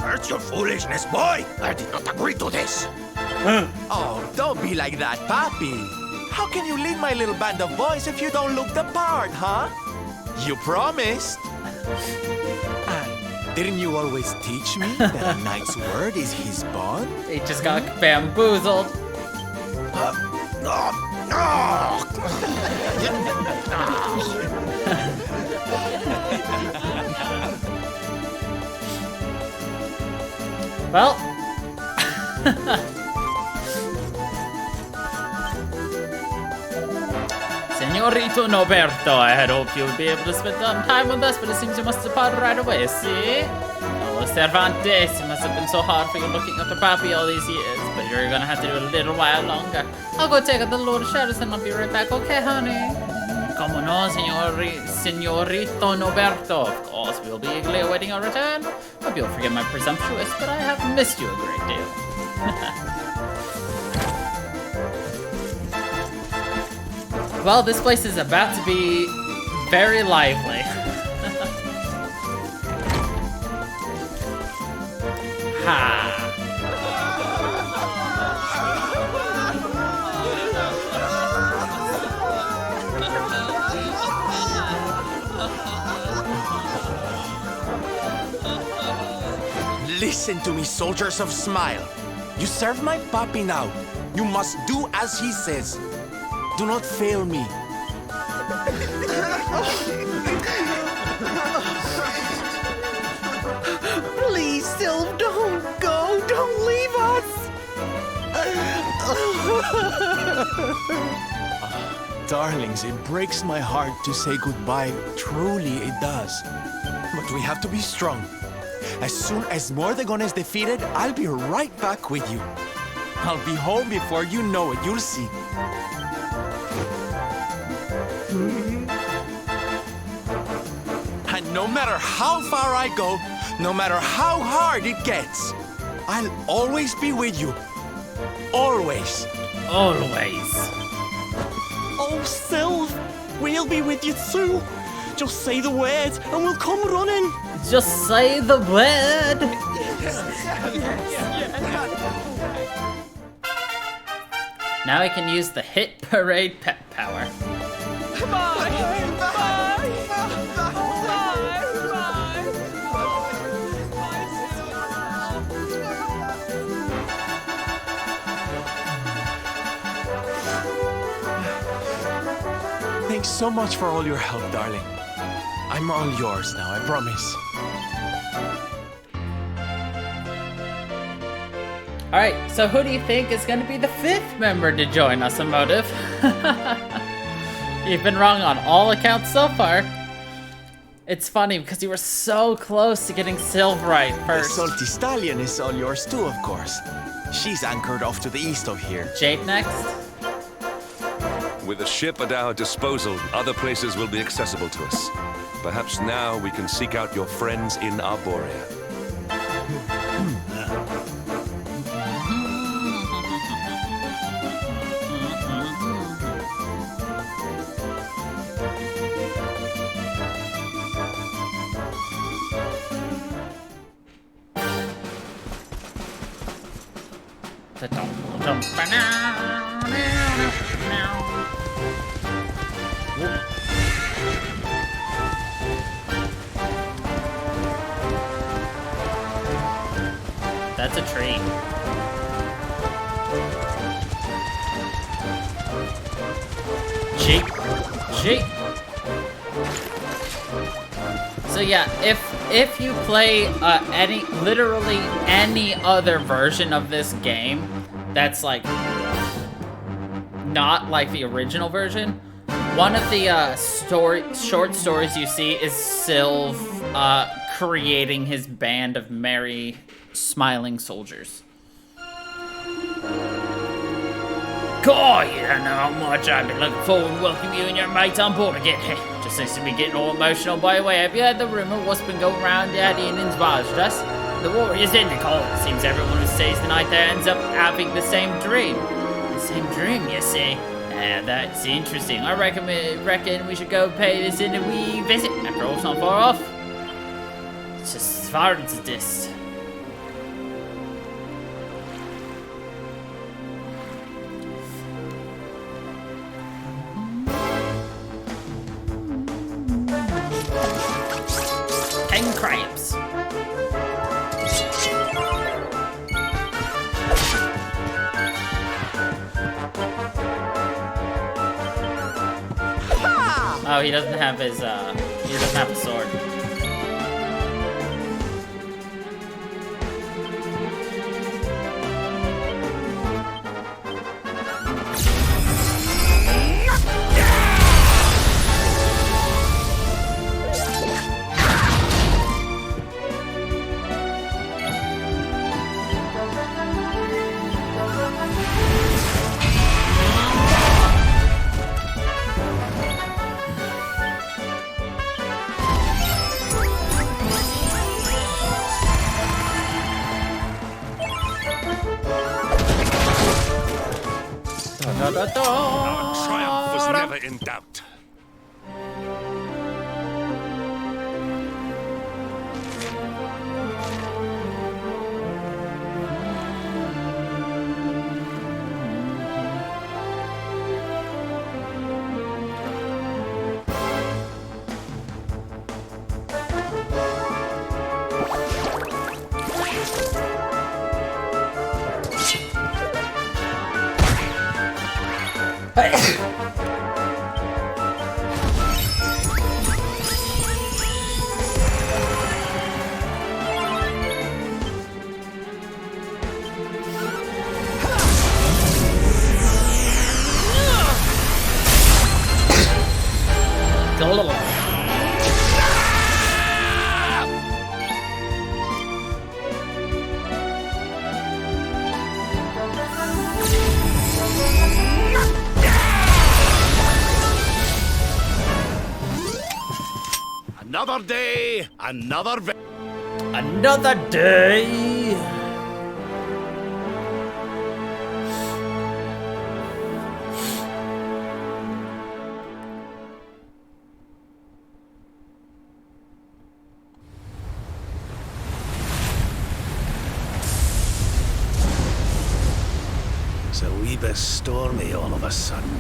Where's your foolishness, boy? I did not agree to this. Oh, don't be like that, Papi. How can you lead my little band of boys if you don't look the part, huh? You promised. Didn't you always teach me that a knight's word is his bond? He just got bamboozled. Well. Senorito Norberto, I had hoped you would be able to spend some time with us, but it seems you must depart right away, see? Oh, Cervantes, it must have been so hard for you looking after Papi all these years, but you're gonna have to do it a little while longer. I'll go take out the Lord Shadows and I'll be right back, okay, honey? Come on, Senorito Norberto. Of course, we'll be eagerly awaiting our return. Hope you'll forgive my presumptuous, but I have missed you a great deal. Well, this place is about to be very lively. Ha! Listen to me, soldiers of Smile. You serve my Papi now. You must do as he says. Do not fail me. Please, Sylve, don't go. Don't leave us. Darlings, it breaks my heart to say goodbye. Truly, it does. But we have to be strong. As soon as Mordegon is defeated, I'll be right back with you. I'll be home before you know it, you'll see. And no matter how far I go, no matter how hard it gets, I'll always be with you. Always. Always. Oh, Sylv, we'll be with you too. Just say the word and we'll come running. Just say the word. Now I can use the Hit Parade pet power. Thanks so much for all your help, darling. I'm all yours now, I promise. Alright, so who do you think is going to be the 5th member to join us, Emotive? You've been wrong on all accounts so far. It's funny because you were so close to getting Sylv right first. The Salty Stallion is all yours too, of course. She's anchored off to the east of here. Jade next? With a ship at our disposal, other places will be accessible to us. Perhaps now we can seek out your friends in Arborea. That's a tree. Jeep. So yeah, if you play literally any other version of this game that's like not like the original version, one of the short stories you see is Sylv creating his band of merry, smiling soldiers. God, you don't know how much I've been looking forward to welcoming you and your mates on board again. Just seems to be getting all emotional by the way. Have you heard the rumor what's been going around the Indians barged us? The warriors in the call. It seems everyone who stays the night there ends up having the same dream. The same dream, you see? That's interesting. I reckon we should go pay this in a wee visit. After all, it's not far off. It's just as far as this. Crabs. Oh, he doesn't have his, he doesn't have a sword. Our triumph was never in doubt. Another day, another day. It's a wee bit stormy all of a sudden.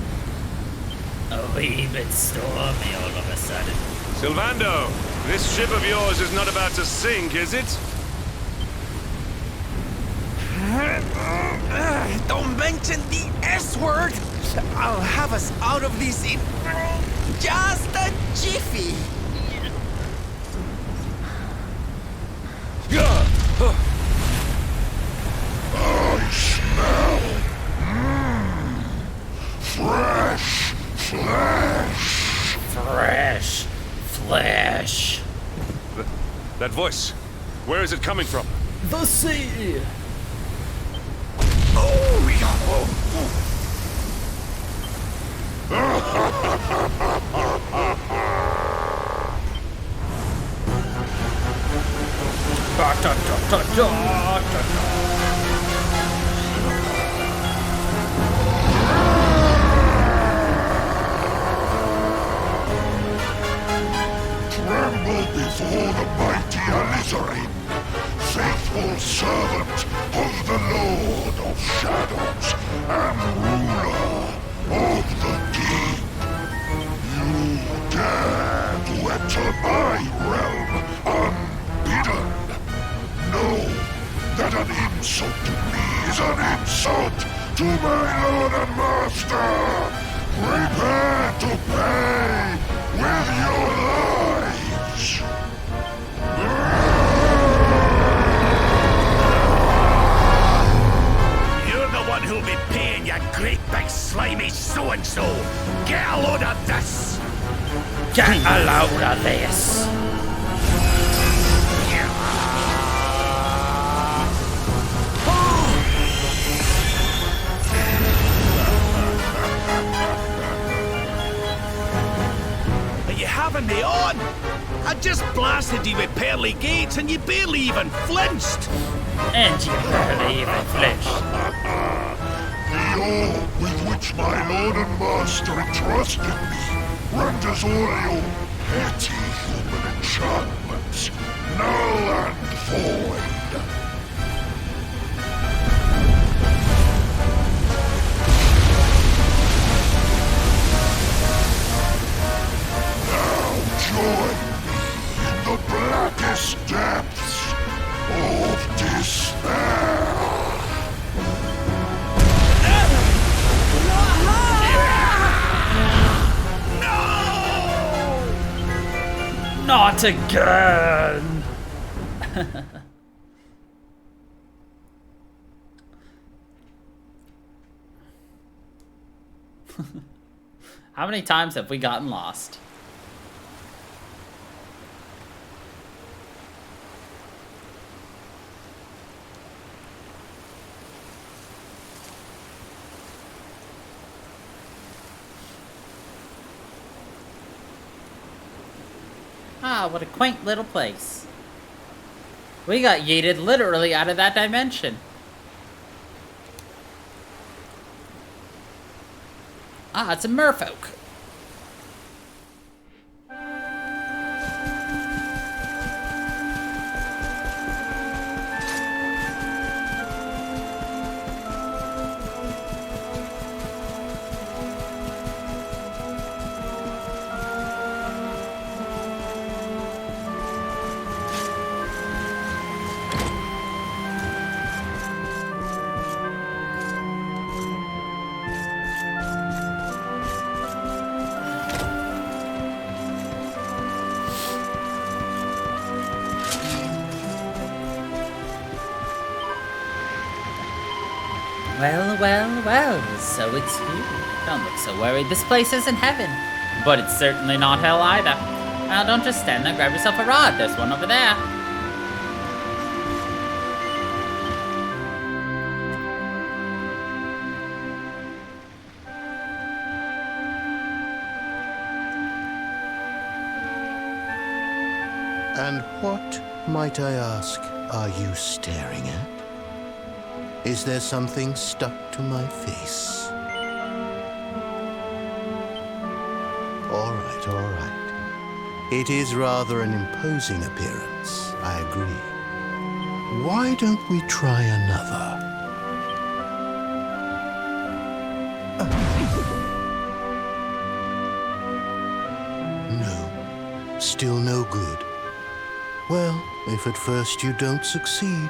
A wee bit stormy all of a sudden. Sylvando, this ship of yours is not about to sink, is it? Don't mention the S word! I'll have us out of this in just a jiffy! I smell fresh flesh. Fresh flesh. That voice, where is it coming from? The sea. Tremble before the mighty Elusive, faithful servant of the Lord of Shadows and ruler of the deep. You dare to enter my realm unbidden. Know that an insult to me is an insult to my lord and master. Prepare to pay with your lives. You're the one who'll be paying, you great big slimy so-and-so. Get a load of this. Get a load of this. Are you having me on? I just blasted you with pearly gates and you barely even flinched. And you barely even flinched. The orb with which my lord and master entrusted me renders all your petty human enchantments null and void. Now join me in the blackest depths of despair. Not again! How many times have we gotten lost? Ah, what a quaint little place. We got yeeted literally out of that dimension. Ah, it's a merfolk. Well, well, well, so it's you. Don't look so worried. This place isn't heaven. But it's certainly not hell either. Now, don't just stand there, grab yourself a rod. There's one over there. And what, might I ask, are you staring at? Is there something stuck to my face? All right, all right. It is rather an imposing appearance, I agree. Why don't we try another? No, still no good. Well, if at first you don't succeed.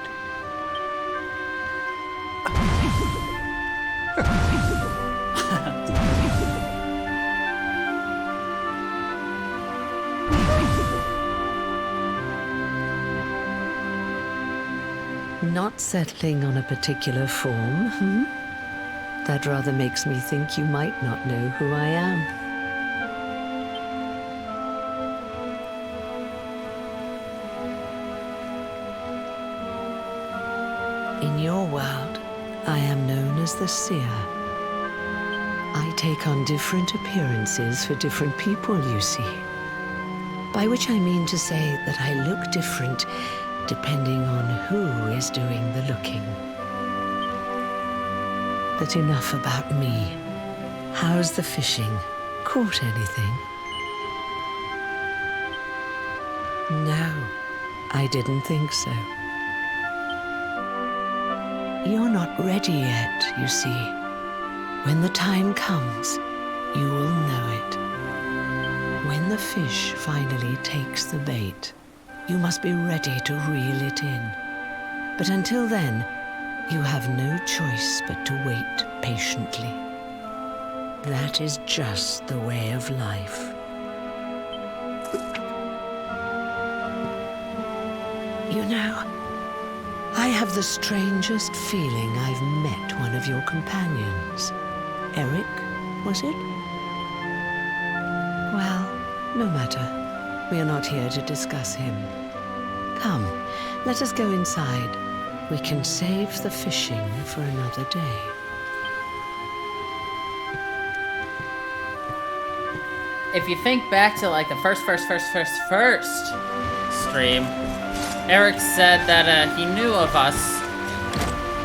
Not settling on a particular form, hmm? That rather makes me think you might not know who I am. In your world, I am known as the Seer. I take on different appearances for different people, you see. By which I mean to say that I look different depending on who is doing the looking. But enough about me. How's the fishing? Caught anything? No, I didn't think so. You're not ready yet, you see. When the time comes, you will know it. When the fish finally takes the bait, you must be ready to reel it in. But until then, you have no choice but to wait patiently. That is just the way of life. You know, I have the strangest feeling I've met one of your companions. Eric, was it? Well, no matter. We are not here to discuss him. Come, let us go inside. We can save the fishing for another day. If you think back to like the first stream, Eric said that he knew of us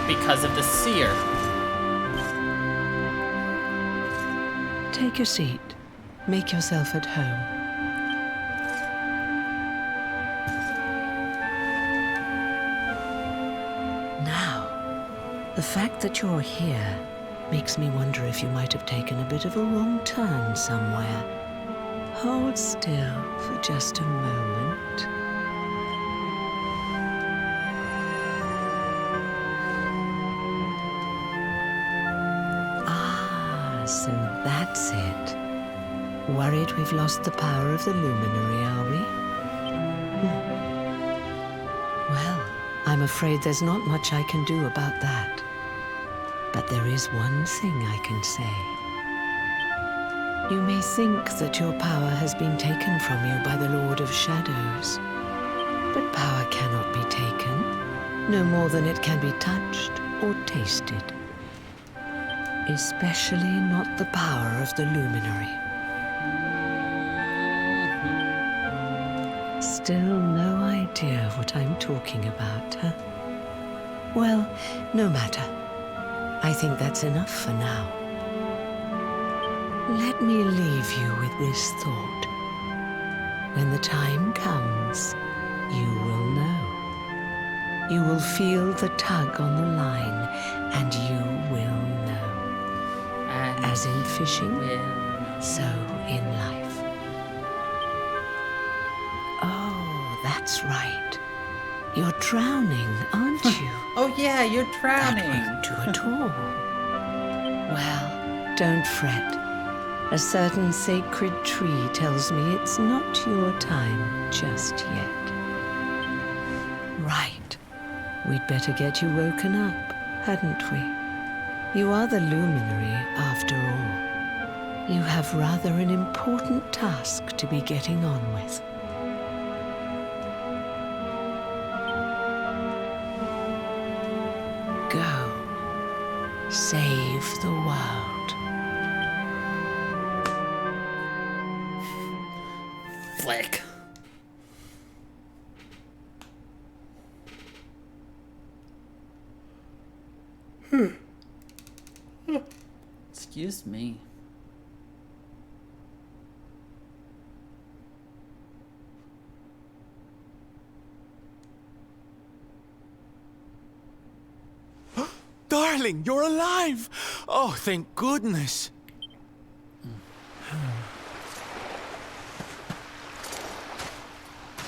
because of the Seer. Take a seat. Make yourself at home. The fact that you're here makes me wonder if you might have taken a bit of a wrong turn somewhere. Hold still for just a moment. Ah, so that's it. Worried we've lost the power of the luminary, are we? Well, I'm afraid there's not much I can do about that. But there is one thing I can say. You may think that your power has been taken from you by the Lord of Shadows. But power cannot be taken, no more than it can be touched or tasted. Especially not the power of the luminary. Still no idea what I'm talking about, huh? Well, no matter. I think that's enough for now. Let me leave you with this thought. When the time comes, you will know. You will feel the tug on the line, and you will know. As in fishing, so in life. Oh, that's right. You're drowning, aren't you? Oh yeah, you're drowning. That won't do at all. Well, don't fret. A certain sacred tree tells me it's not your time just yet. Right. We'd better get you woken up, hadn't we? You are the luminary, after all. You have rather an important task to be getting on with. Go. Save the world. Flick. Excuse me. Darling, you're alive! Oh, thank goodness.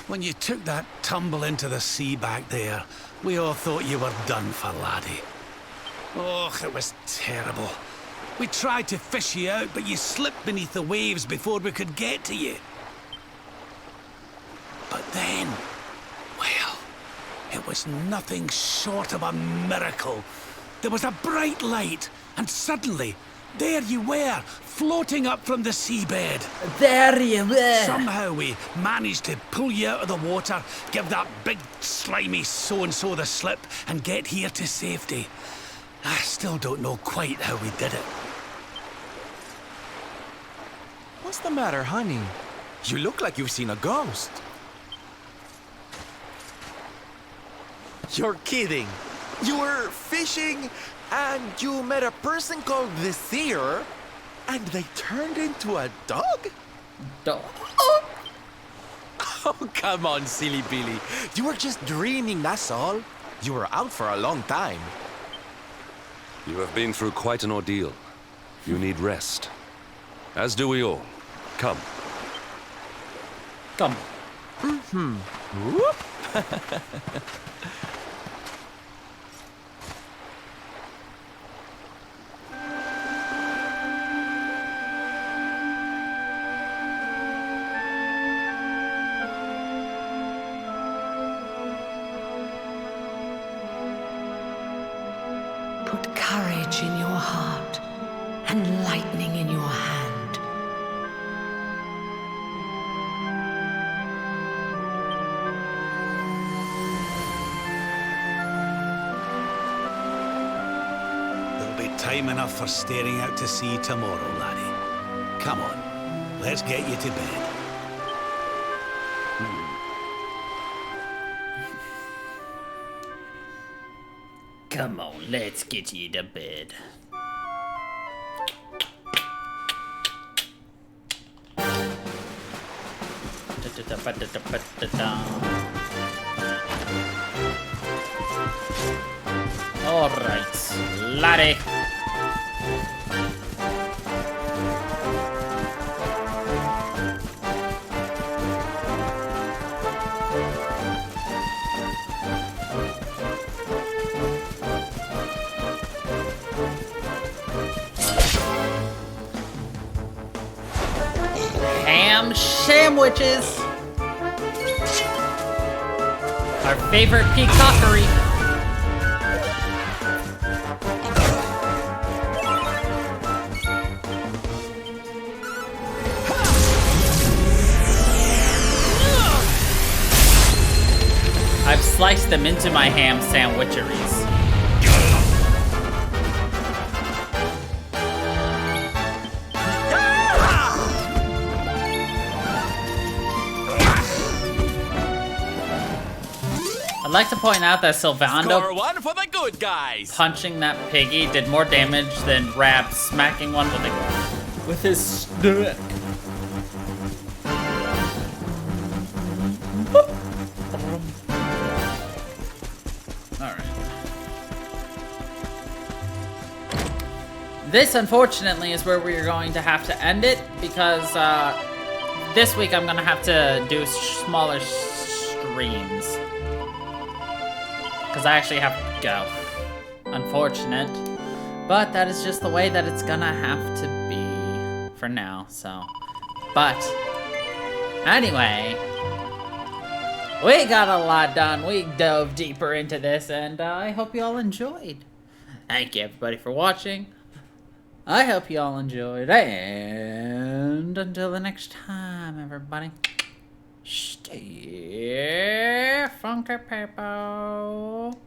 When you took that tumble into the sea back there, we all thought you were done for, laddie. Oh, it was terrible. We tried to fish you out, but you slipped beneath the waves before we could get to you. But then, well, it was nothing short of a miracle. There was a bright light, and suddenly, there you were, floating up from the seabed. There you were. Somehow we managed to pull you out of the water, give that big, slimy so-and-so the slip, and get here to safety. I still don't know quite how we did it. What's the matter, honey? You look like you've seen a ghost. You're kidding. You were fishing, and you met a person called the Seer, and they turned into a dog? Dog? Oh, come on, silly Billy. You were just dreaming, that's all. You were out for a long time. You have been through quite an ordeal. You need rest. As do we all. Come. Come. Whoop. Put courage in your heart and lightning in your hand. There'll be time enough for staring out to sea tomorrow, laddie. Come on, let's get you to bed. Come on, let's get you to bed. All right, laddie. Ham sandwiches. Our favorite peacockery. I've sliced them into my ham sandwicheries. I'd like to point out that Sylvando Score one for the good guys. punching that piggy did more damage than Rab smacking one with his stick. Alright. This, unfortunately, is where we're going to have to end it, because this week I'm going to have to do smaller streams. Because I actually have to go. Unfortunate. But that is just the way that it's gonna have to be for now, so. But, anyway, we got a lot done. We dove deeper into this, and I hope you all enjoyed. Thank you, everybody, for watching. I hope you all enjoyed, and until the next time, everybody. Stay funky, people.